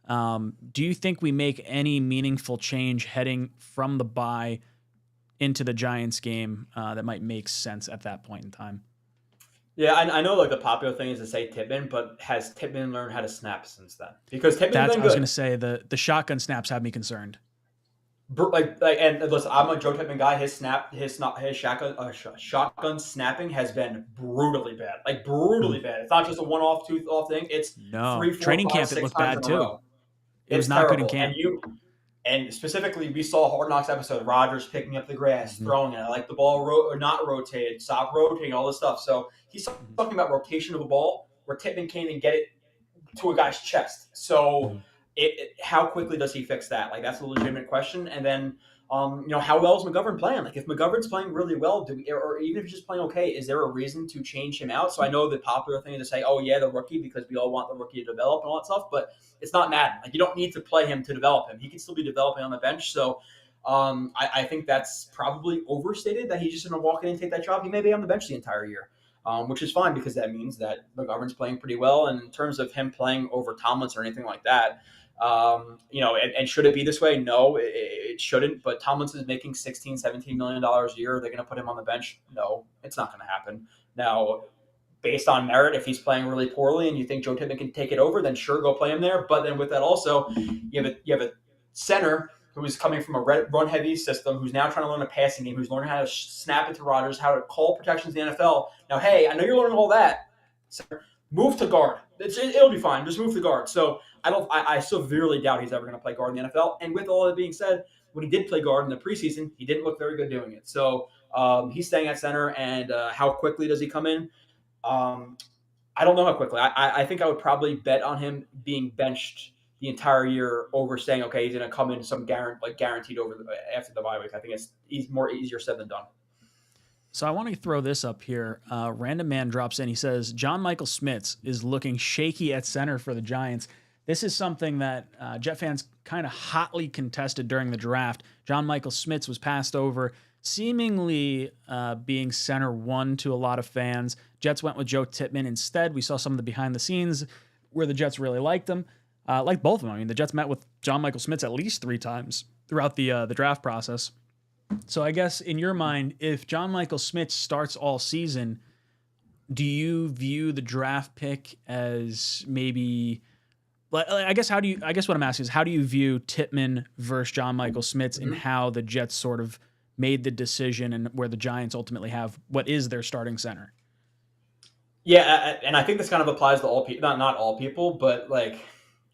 Do you think we make any meaningful change heading from the bye into the Giants game that might make sense at that point in time? Yeah, I know like the popular thing is to say Tippmann, but has Tippmann learned how to snap since then? Because Tippmann's been good. I was going to say the shotgun snaps have me concerned. And listen, I'm a Joe Tippmann guy. His shotgun snapping has been brutally bad. Like, brutally bad. It's not just a one-off, two-off thing. It's 3, 4, training 5, camp. It looked bad too. It was not terrible. Good in camp. And specifically, we saw a Hard Knocks episode. Rodgers picking up the grass, throwing it, like the ball not rotated, stop rotating, all this stuff. So he's talking about rotation of a ball where Tippmann can't even get it to a guy's chest. So. How quickly does he fix that? Like, that's a legitimate question. And then, how well is McGovern playing? Like, if McGovern's playing really well, or even if he's just playing okay, is there a reason to change him out? So I know the popular thing is to say, oh yeah, the rookie, because we all want the rookie to develop and all that stuff, but it's not Madden. Like, you don't need to play him to develop him. He can still be developing on the bench. So I think that's probably overstated that he's just going to walk in and take that job. He may be on the bench the entire year. Which is fine, because that means that McGovern's playing pretty well. And in terms of him playing over Tomlinson or anything like that, and should it be this way? No, it shouldn't. But Tomlinson is making $16-17 million a year. Are they going to put him on the bench? No, it's not going to happen. Now, based on merit, if he's playing really poorly and you think Joe Tippmann can take it over, then sure, go play him there. But then with that also, you have a center who's coming from a run-heavy system, who's now trying to learn a passing game, who's learning how to snap it to Rodgers, how to call protections in the NFL. Now, hey, I know you're learning all that. So move to guard. It'll be fine. Just move to guard. So I severely doubt he's ever going to play guard in the NFL. And with all that being said, when he did play guard in the preseason, he didn't look very good doing it. So he's staying at center. And how quickly does he come in? I don't know how quickly. I think I would probably bet on him being benched the entire year over saying, okay, he's going to come in some guaranteed over after the bye week. I think it's easier said than done. So I want to throw this up here. Random man drops in. He says, 𝐒𝐂 Smits is looking shaky at center for the Giants. This is something that Jet fans kind of hotly contested during the draft. 𝐒𝐂 Smits was passed over, seemingly being center one to a lot of fans. Jets went with Joe Tippmann instead. We saw some of the behind the scenes where the Jets really liked him. Like both of them. I mean, the Jets met with 𝐒𝐂 Smits at least 3 times throughout the draft process. So I guess in your mind, if 𝐒𝐂 Smits starts all season, do you view the draft pick as maybe? I guess what I'm asking is, how do you view Tippmann versus 𝐒𝐂 Smits and how the Jets sort of made the decision and where the Giants ultimately have what is their starting center? Yeah, and I think this kind of applies to all people, not all people, but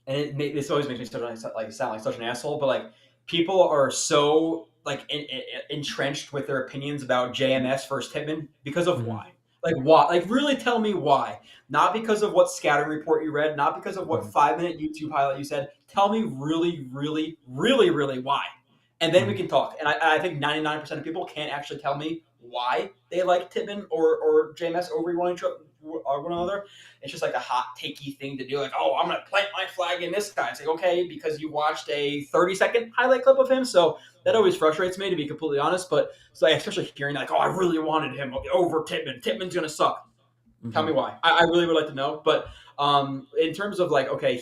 this always makes me sound like such an asshole, but people are so entrenched with their opinions about JMS versus Tippmann because of why. Why? Really tell me why. Not because of what scouting report you read, not because of what 5-minute YouTube highlight you said. Tell me really, really, really, really why. And then we can talk. And I think 99% of people can't actually tell me why they like Tippmann or JMS over one another. It's just a hot takey thing to do. I'm going to plant my flag in this guy. It's okay, because you watched a 30-second highlight clip of him. So that always frustrates me, to be completely honest. But especially hearing I really wanted him over Tippmann. Tippmann's going to suck. Mm-hmm. Tell me why. I really would like to know. But in terms of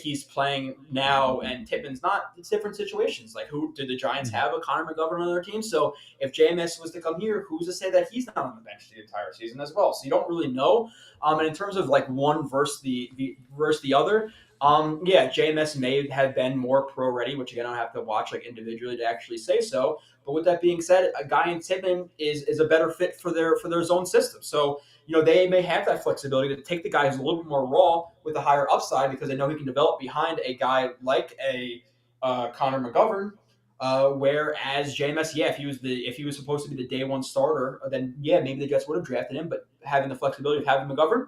he's playing now and Tippmann's not, it's different situations. Who did the Giants have a Connor McGovern on their team? So if JMS was to come here, who's to say that he's not on the bench the entire season as well? So you don't really know. And in terms of one versus the other, JMS may have been more pro ready, which again I don't have to watch individually to actually say so. But with that being said, a guy in Tippmann is a better fit for their zone system. So they may have that flexibility to take the guy who's a little bit more raw with a higher upside because they know he can develop behind a guy like a Connor McGovern. Whereas JMS, if he was supposed to be the day one starter, then maybe the Jets would have drafted him. But having the flexibility of having McGovern,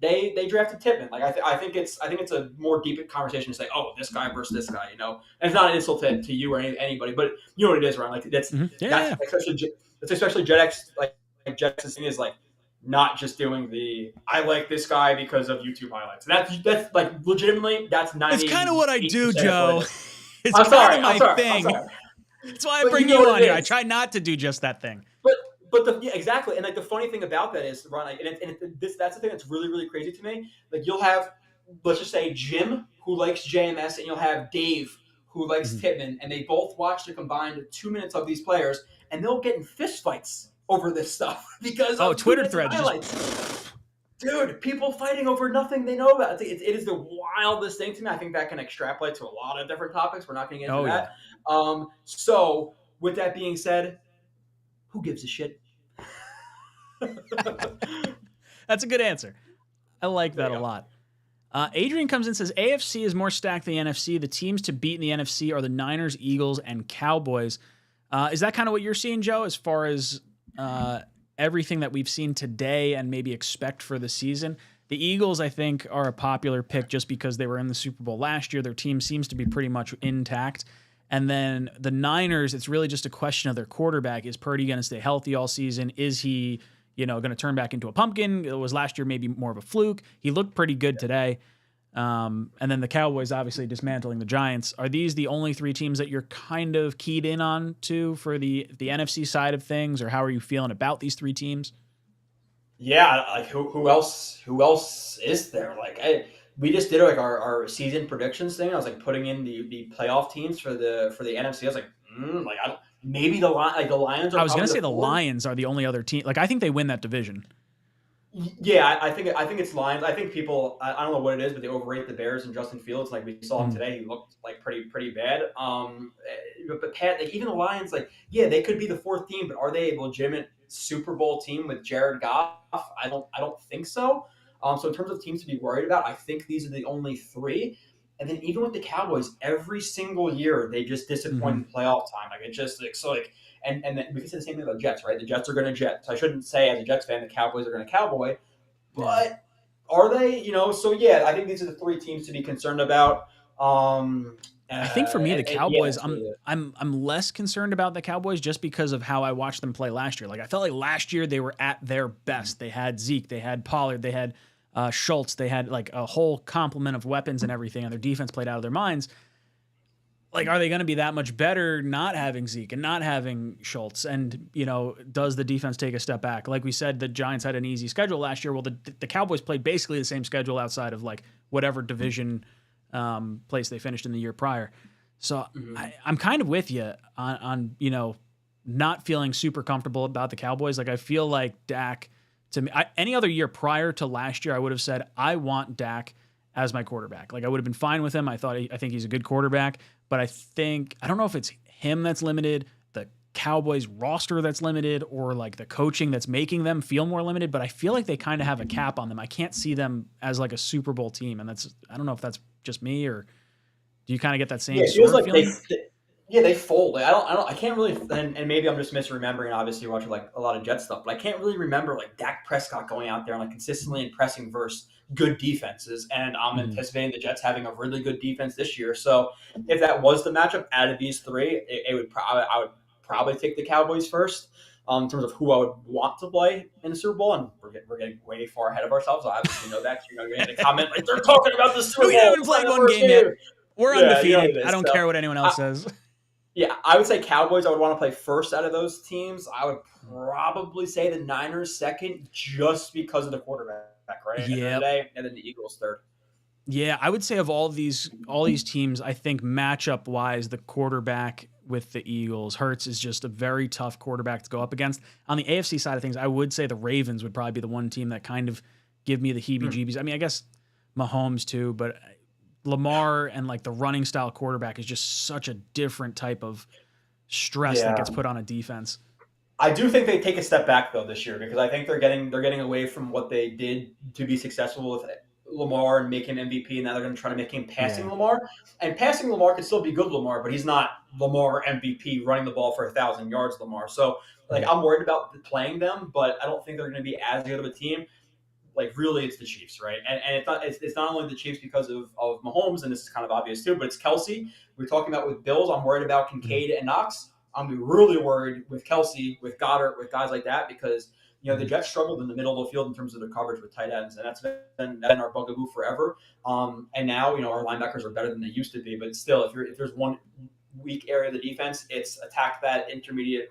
they drafted Tippmann. I think it's a more deep conversation to say, this guy versus this guy. And it's not an insult to you or anybody, but you know what it is, Ryan. That's especially JetX. JetX's thing is not just doing I like this guy because of YouTube highlights. That's legitimately that's 90. It's kind of what I do, Joe. It's I'm sorry, kind of my thing. That's why I bring you on here. I try not to do just that thing. But exactly. And the funny thing about that is, Ron, that's the thing that's really, really crazy to me. You'll have, let's just say, Jim, who likes JMS, and you'll have Dave, who likes Tippmann, and they both watch the combined 2 minutes of these players, and they'll get in fistfights over this stuff because of Twitter threads. Dude, people fighting over nothing they know about. It is the wildest thing to me. I think that can extrapolate to a lot of different topics. We're not going to get into that. Yeah. So with that being said, who gives a shit? That's a good answer. I like that a lot. Adrian comes in and says, AFC is more stacked than the NFC. The teams to beat in the NFC are the Niners, Eagles, and Cowboys. Is that kind of what you're seeing, Joe, as far as everything that we've seen today and maybe expect for the season? The Eagles, I think, are a popular pick just because they were in the Super Bowl last year. Their team seems to be pretty much intact. And then the Niners, it's really just a question of their quarterback. Is Purdy going to stay healthy all season? Is he, going to turn back into a pumpkin? It was last year maybe more of a fluke. He looked pretty good today. And then the Cowboys obviously dismantling the Giants. Are these the only 3 teams that you're kind of keyed in on to for the NFC side of things, or how are you feeling about these 3 teams? Yeah, who else is there? We just did our season predictions thing. I was putting in the playoff teams for the NFC. I was maybe the Lions. I was going to say the Lions are the only other team. I think they win that division. Yeah, I think it's Lions. I think people, I don't know what it is, but they overrate the Bears and Justin Fields. Like we saw him today, he looked like pretty bad. But Pat, like even the Lions, like yeah, they could be the fourth team, but are they a legitimate Super Bowl team with Jared Goff? I don't think so. So in terms of teams to be worried about, I think these are the only three. And then even with the Cowboys, every single year they just disappoint in playoff time. Like it just like so like and then we can say the same thing about the Jets, right? The Jets are going to Jets. I shouldn't say as a Jets fan the Cowboys are going to Cowboy, but are they? So yeah, I think these are the three teams to be concerned about. I think for me, the Cowboys, yeah, I'm less concerned about the Cowboys just because of how I watched them play last year. Like I felt like last year they were at their best. They had Zeke, they had Pollard, they had Schultz, they had like a whole complement of weapons and everything, and their defense played out of their minds. Like, are they going to be that much better not having Zeke and not having Schultz? And, does the defense take a step back? Like we said, the Giants had an easy schedule last year. Well, the Cowboys played basically the same schedule outside of like whatever division place they finished in the year prior. So I'm kind of with you on not feeling super comfortable about the Cowboys. Like I feel like Dak, to me, any other year prior to last year, I would have said, I want Dak as my quarterback. Like I would have been fine with him. I think he's a good quarterback, but I don't know if it's him that's limited, the Cowboys roster that's limited, or like the coaching that's making them feel more limited, but I feel like they kind of have a cap on them. I can't see them as like a Super Bowl team. And I don't know if that's just me, or do you kind of get that same it feels sort of like feeling? they fold. Like, I can't really, and maybe I'm just misremembering. Obviously, watching like a lot of Jet stuff, but I can't really remember like Dak Prescott going out there and like consistently impressing versus good defenses. And I'm anticipating the Jets having a really good defense this year. So if that was the matchup out of these three, I would probably take the Cowboys first. In terms of who I would want to play in the Super Bowl, and we're getting way far ahead of ourselves. I obviously know that. You're going to comment like they're talking about the Super Bowl. We haven't played one game yet. We're undefeated. I don't care what anyone else says. Yeah, I would say Cowboys I would want to play first out of those teams. I would probably say the Niners second just because of the quarterback, right? Yeah. And then the Eagles third. Yeah, I would say of all these teams, I think matchup wise, the quarterback with the Eagles, Hurts is just a very tough quarterback to go up against. On the AFC side of things, I would say the Ravens would probably be the one team that kind of give me the heebie-jeebies. I mean, I guess Mahomes too, but Lamar and like the running style quarterback is just such a different type of stress that gets put on a defense. I do think they take a step back though this year because I think they're getting away from what they did to be successful with Lamar and make him MVP, and now they're going to try to make him passing Lamar. And passing Lamar could still be good Lamar, but he's not Lamar MVP running the ball for 1,000 yards Lamar. So like I'm worried about playing them, but I don't think they're going to be as good of a team. Like really, it's the Chiefs, right? And it's not only the Chiefs because of Mahomes, and this is kind of obvious too, but it's Kelsey. We're talking about with Bills. I'm worried about Kincaid and Knox. I'm really worried with Kelsey, with Goddard, with guys like that because the Jets struggled in the middle of the field in terms of the coverage with tight ends, and that's been our bugaboo forever. And now our linebackers are better than they used to be, but still, if there's one weak area of the defense, it's attack that intermediate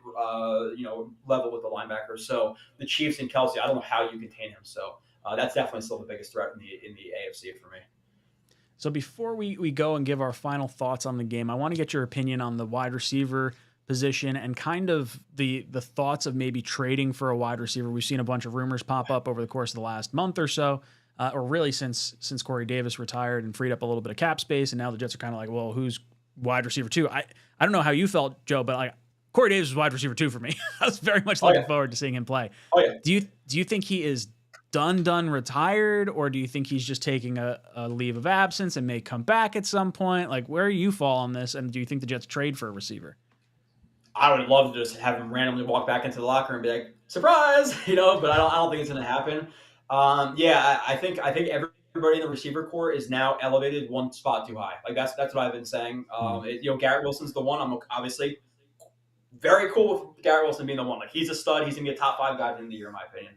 level with the linebackers. So the Chiefs and Kelsey, I don't know how you contain him. So that's definitely still the biggest threat in the AFC for me. So before we go and give our final thoughts on the game, I want to get your opinion on the wide receiver position and kind of the thoughts of maybe trading for a wide receiver. We've seen a bunch of rumors pop up over the course of the last month or so, or really since Corey Davis retired and freed up a little bit of cap space, and now the Jets are kind of like, well, who's wide receiver 2? I don't know how you felt, Joe, but like Corey Davis was wide receiver 2 for me. I was very much looking forward to seeing him play. Oh, yeah. Do you think he is done retired, or do you think he's just taking a leave of absence and may come back at some point? Like, where do you fall on this, and do you think the Jets trade for a receiver? I would love to just have him randomly walk back into the locker and be like, surprise, but I don't think it's going to happen. I think everybody in the receiver corps is now elevated one spot too high. Like that's what I've been saying. Garrett Wilson's the one. I'm obviously very cool with Garrett Wilson being the one. Like he's a stud. He's going to be a top 5 guy at the end of the year, in my opinion.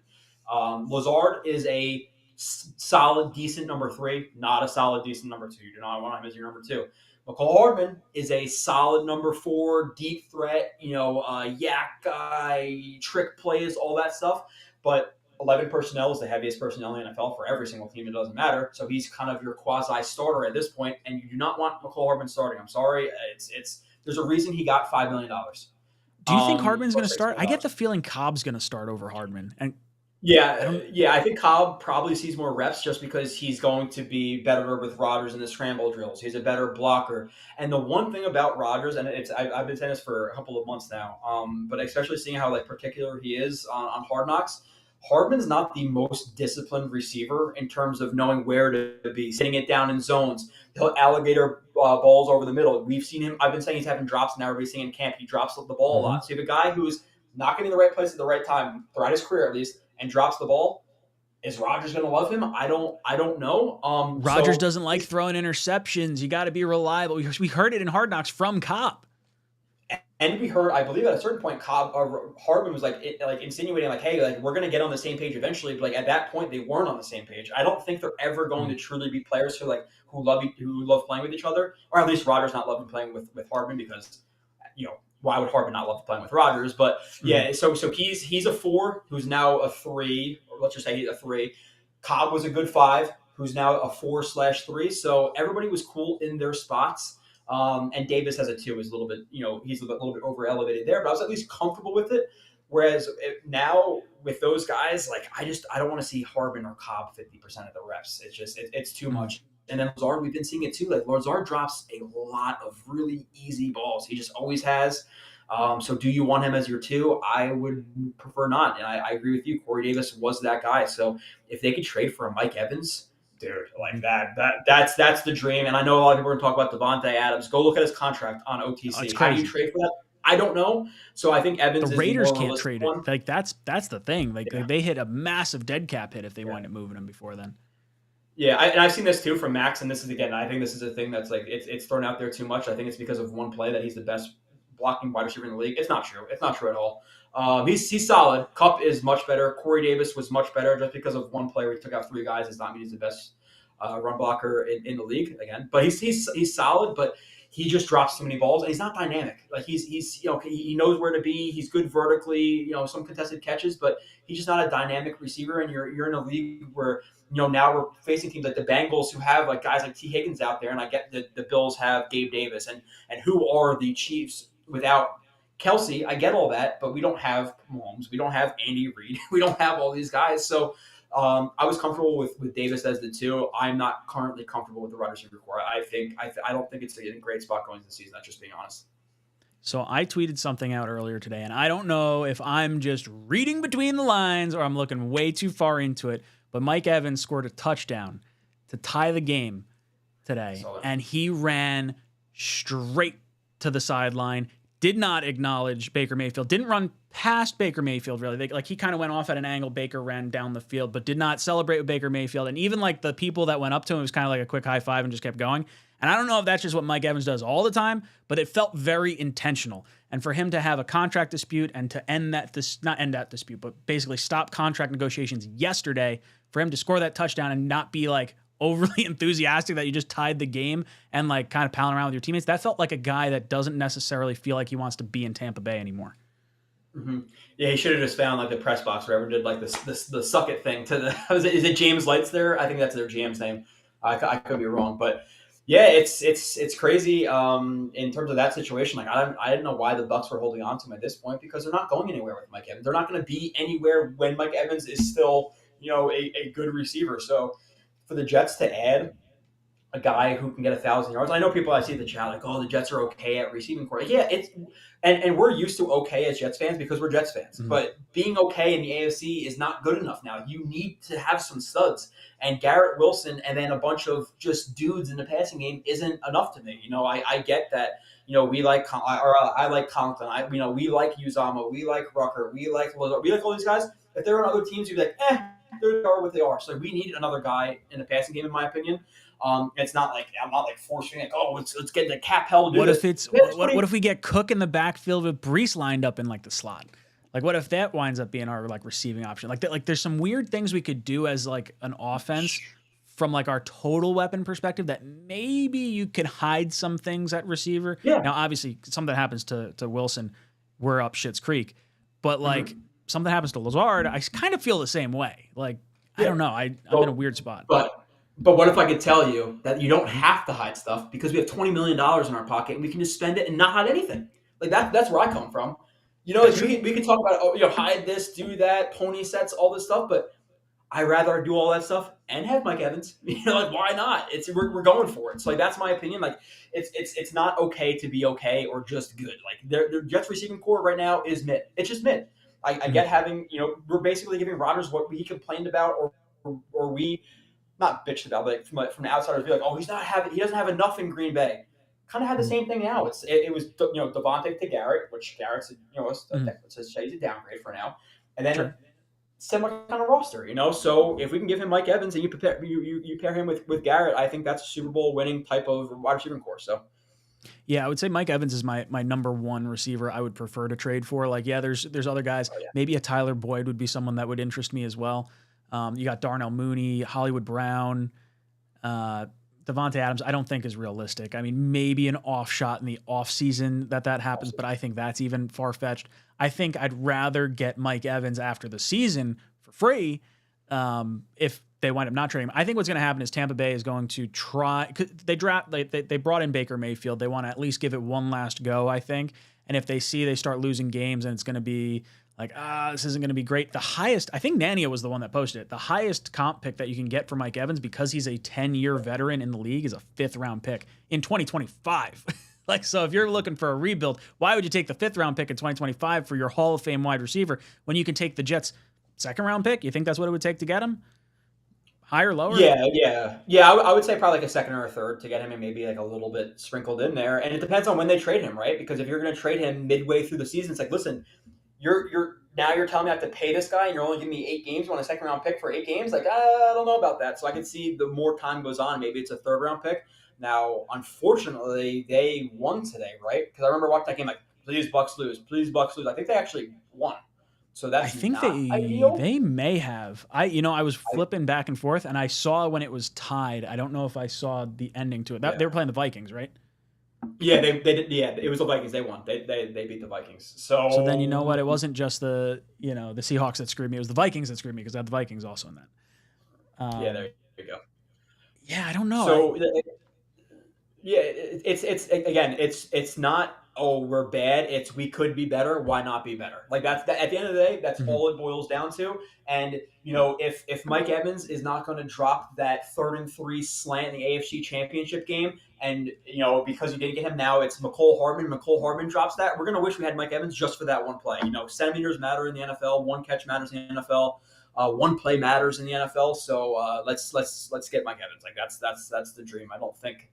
Lazard is a solid, decent number 3, not a solid, decent number 2. You do not want him as your number 2. McCall Hardman is a solid number 4, deep threat, yak guy, trick plays, all that stuff. But 11 personnel is the heaviest personnel in the NFL for every single team. It doesn't matter. So he's kind of your quasi starter at this point, and you do not want McCall Hardman starting. I'm sorry. There's a reason he got $5 million. Do you think Hardman's going to start? I get the feeling Cobb's going to start over Hardman. And Yeah, I think Cobb probably sees more reps just because he's going to be better with Rodgers in the scramble drills. He's a better blocker. And the one thing about Rodgers, and I've been saying this for a couple of months now, but especially seeing how like particular he is on Hard Knocks, Hardman's not the most disciplined receiver in terms of knowing where to be, sitting it down in zones. He'll alligator balls over the middle. We've seen him. I've been saying he's having drops now. Everybody's seeing in camp. He drops the ball a lot. So you have a guy who's not getting the right place at the right time throughout his career, at least, and drops the ball. Is Rodgers going to love him? I don't know. Rodgers doesn't like throwing interceptions. You got to be reliable. We heard it in Hard Knocks from Cobb. And we heard, I believe, at a certain point, Hardman was like insinuating, like, "Hey, like we're going to get on the same page eventually." But like at that point, they weren't on the same page. I don't think they're ever going to truly be players who love playing with each other, or at least Rodgers not loving playing with Hardman because, why would Hardman not love playing with Rodgers? But yeah, so he's a 4 who's now a 3, or let's just say he's a 3. Cobb was a good 5 who's now a 4/3. So everybody was cool in their spots. And Davis has a 2, is a little bit, he's a little bit over elevated there, but I was at least comfortable with it. Whereas now with those guys, like I don't want to see Hardman or Cobb 50% of the reps. It's just it's too much. And then Lazard, we've been seeing it too. Like Lazard drops a lot of really easy balls. He just always has. So do you want him as your 2? I would prefer not. And I agree with you. Corey Davis was that guy. So if they could trade for a Mike Evans, dude, like that's the dream. And I know a lot of people are going to talk about Devontae Adams. Go look at his contract on OTC. How do you trade for that? I don't know. So I think Evans. The Raiders can't trade it. Like that's the thing. Like they hit a massive dead cap hit if they wind up moving him before then. Yeah, and I've seen this too from Max, and this is again. I think this is a thing that's like it's thrown out there too much. I think it's because of one play that he's the best blocking wide receiver in the league. It's not true. It's not true at all. He's solid. Kupp is much better. Corey Davis was much better. Just because of one play where he took out 3 guys does not mean he's the best run blocker in the league again. But he's solid, but he just drops too many balls and he's not dynamic. Like he's he knows where to be. He's good vertically. Some contested catches, but he's just not a dynamic receiver. And you're in a league where now we're facing teams like the Bengals who have like guys like T. Higgins out there, and I get the Bills have Gabe Davis, and who are the Chiefs without Kelsey? I get all that, but we don't have Mahomes, we don't have Andy Reid, we don't have all these guys. So I was comfortable with Davis as the 2. I'm not currently comfortable with the wide receiver core. I don't think it's a great spot going into the season. That's just being honest. So I tweeted something out earlier today, and I don't know if I'm just reading between the lines or I'm looking way too far into it, but Mike Evans scored a touchdown to tie the game today, and he ran straight to the sideline, did not acknowledge Baker Mayfield, didn't run past Baker Mayfield, really. He kind of went off at an angle. Baker ran down the field, but did not celebrate with Baker Mayfield. And even like the people that went up to him, it was kind of like a quick high five and just kept going. And I don't know if that's just what Mike Evans does all the time, but it felt very intentional. And for him to have a contract dispute and to not end that dispute, but basically stop contract negotiations yesterday, for him to score that touchdown and not be like overly enthusiastic that you just tied the game and like kind of palling around with your teammates, that felt like a guy that doesn't necessarily feel like he wants to be in Tampa Bay anymore. Mm-hmm. Yeah, he should have just found like the press box where everyone did like the suck it thing to the. Is it James Lights there? I think that's their GM's name. I could be wrong, but yeah, it's crazy in terms of that situation. Like I didn't know why the Bucs were holding on to him at this point because they're not going anywhere with Mike Evans. They're not going to be anywhere when Mike Evans is still a good receiver. So for the Jets to add a guy who can get 1,000 yards. I know people I see in the chat like, oh, the Jets are okay at receiving court. Yeah, and we're used to okay as Jets fans because we're Jets fans. Mm-hmm. But being okay in the AFC is not good enough now. You need to have some studs. And Garrett Wilson and then a bunch of just dudes in the passing game isn't enough to me. I get that. We like, or I like Conklin. We like Uzama. We like Rucker. We like Lazard. We like all these guys. If they're on other teams, you'd be like, they are what they are. So we need another guy in the passing game, in my opinion. It's not like I'm not like forcing like, oh, let's get the cap held. What if we get Cook in the backfield with Brees lined up in like the slot? Like what if that winds up being our like receiving option? Like that, like there's some weird things we could do as like an offense from like our total weapon perspective that maybe you could hide some things at receiver. Yeah. Now obviously something happens to Wilson, we're up Schitt's Creek. But like something happens to Lazard, I kind of feel the same way. Like I don't know. I'm in a weird spot. But what if I could tell you that you don't have to hide stuff because we have $20 million in our pocket and we can just spend it and not hide anything? Like that's where I come from. You know, like, we can talk about, hide this, do that, pony sets, all this stuff, but I'd rather do all that stuff and have Mike Evans. Like, why not? We're going for it. So like, that's my opinion. Like, it's not okay to be okay or just good. Like, their Jets receiving core right now is mid. It's just mid. I get having, we're basically giving Rodgers what we complained about or we not bitched about, but from the outsider's view, like, oh, he doesn't have enough in Green Bay. Kind of had the same thing now. It was Devontae to Garrett, which Garrett's let's say he's a downgrade for now, and then similar kind of roster, So if we can give him Mike Evans and you pair him with Garrett, I think that's a Super Bowl winning type of wide receiving core. So. Yeah, I would say Mike Evans is my number one receiver I would prefer to trade for. Like, yeah, there's other guys. Oh, yeah. Maybe a Tyler Boyd would be someone that would interest me as well. You got Darnell Mooney, Hollywood Brown, Devontae Adams. I don't think is realistic. I mean, maybe an off shot in the off season that happens, but I think that's even far fetched. I think I'd rather get Mike Evans after the season for free if they wind up not trading him. I think what's going to happen is Tampa Bay is going to try. They brought in Baker Mayfield. They want to at least give it one last go, I think. And if they see they start losing games and it's going to be like, this isn't going to be great. The highest, I think Nania was the one that posted it. The highest comp pick that you can get for Mike Evans, because he's a 10-year veteran in the league, is a 5th-round pick in 2025. Like, so if you're looking for a rebuild, why would you take the 5th-round pick in 2025 for your Hall of Fame wide receiver when you can take the Jets' 2nd-round pick? You think that's what it would take to get him? Higher, lower? Yeah. I would say probably like a 2nd or a 3rd to get him, and maybe like a little bit sprinkled in there. And it depends on when they trade him, right? Because if you're going to trade him midway through the season, it's like, listen, you're telling me I have to pay this guy, and you're only giving me 8 games. You want a 2nd-round pick for 8 games? Like, I don't know about that. So I can see the more time goes on, maybe it's a 3rd-round pick. Now, unfortunately, they won today, right? Because I remember watching that game like, please Bucks lose. I think they actually won. So that's I think not ideal. They may have. I was flipping back and forth, and I saw when it was tied. I don't know if I saw the ending to it. They were playing the Vikings, right? Yeah, they did. Yeah, it was the Vikings. They won. They beat the Vikings. So then you know what? It wasn't just the Seahawks that screwed me. It was the Vikings that screwed me, because I had the Vikings also in that. Yeah, there you go. Yeah, I don't know. So it's not, oh, we're bad. It's we could be better. Why not be better? Like, at the end of the day, that's all it boils down to. And if Mike Evans is not going to drop that 3rd and 3 slant in the AFC Championship game, and because you didn't get him, now it's McCole Hardman drops that, we're going to wish we had Mike Evans just for that one play. Centimeters matter in the NFL. One catch matters in the NFL. One play matters in the NFL. So let's get Mike Evans. Like, that's the dream. I don't think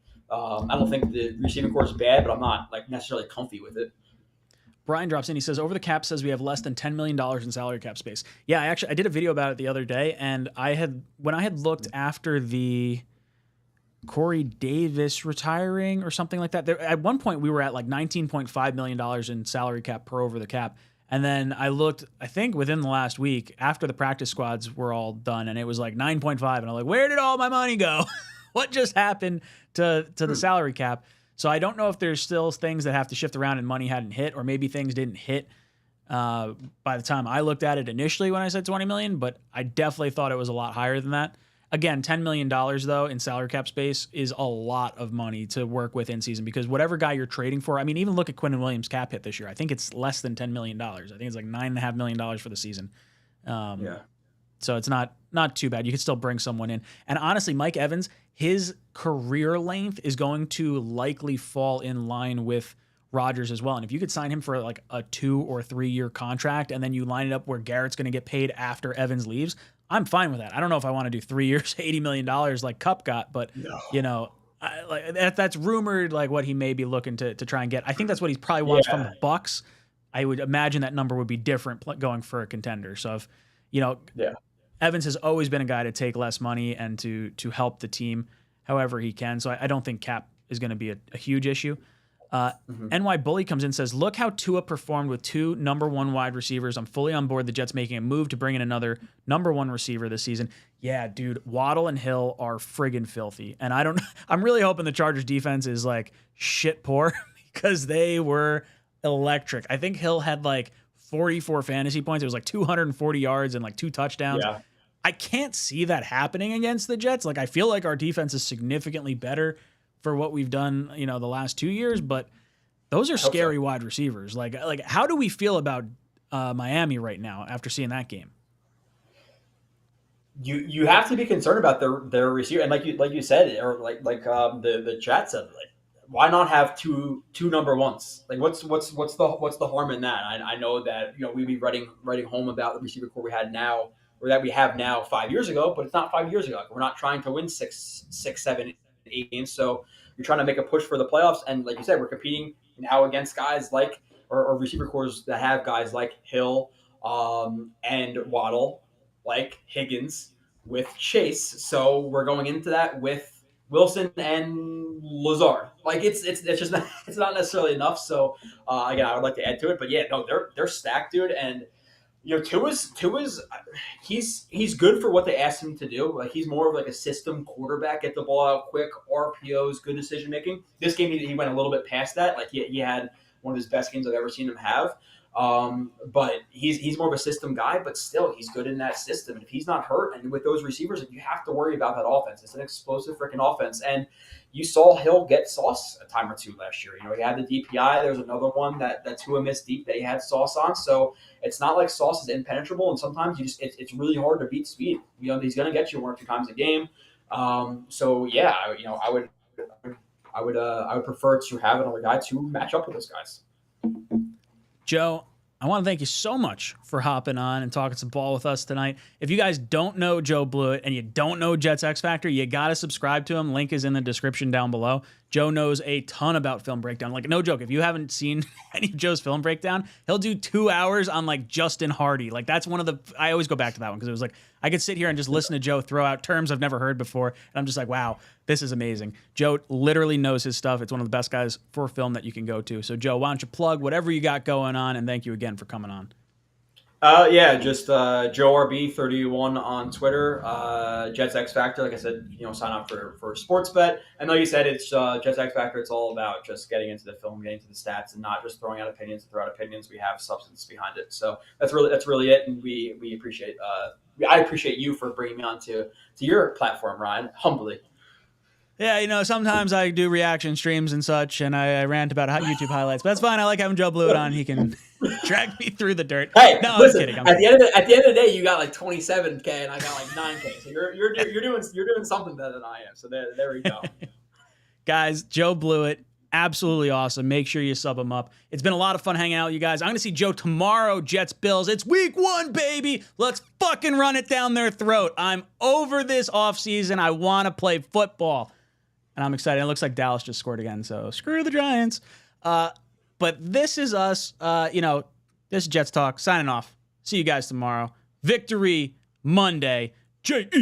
the receiving core is bad, but I'm not like necessarily comfy with it. Brian drops in. He says, over the cap says we have less than $10 million in salary cap space. Yeah, I did a video about it the other day, and when I had looked after the Corey Davis retiring or something like that, at one point we were at like $19.5 million in salary cap per over the cap. And then I looked, I think within the last week, after the practice squads were all done, and it was like 9.5. And I'm like, where did all my money go? What just happened to the salary cap? So I don't know if there's still things that have to shift around and money hadn't hit, or maybe things didn't hit by the time I looked at it initially when I said 20 million, but I definitely thought it was a lot higher than that. Again, $10 million though in salary cap space is a lot of money to work with in season, because whatever guy you're trading for, I mean, even look at Quinnen Williams' cap hit this year. I think it's less than $10 million. I think it's like $9.5 million for the season. So it's not too bad. You could still bring someone in. And honestly, Mike Evans, his career length is going to likely fall in line with Rodgers as well. And if you could sign him for like a 2 or 3 year contract, and then you line it up where Garrett's going to get paid after Evans leaves, I'm fine with that. I don't know if I want to do 3 years, $80 million like Kupp got, but that's rumored, like what he may be looking to try and get. I think that's what he probably wants from the Bucks. I would imagine that number would be different going for a contender. So if, Evans has always been a guy to take less money and to help the team however he can. So I don't think cap is going to be a huge issue. NY Bully comes in and says, look how Tua performed with 2 number 1 wide receivers. I'm fully on board the Jets making a move to bring in another number 1 receiver this season. Yeah, dude, Waddle and Hill are friggin' filthy. And I'm really hoping the Chargers defense is like shit poor, because they were electric. I think Hill had like 44 fantasy points. It was like 240 yards and like 2 touchdowns. Yeah. I can't see that happening against the Jets. Like, I feel like our defense is significantly better for what we've done, the last 2 years, but Those are I hope scary so. wide receivers. Like how do we feel about Miami right now after seeing that game? You have to be concerned about their receiver, and like you said, or the chat said, like, why not have two number ones? Like, what's the harm in that? I know that we'd be writing home about the receiver core we had now, or that we have now 5 years ago, but it's not 5 years ago. Like, we're not trying to win six, 7, 8 games. So you're trying to make a push for the playoffs, and like you said, we're competing now against guys like or receiver cores that have guys like Hill and Waddle, like Higgins, with Chase. So we're going into that with Wilson and Lazard. Like it's just not, it's not necessarily enough. So again, I would like to add to it, but yeah, no, they're stacked, dude. And Tua's he's good for what they asked him to do. Like, he's more of like a system quarterback, get the ball out quick, RPOs, good decision making. This game he went a little bit past that. Like, he had one of his best games I've ever seen him have. But he's more of a system guy, but still he's good in that system. And if he's not hurt, and with those receivers, you have to worry about that offense. It's an explosive freaking offense. And you saw Hill get Sauce a time or two last year. He had the DPI. There's another one that Tua missed deep that he had Sauce on. So it's not like Sauce is impenetrable. And sometimes it's really hard to beat speed. He's going to get you 1 or 2 times a game. So yeah, I would prefer to have another guy to match up with those guys. Joe, I want to thank you so much for hopping on and talking some ball with us tonight. If you guys don't know Joe Blewett and you don't know Jets X Factor, you got to subscribe to him. Link is in the description down below. Joe knows a ton about film breakdown. Like, no joke, if you haven't seen any of Joe's film breakdown, he'll do 2 hours on, like, Justin Hardy. Like, that's one of the... I always go back to that one because it was like, I could sit here and just listen to Joe throw out terms I've never heard before, and I'm just like, wow, this is amazing. Joe literally knows his stuff. It's one of the best guys for film that you can go to. So, Joe, why don't you plug whatever you got going on, and thank you again for coming on. Yeah, just Joe RB31 on Twitter. Jets X Factor, like I said, sign up for sports bet. And like you said, it's Jets X Factor. It's all about just getting into the film, getting into the stats, and not just throwing out opinions to throw out opinions. We have substance behind it. So that's really it. And we appreciate I appreciate you for bringing me on to your platform, Ryan. Humbly. Yeah, sometimes I do reaction streams and such, and I rant about YouTube highlights. But that's fine. I like having Joe Blewett on. He can drag me through the dirt. Hey, no, listen, I'm kidding. At the end of the day, you got like 27K, and I got like 9K. So you're doing something better than I am. So there we go. Guys, Joe Blewett, absolutely awesome. Make sure you sub him up. It's been a lot of fun hanging out with you guys. I'm going to see Joe tomorrow, Jets Bills. It's week 1, baby. Let's fucking run it down their throat. I'm over this offseason. I want to play football. And I'm excited. It looks like Dallas just scored again, so screw the Giants. But this is us. This is Jets Talk. Signing off. See you guys tomorrow. Victory Monday. Jets.